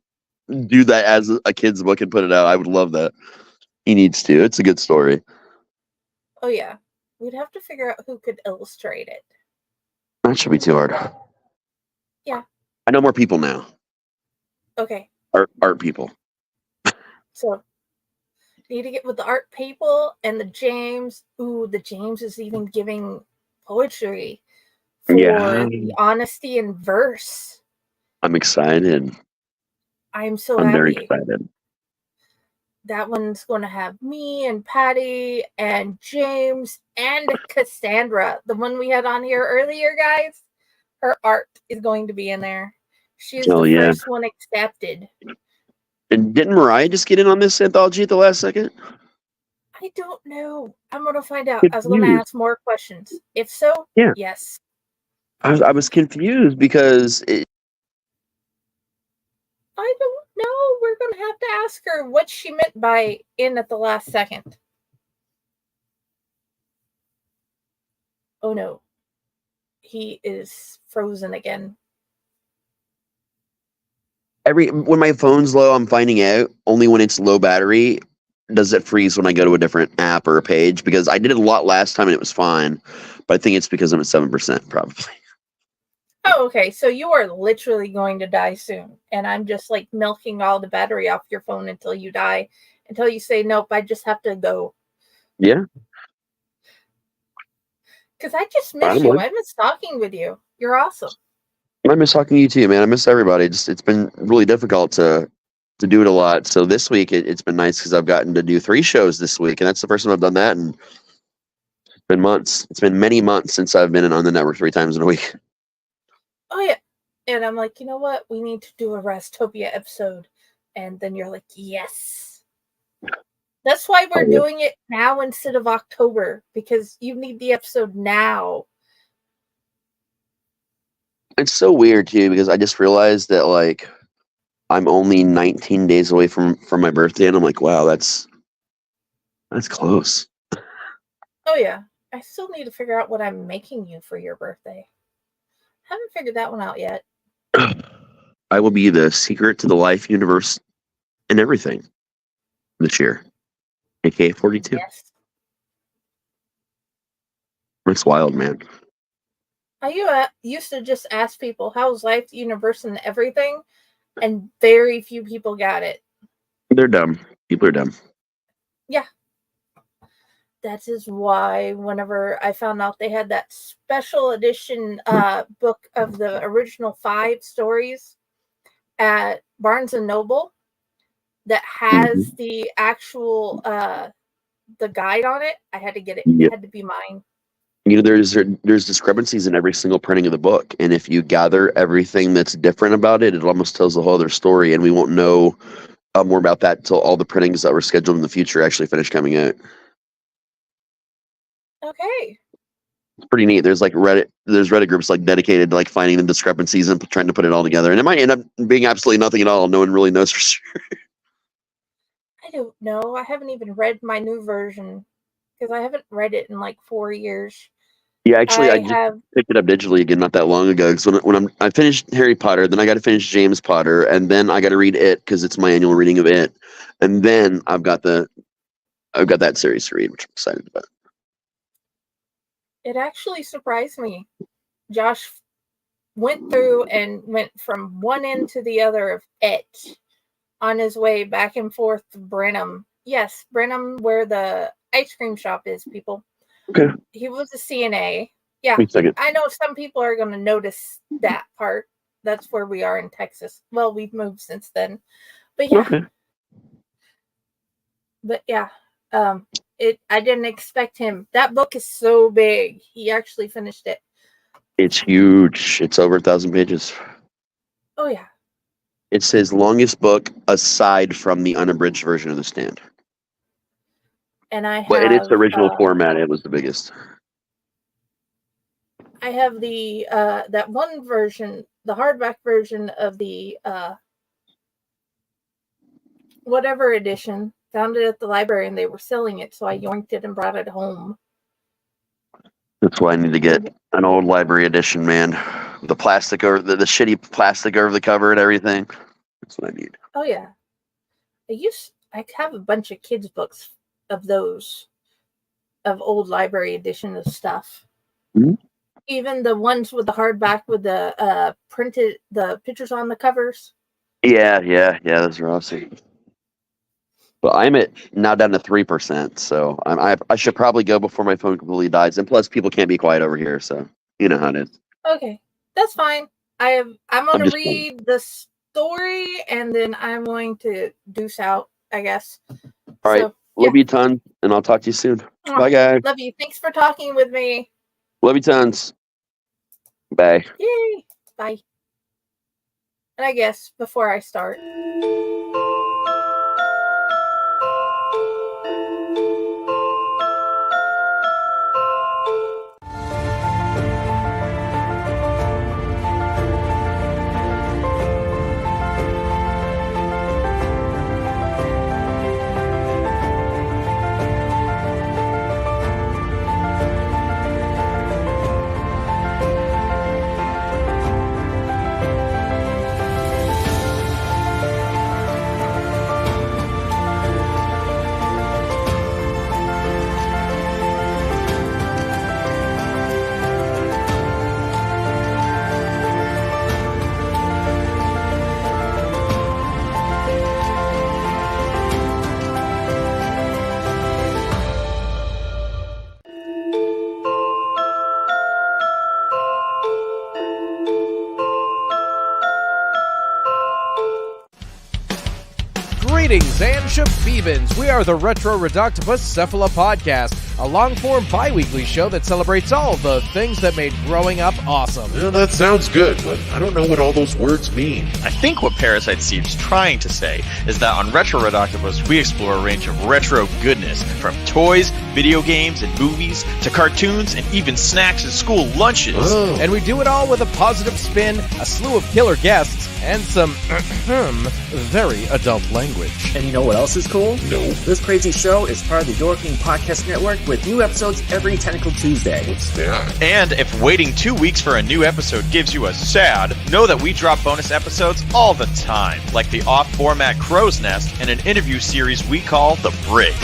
[SPEAKER 3] do that as a kid's book and put it out. I would love that. He needs to. It's a good story.
[SPEAKER 1] Oh yeah. We'd have to figure out who could illustrate it.
[SPEAKER 3] That should be too hard.
[SPEAKER 1] Yeah.
[SPEAKER 3] I know more people now.
[SPEAKER 1] Okay.
[SPEAKER 3] Art people.
[SPEAKER 1] So need to get with the art people and the James. Ooh, the James is even giving poetry for the honesty in verse.
[SPEAKER 3] I'm excited.
[SPEAKER 1] I'm so happy.
[SPEAKER 3] I'm very excited.
[SPEAKER 1] That one's going to have me and Patty and James and Cassandra, the one we had on here earlier, guys. Her art is going to be in there. She's the first one accepted.
[SPEAKER 3] And didn't Mariah just get in on this anthology at the last second?
[SPEAKER 1] I don't know. I'm going to find out. I was going to ask more questions. If so, yes.
[SPEAKER 3] I was confused because
[SPEAKER 1] I don't know. We're going to have to ask her what she meant by in at the last second. Oh no. He is frozen again.
[SPEAKER 3] When my phone's low, I'm finding out only when it's low battery does it freeze when I go to a different app or a page, because I did it a lot last time and it was fine, but I think it's because I'm at 7% probably.
[SPEAKER 1] Oh, okay. So you are literally going to die soon, and I'm just like milking all the battery off your phone until you die, until you say, nope, I just have to go.
[SPEAKER 3] Yeah.
[SPEAKER 1] Because I just miss you. I miss talking with you. You're awesome.
[SPEAKER 3] I miss talking to you too, man. I miss everybody. It's been really difficult to do it a lot. So this week it's been nice because I've gotten to do 3 shows this week, and that's the first time I've done that, and it's been months. It's been many months since I've been on the network 3 times in a week.
[SPEAKER 1] Oh yeah. And I'm like, you know what? We need to do a Raztopia episode. And then you're like, yes. That's why we're doing it now instead of October, because you need the episode now.
[SPEAKER 3] It's so weird too, because I just realized that like I'm only 19 days away from my birthday, and I'm like, wow, that's close.
[SPEAKER 1] Oh yeah. I still need to figure out what I'm making you for your birthday. Haven't figured that one out yet.
[SPEAKER 3] I will be the secret to the life, universe, and everything this year. AKA 42.
[SPEAKER 1] Yes.
[SPEAKER 3] It's wild, man.
[SPEAKER 1] I used to just ask people, how's life, the universe, and everything? And very few people got it.
[SPEAKER 3] They're dumb. People are dumb.
[SPEAKER 1] Yeah. That is why whenever I found out they had that special edition book of the original 5 stories at Barnes & Noble, that has the actual the guide on it. I had to get it.
[SPEAKER 3] Yep.
[SPEAKER 1] It had to be mine.
[SPEAKER 3] You know, there's discrepancies in every single printing of the book, and if you gather everything that's different about it, it almost tells the whole other story, and we won't know more about that until all the printings that were scheduled in the future actually finish coming out.
[SPEAKER 1] Okay.
[SPEAKER 3] It's pretty neat. There's Reddit groups like dedicated to like finding the discrepancies and trying to put it all together, and it might end up being absolutely nothing at all. No one really knows for sure.
[SPEAKER 1] I don't know. I haven't even read my new version because I haven't read it in like 4 years.
[SPEAKER 3] Yeah, actually, I just picked it up digitally again not that long ago. Because I finished Harry Potter, then I got to finish James Potter, and then I got to read It because it's my annual reading of It, and then I've got that series to read, which I'm excited about.
[SPEAKER 1] It actually surprised me. Josh went through and went from one end to the other of It on his way back and forth to Brenham. Yes, Brenham, where the ice cream shop is, people.
[SPEAKER 3] Okay.
[SPEAKER 1] He was a CNA. Yeah, I know some people are going to notice that part. That's where we are in Texas. Well, we've moved since then. But yeah.
[SPEAKER 3] Okay.
[SPEAKER 1] But yeah, I didn't expect him. That book is so big. He actually finished it.
[SPEAKER 3] It's huge. It's over 1,000 pages.
[SPEAKER 1] Oh, yeah.
[SPEAKER 3] It's his longest book aside from the unabridged version of The Stand.
[SPEAKER 1] And
[SPEAKER 3] but in its original format, it was the biggest.
[SPEAKER 1] I have the that one version, the hardback version of the whatever edition. Found it at the library and they were selling it, so I yoinked it and brought it home.
[SPEAKER 3] That's why I need to get an old library edition, man. The plastic over the shitty plastic over the cover and everything. That's what I need.
[SPEAKER 1] Oh yeah, I have a bunch of kids' books of those, of old library edition of stuff.
[SPEAKER 3] Mm-hmm.
[SPEAKER 1] Even the ones with the hardback with the printed the pictures on the covers.
[SPEAKER 3] Yeah, those are awesome. But I'm now down to 3%, so I should probably go before my phone completely dies. And plus, people can't be quiet over here, so you know how it is.
[SPEAKER 1] Okay, that's fine. I'm going to read the story, and then I'm going to deuce out, I guess.
[SPEAKER 3] All right. Love you tons, and I'll talk to you soon. Bye, guys.
[SPEAKER 1] Love you. Thanks for talking with me.
[SPEAKER 3] Love you tons. Bye.
[SPEAKER 1] Yay. Bye. And I guess before I start...
[SPEAKER 8] Greetings and shabebans. We are the Retro Raztopia Cephala Podcast, a long-form bi-weekly show that celebrates all the things that made growing up awesome.
[SPEAKER 9] Well, that sounds good, but I don't know what all those words mean.
[SPEAKER 10] I think what Parasite Steve's trying to say is that on Retro Raztopia, we explore a range of retro goodness, from toys, video games, and movies, to cartoons, and even snacks and school lunches.
[SPEAKER 8] Oh. And we do it all with a positive spin, a slew of killer guests, and some very adult language.
[SPEAKER 11] And you know what else is cool?
[SPEAKER 9] No.
[SPEAKER 11] This crazy show is part of the Door King Podcast Network with new episodes every Tentacle Tuesday.
[SPEAKER 9] What's that?
[SPEAKER 10] And if waiting 2 weeks for a new episode gives you a sad, know that we drop bonus episodes all the time, like the off-format Crow's Nest and an interview series we call The Brig.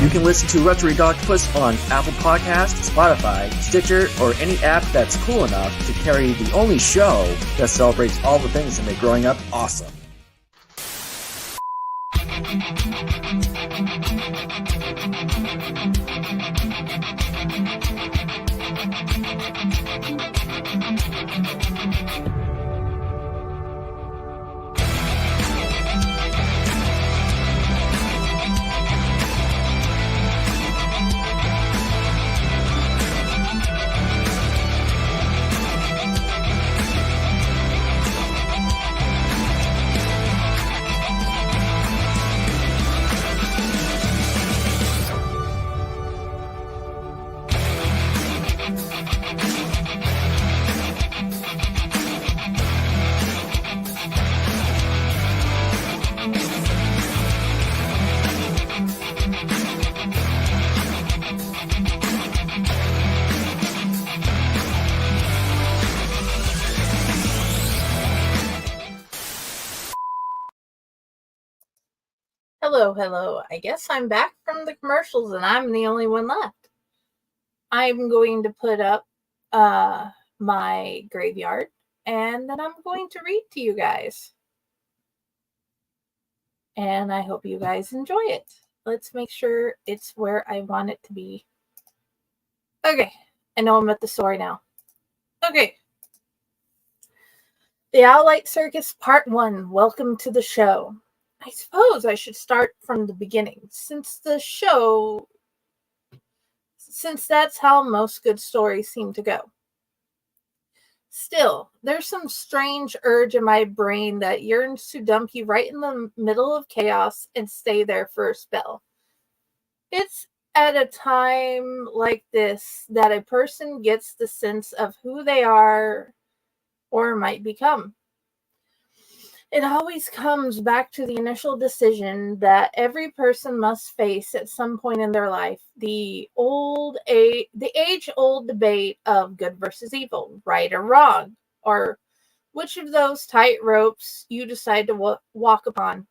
[SPEAKER 11] You can listen to Retro Raztopia on Apple Podcasts, Spotify, Stitcher, or any app that's cool enough to carry the only show that celebrates all the things that make growing up awesome.
[SPEAKER 1] Hello. I guess I'm back from the commercials and I'm the only one left. I'm going to put up my graveyard and then I'm going to read to you guys. And I hope you guys enjoy it. Let's make sure it's where I want it to be. Okay, I know I'm at the story now. Okay. The Owlite Circus Part 1. Welcome to the show. I suppose I should start from the beginning, since that's how most good stories seem to go. Still, there's some strange urge in my brain that yearns to dump you right in the middle of chaos and stay there for a spell. It's at a time like this that a person gets the sense of who they are or might become. It always comes back to the initial decision that every person must face at some point in their life, the age-old debate of good versus evil, right or wrong, or which of those tight ropes you decide to walk upon.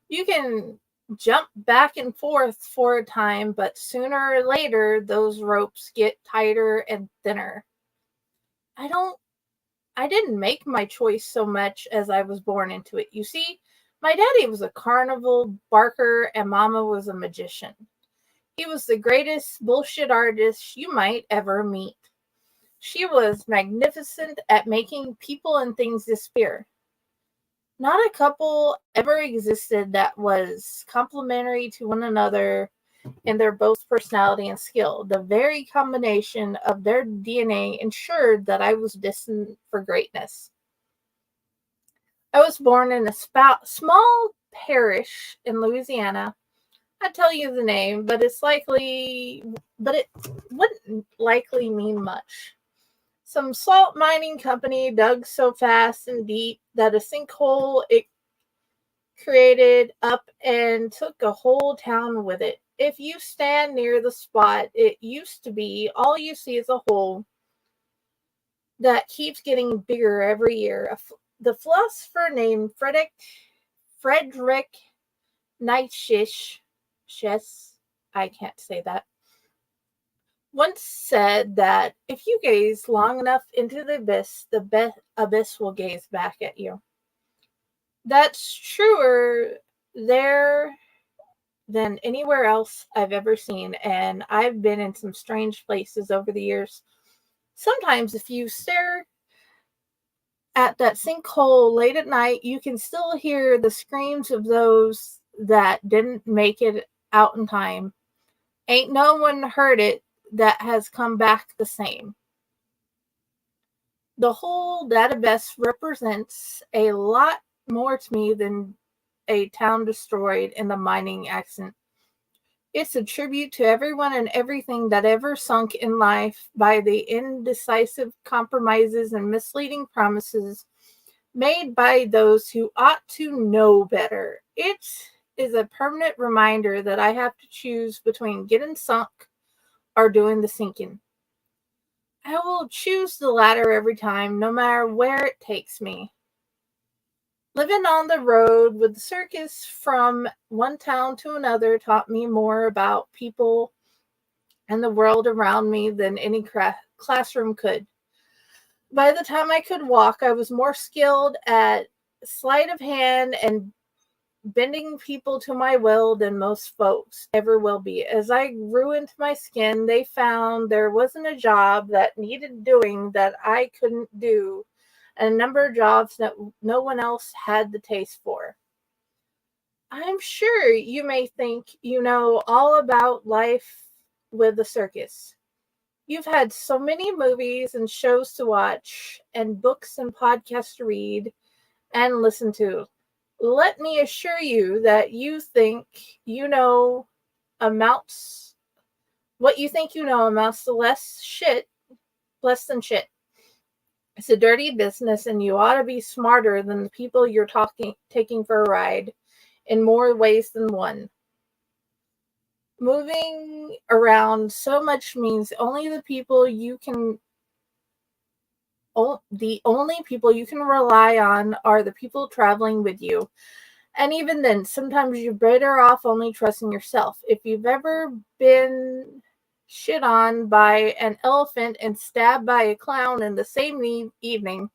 [SPEAKER 1] You can jump back and forth for a time, but sooner or later, those ropes get tighter and thinner. I didn't make my choice so much as I was born into it. You see, my daddy was a carnival barker and mama was a magician. He was the greatest bullshit artist you might ever meet. She was magnificent at making people and things disappear. Not a couple ever existed that was complementary to one another in their both personality and skill. The very combination of their DNA ensured that I was destined for greatness. I was born in a small parish in Louisiana. I'd tell you the name, but it wouldn't likely mean much. Some salt mining company dug so fast and deep that a sinkhole it created up and took a whole town with it. If you stand near the spot it used to be, all you see is a hole that keeps getting bigger every year. The philosopher named Frederick Nietzsche, I can't say that, once said that if you gaze long enough into the abyss will gaze back at you. That's truer there than anywhere else I've ever seen, and I've been in some strange places over the years. Sometimes if you stare at that sinkhole late at night, you can still hear the screams of those that didn't make it out in time. Ain't no one heard it that has come back the same. The whole database represents a lot more to me than a town destroyed in the mining accident. It's a tribute to everyone and everything that ever sunk in life by the indecisive compromises and misleading promises made by those who ought to know better. It is a permanent reminder that I have to choose between getting sunk or doing the sinking. I will choose the latter every time, no matter where it takes me. Living on the road with the circus from one town to another taught me more about people and the world around me than any classroom could. By the time I could walk, I was more skilled at sleight of hand and bending people to my will than most folks ever will be. As I grew into my skin, they found there wasn't a job that needed doing that I couldn't do, and a number of jobs that no one else had the taste for. I'm sure you may think you know all about life with the circus. You've had so many movies and shows to watch, and books and podcasts to read and listen to. Let me assure you that what you think you know amounts to less than shit. It's a dirty business, and you ought to be smarter than the people you're taking for a ride in more ways than one. Moving around so much means the only people you can rely on are the people traveling with you. And even then, sometimes you're better off only trusting yourself. If you've ever been shit on by an elephant and stabbed by a clown in the same evening,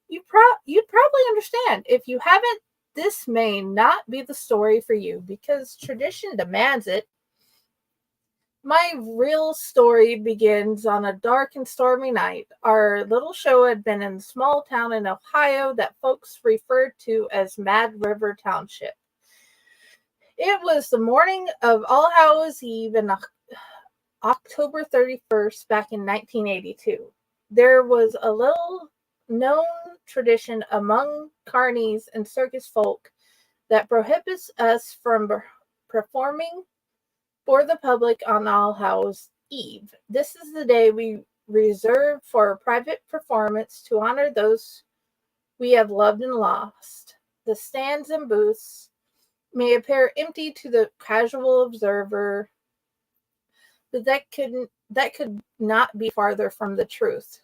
[SPEAKER 1] you'd probably understand. If you haven't, this may not be the story for you because tradition demands it. My real story begins on a dark and stormy night. Our little show had been in a small town in Ohio that folks referred to as Mad River Township. It was the morning of All Hallows Eve in October 31st back in 1982. There was a little known tradition among carnies and circus folk that prohibits us from performing for the public on All Hallows Eve. This is the day we reserve for a private performance to honor those we have loved and lost. The stands and booths may appear empty to the casual observer, but that could not be farther from the truth.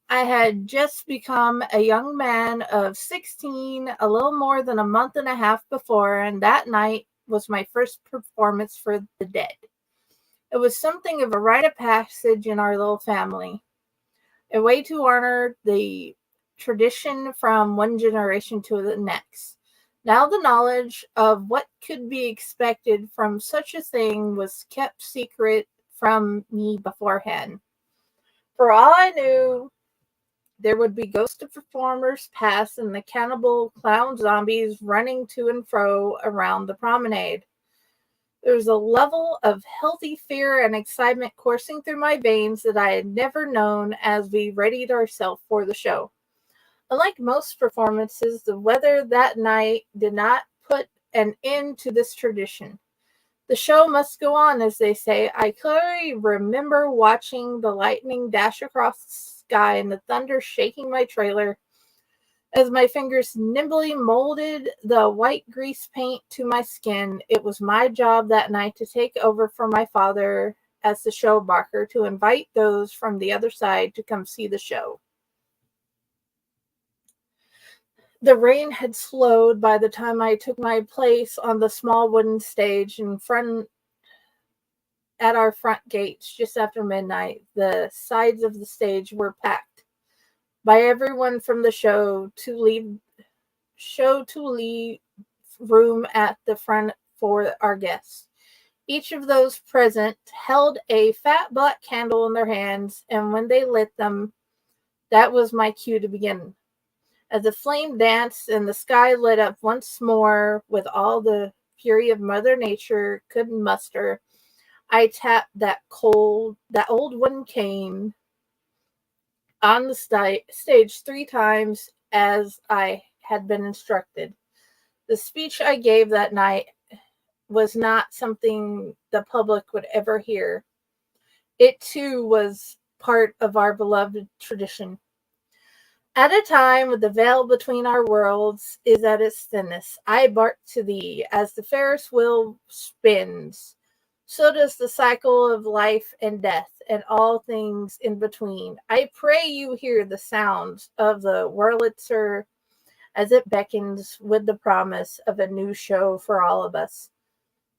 [SPEAKER 1] I had just become a young man of 16, a little more than a month and a half before, and that night was my first performance for the dead. It was something of a rite of passage in our little family, a way to honor the tradition from one generation to the next. Now the knowledge of what could be expected from such a thing was kept secret from me beforehand. For all I knew, there would be ghosts of performers past and the cannibal clown zombies running to and fro around the promenade. There was a level of healthy fear and excitement coursing through my veins that I had never known as we readied ourselves for the show. Unlike most performances, the weather that night did not put an end to this tradition. The show must go on, as they say. I clearly remember watching the lightning dash across the sky and the thunder shaking my trailer as my fingers nimbly molded the white grease paint to my skin. It was my job that night to take over for my father as the show barker, to invite those from the other side to come see the show. The rain had slowed by the time I took my place on the small wooden stage at our front gates just after midnight. The sides of the stage were packed by everyone from the show to leave room at the front for our guests. Each of those present held a fat black candle in their hands, and when they lit them, that was my cue to begin. As the flame danced and the sky lit up once more with all the fury of Mother Nature could muster, I tapped that old wooden cane on the stage 3 times as I had been instructed. The speech I gave that night was not something the public would ever hear. It too was part of our beloved tradition. At a time when the veil between our worlds is at its thinnest, I bark to thee as the Ferris wheel spins. So does the cycle of life and death and all things in between. I pray you hear the sounds of the Wurlitzer as it beckons with the promise of a new show for all of us.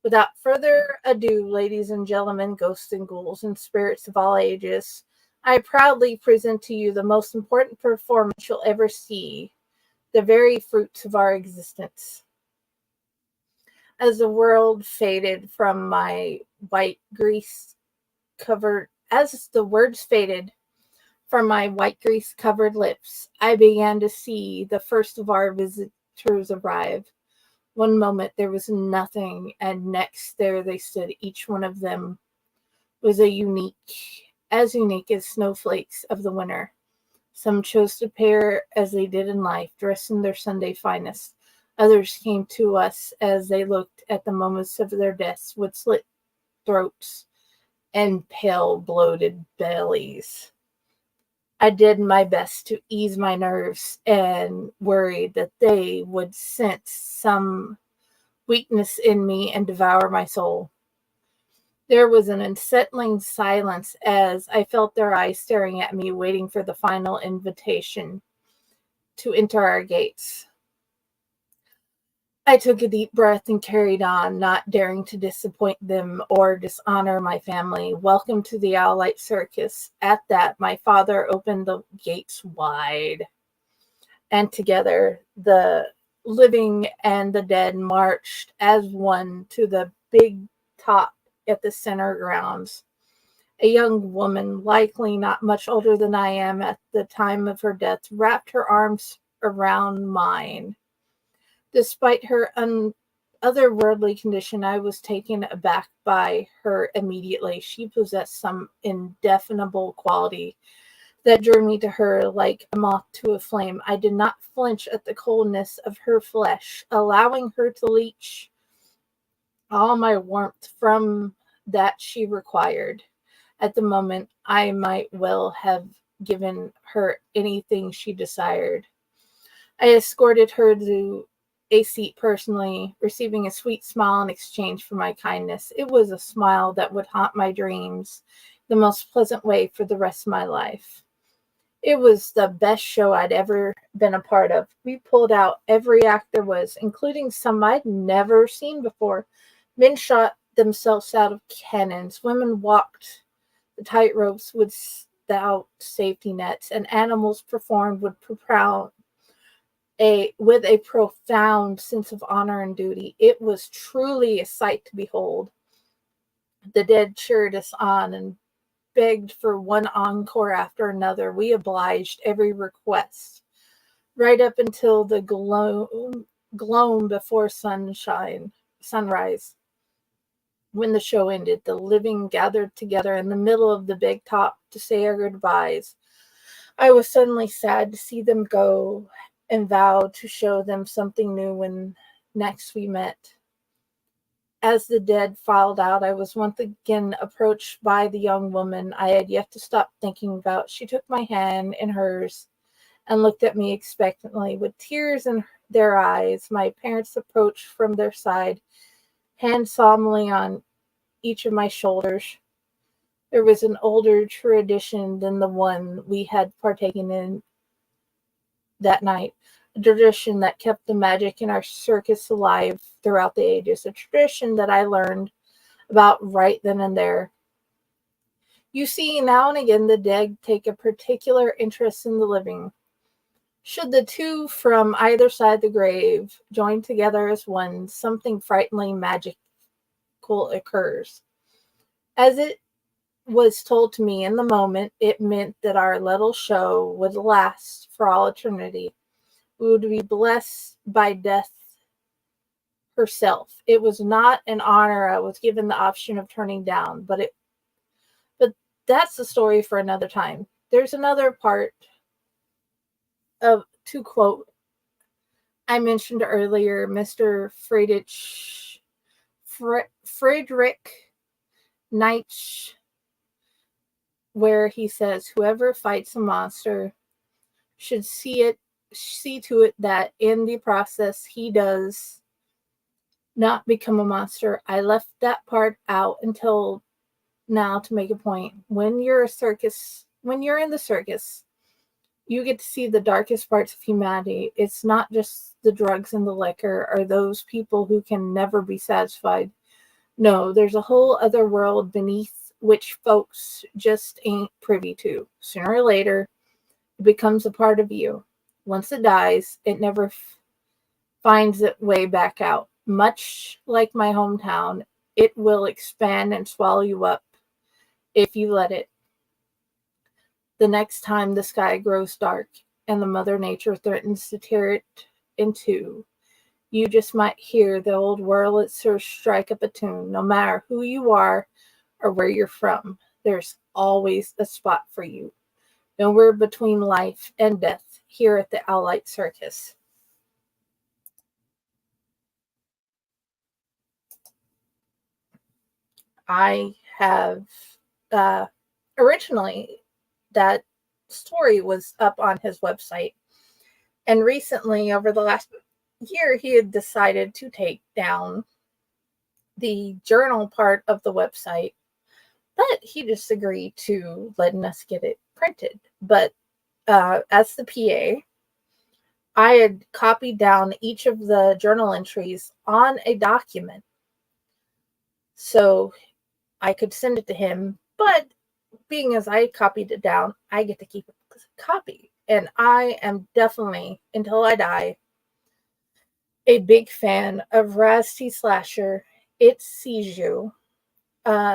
[SPEAKER 1] Without further ado, ladies and gentlemen, ghosts and ghouls and spirits of all ages, I proudly present to you the most important performance you'll ever see, the very fruits of our existence. As the world faded from my white grease covered, as the words faded from my white grease covered lips, I began to see the first of our visitors arrive. One moment there was nothing, and next there they stood. Each one of them was as unique as snowflakes of the winter. Some chose to pair as they did in life, dressed in their Sunday finest. Others came to us as they looked at the moments of their deaths with slit throats and pale, bloated bellies. I did my best to ease my nerves and worried that they would sense some weakness in me and devour my soul. There was an unsettling silence as I felt their eyes staring at me, waiting for the final invitation to enter our gates. I took a deep breath and carried on, not daring to disappoint them or dishonor my family. Welcome to the Owlite Circus. At that, my father opened the gates wide, and together the living and the dead marched as one to the big top at the center grounds. A young woman, likely not much older than I am at the time of her death, wrapped her arms around mine. Despite her otherworldly condition, I was taken aback by her immediately. She possessed some indefinable quality that drew me to her like a moth to a flame. I did not flinch at the coldness of her flesh, allowing her to leech all my warmth from that she required. At the moment, I might well have given her anything she desired. I escorted her to a seat personally, receiving a sweet smile in exchange for my kindness. It was a smile that would haunt my dreams the most pleasant way for the rest of my life. It was the best show I'd ever been a part of. We pulled out every act there was, including some I'd never seen before. Men shot themselves out of cannons. Women walked the tight ropes without safety nets, and animals performed with a profound sense of honor and duty. It was truly a sight to behold. The dead cheered us on and begged for one encore after another. We obliged every request, right up until the gloam before sunrise. When the show ended, the living gathered together in the middle of the big top to say our goodbyes. I was suddenly sad to see them go and vowed to show them something new when next we met. As the dead filed out, I was once again approached by the young woman I had yet to stop thinking about. She took my hand in hers and looked at me expectantly. With tears in their eyes, my parents approached from their side, hands solemnly on each of my shoulders. There was an older tradition than the one we had partaken in that night, a tradition that kept the magic in our circus alive throughout the ages, a tradition that I learned about right then and there. You see, now and again, the dead take a particular interest in the living. Should the two from either side of the grave join together as one, something frighteningly magical occurs. As it was told to me in the moment, it meant that our little show would last for all eternity. We would be blessed by death herself. It was not an honor I was given the option of turning down, but that's the story for another time. There's another part of, to quote, I mentioned earlier, Mr. Friedrich Nietzsche, where he says, whoever fights a monster should see to it that in the process he does not become a monster. I left that part out until now to make a point. When you're in the circus, you get to see the darkest parts of humanity. It's not just the drugs and the liquor or those people who can never be satisfied. No, there's a whole other world beneath which folks just ain't privy to. Sooner or later, it becomes a part of you. Once it dies, it never finds its way back out. Much like my hometown, it will expand and swallow you up if you let it. The next time the sky grows dark and the Mother Nature threatens to tear it in two, you just might hear the old Wurlitzer strike up a tune. No matter who you are or where you're from, there's always a spot for you. Nowhere between life and death here at the Owlite Circus. I have originally that story was up on his website, and recently over the last year he had decided to take down the journal part of the website, but he just agreed to letting us get it printed. But as the PA, I had copied down each of the journal entries on a document so I could send it to him. But being as I copied it down, I get to keep it as a copy. And I am definitely, until I die, a big fan of Raz T Slasher, It Sees You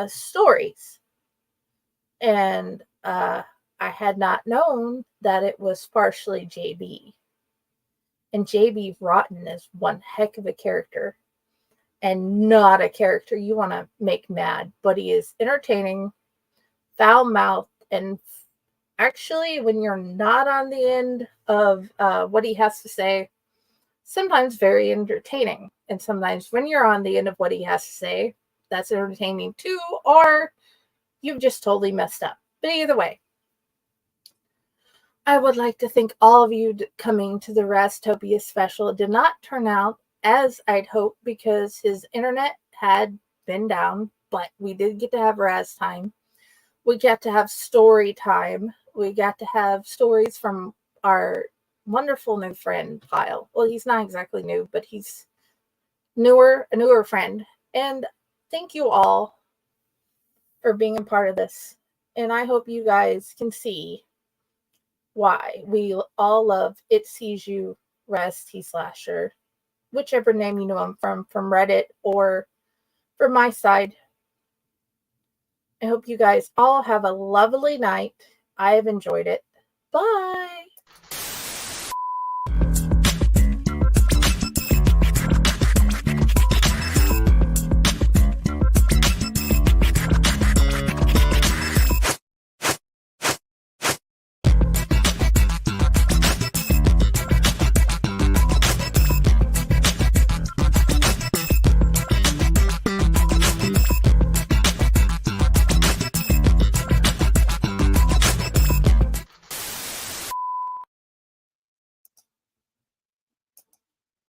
[SPEAKER 1] stories. And I had not known that it was partially JB. And JB Rotten is one heck of a character. And not a character you want to make mad. But he is entertaining, foul-mouthed, and actually, when you're not on the end of what he has to say, sometimes very entertaining. And sometimes when you're on the end of what he has to say, that's entertaining too, or you've just totally messed up. But either way, I would like to thank all of you coming to the Raztopia special. It did not turn out as I'd hoped because his internet had been down, but we did get to have Raz time. We got to have story time. We got to have stories from our wonderful new friend, Kyle. Well, he's not exactly new, but he's a newer friend. And thank you all for being a part of this. And I hope you guys can see why we all love It Sees You, Raz T Slasher, whichever name you know him from Reddit or from my side. I hope you guys all have a lovely night. I have enjoyed it. Bye.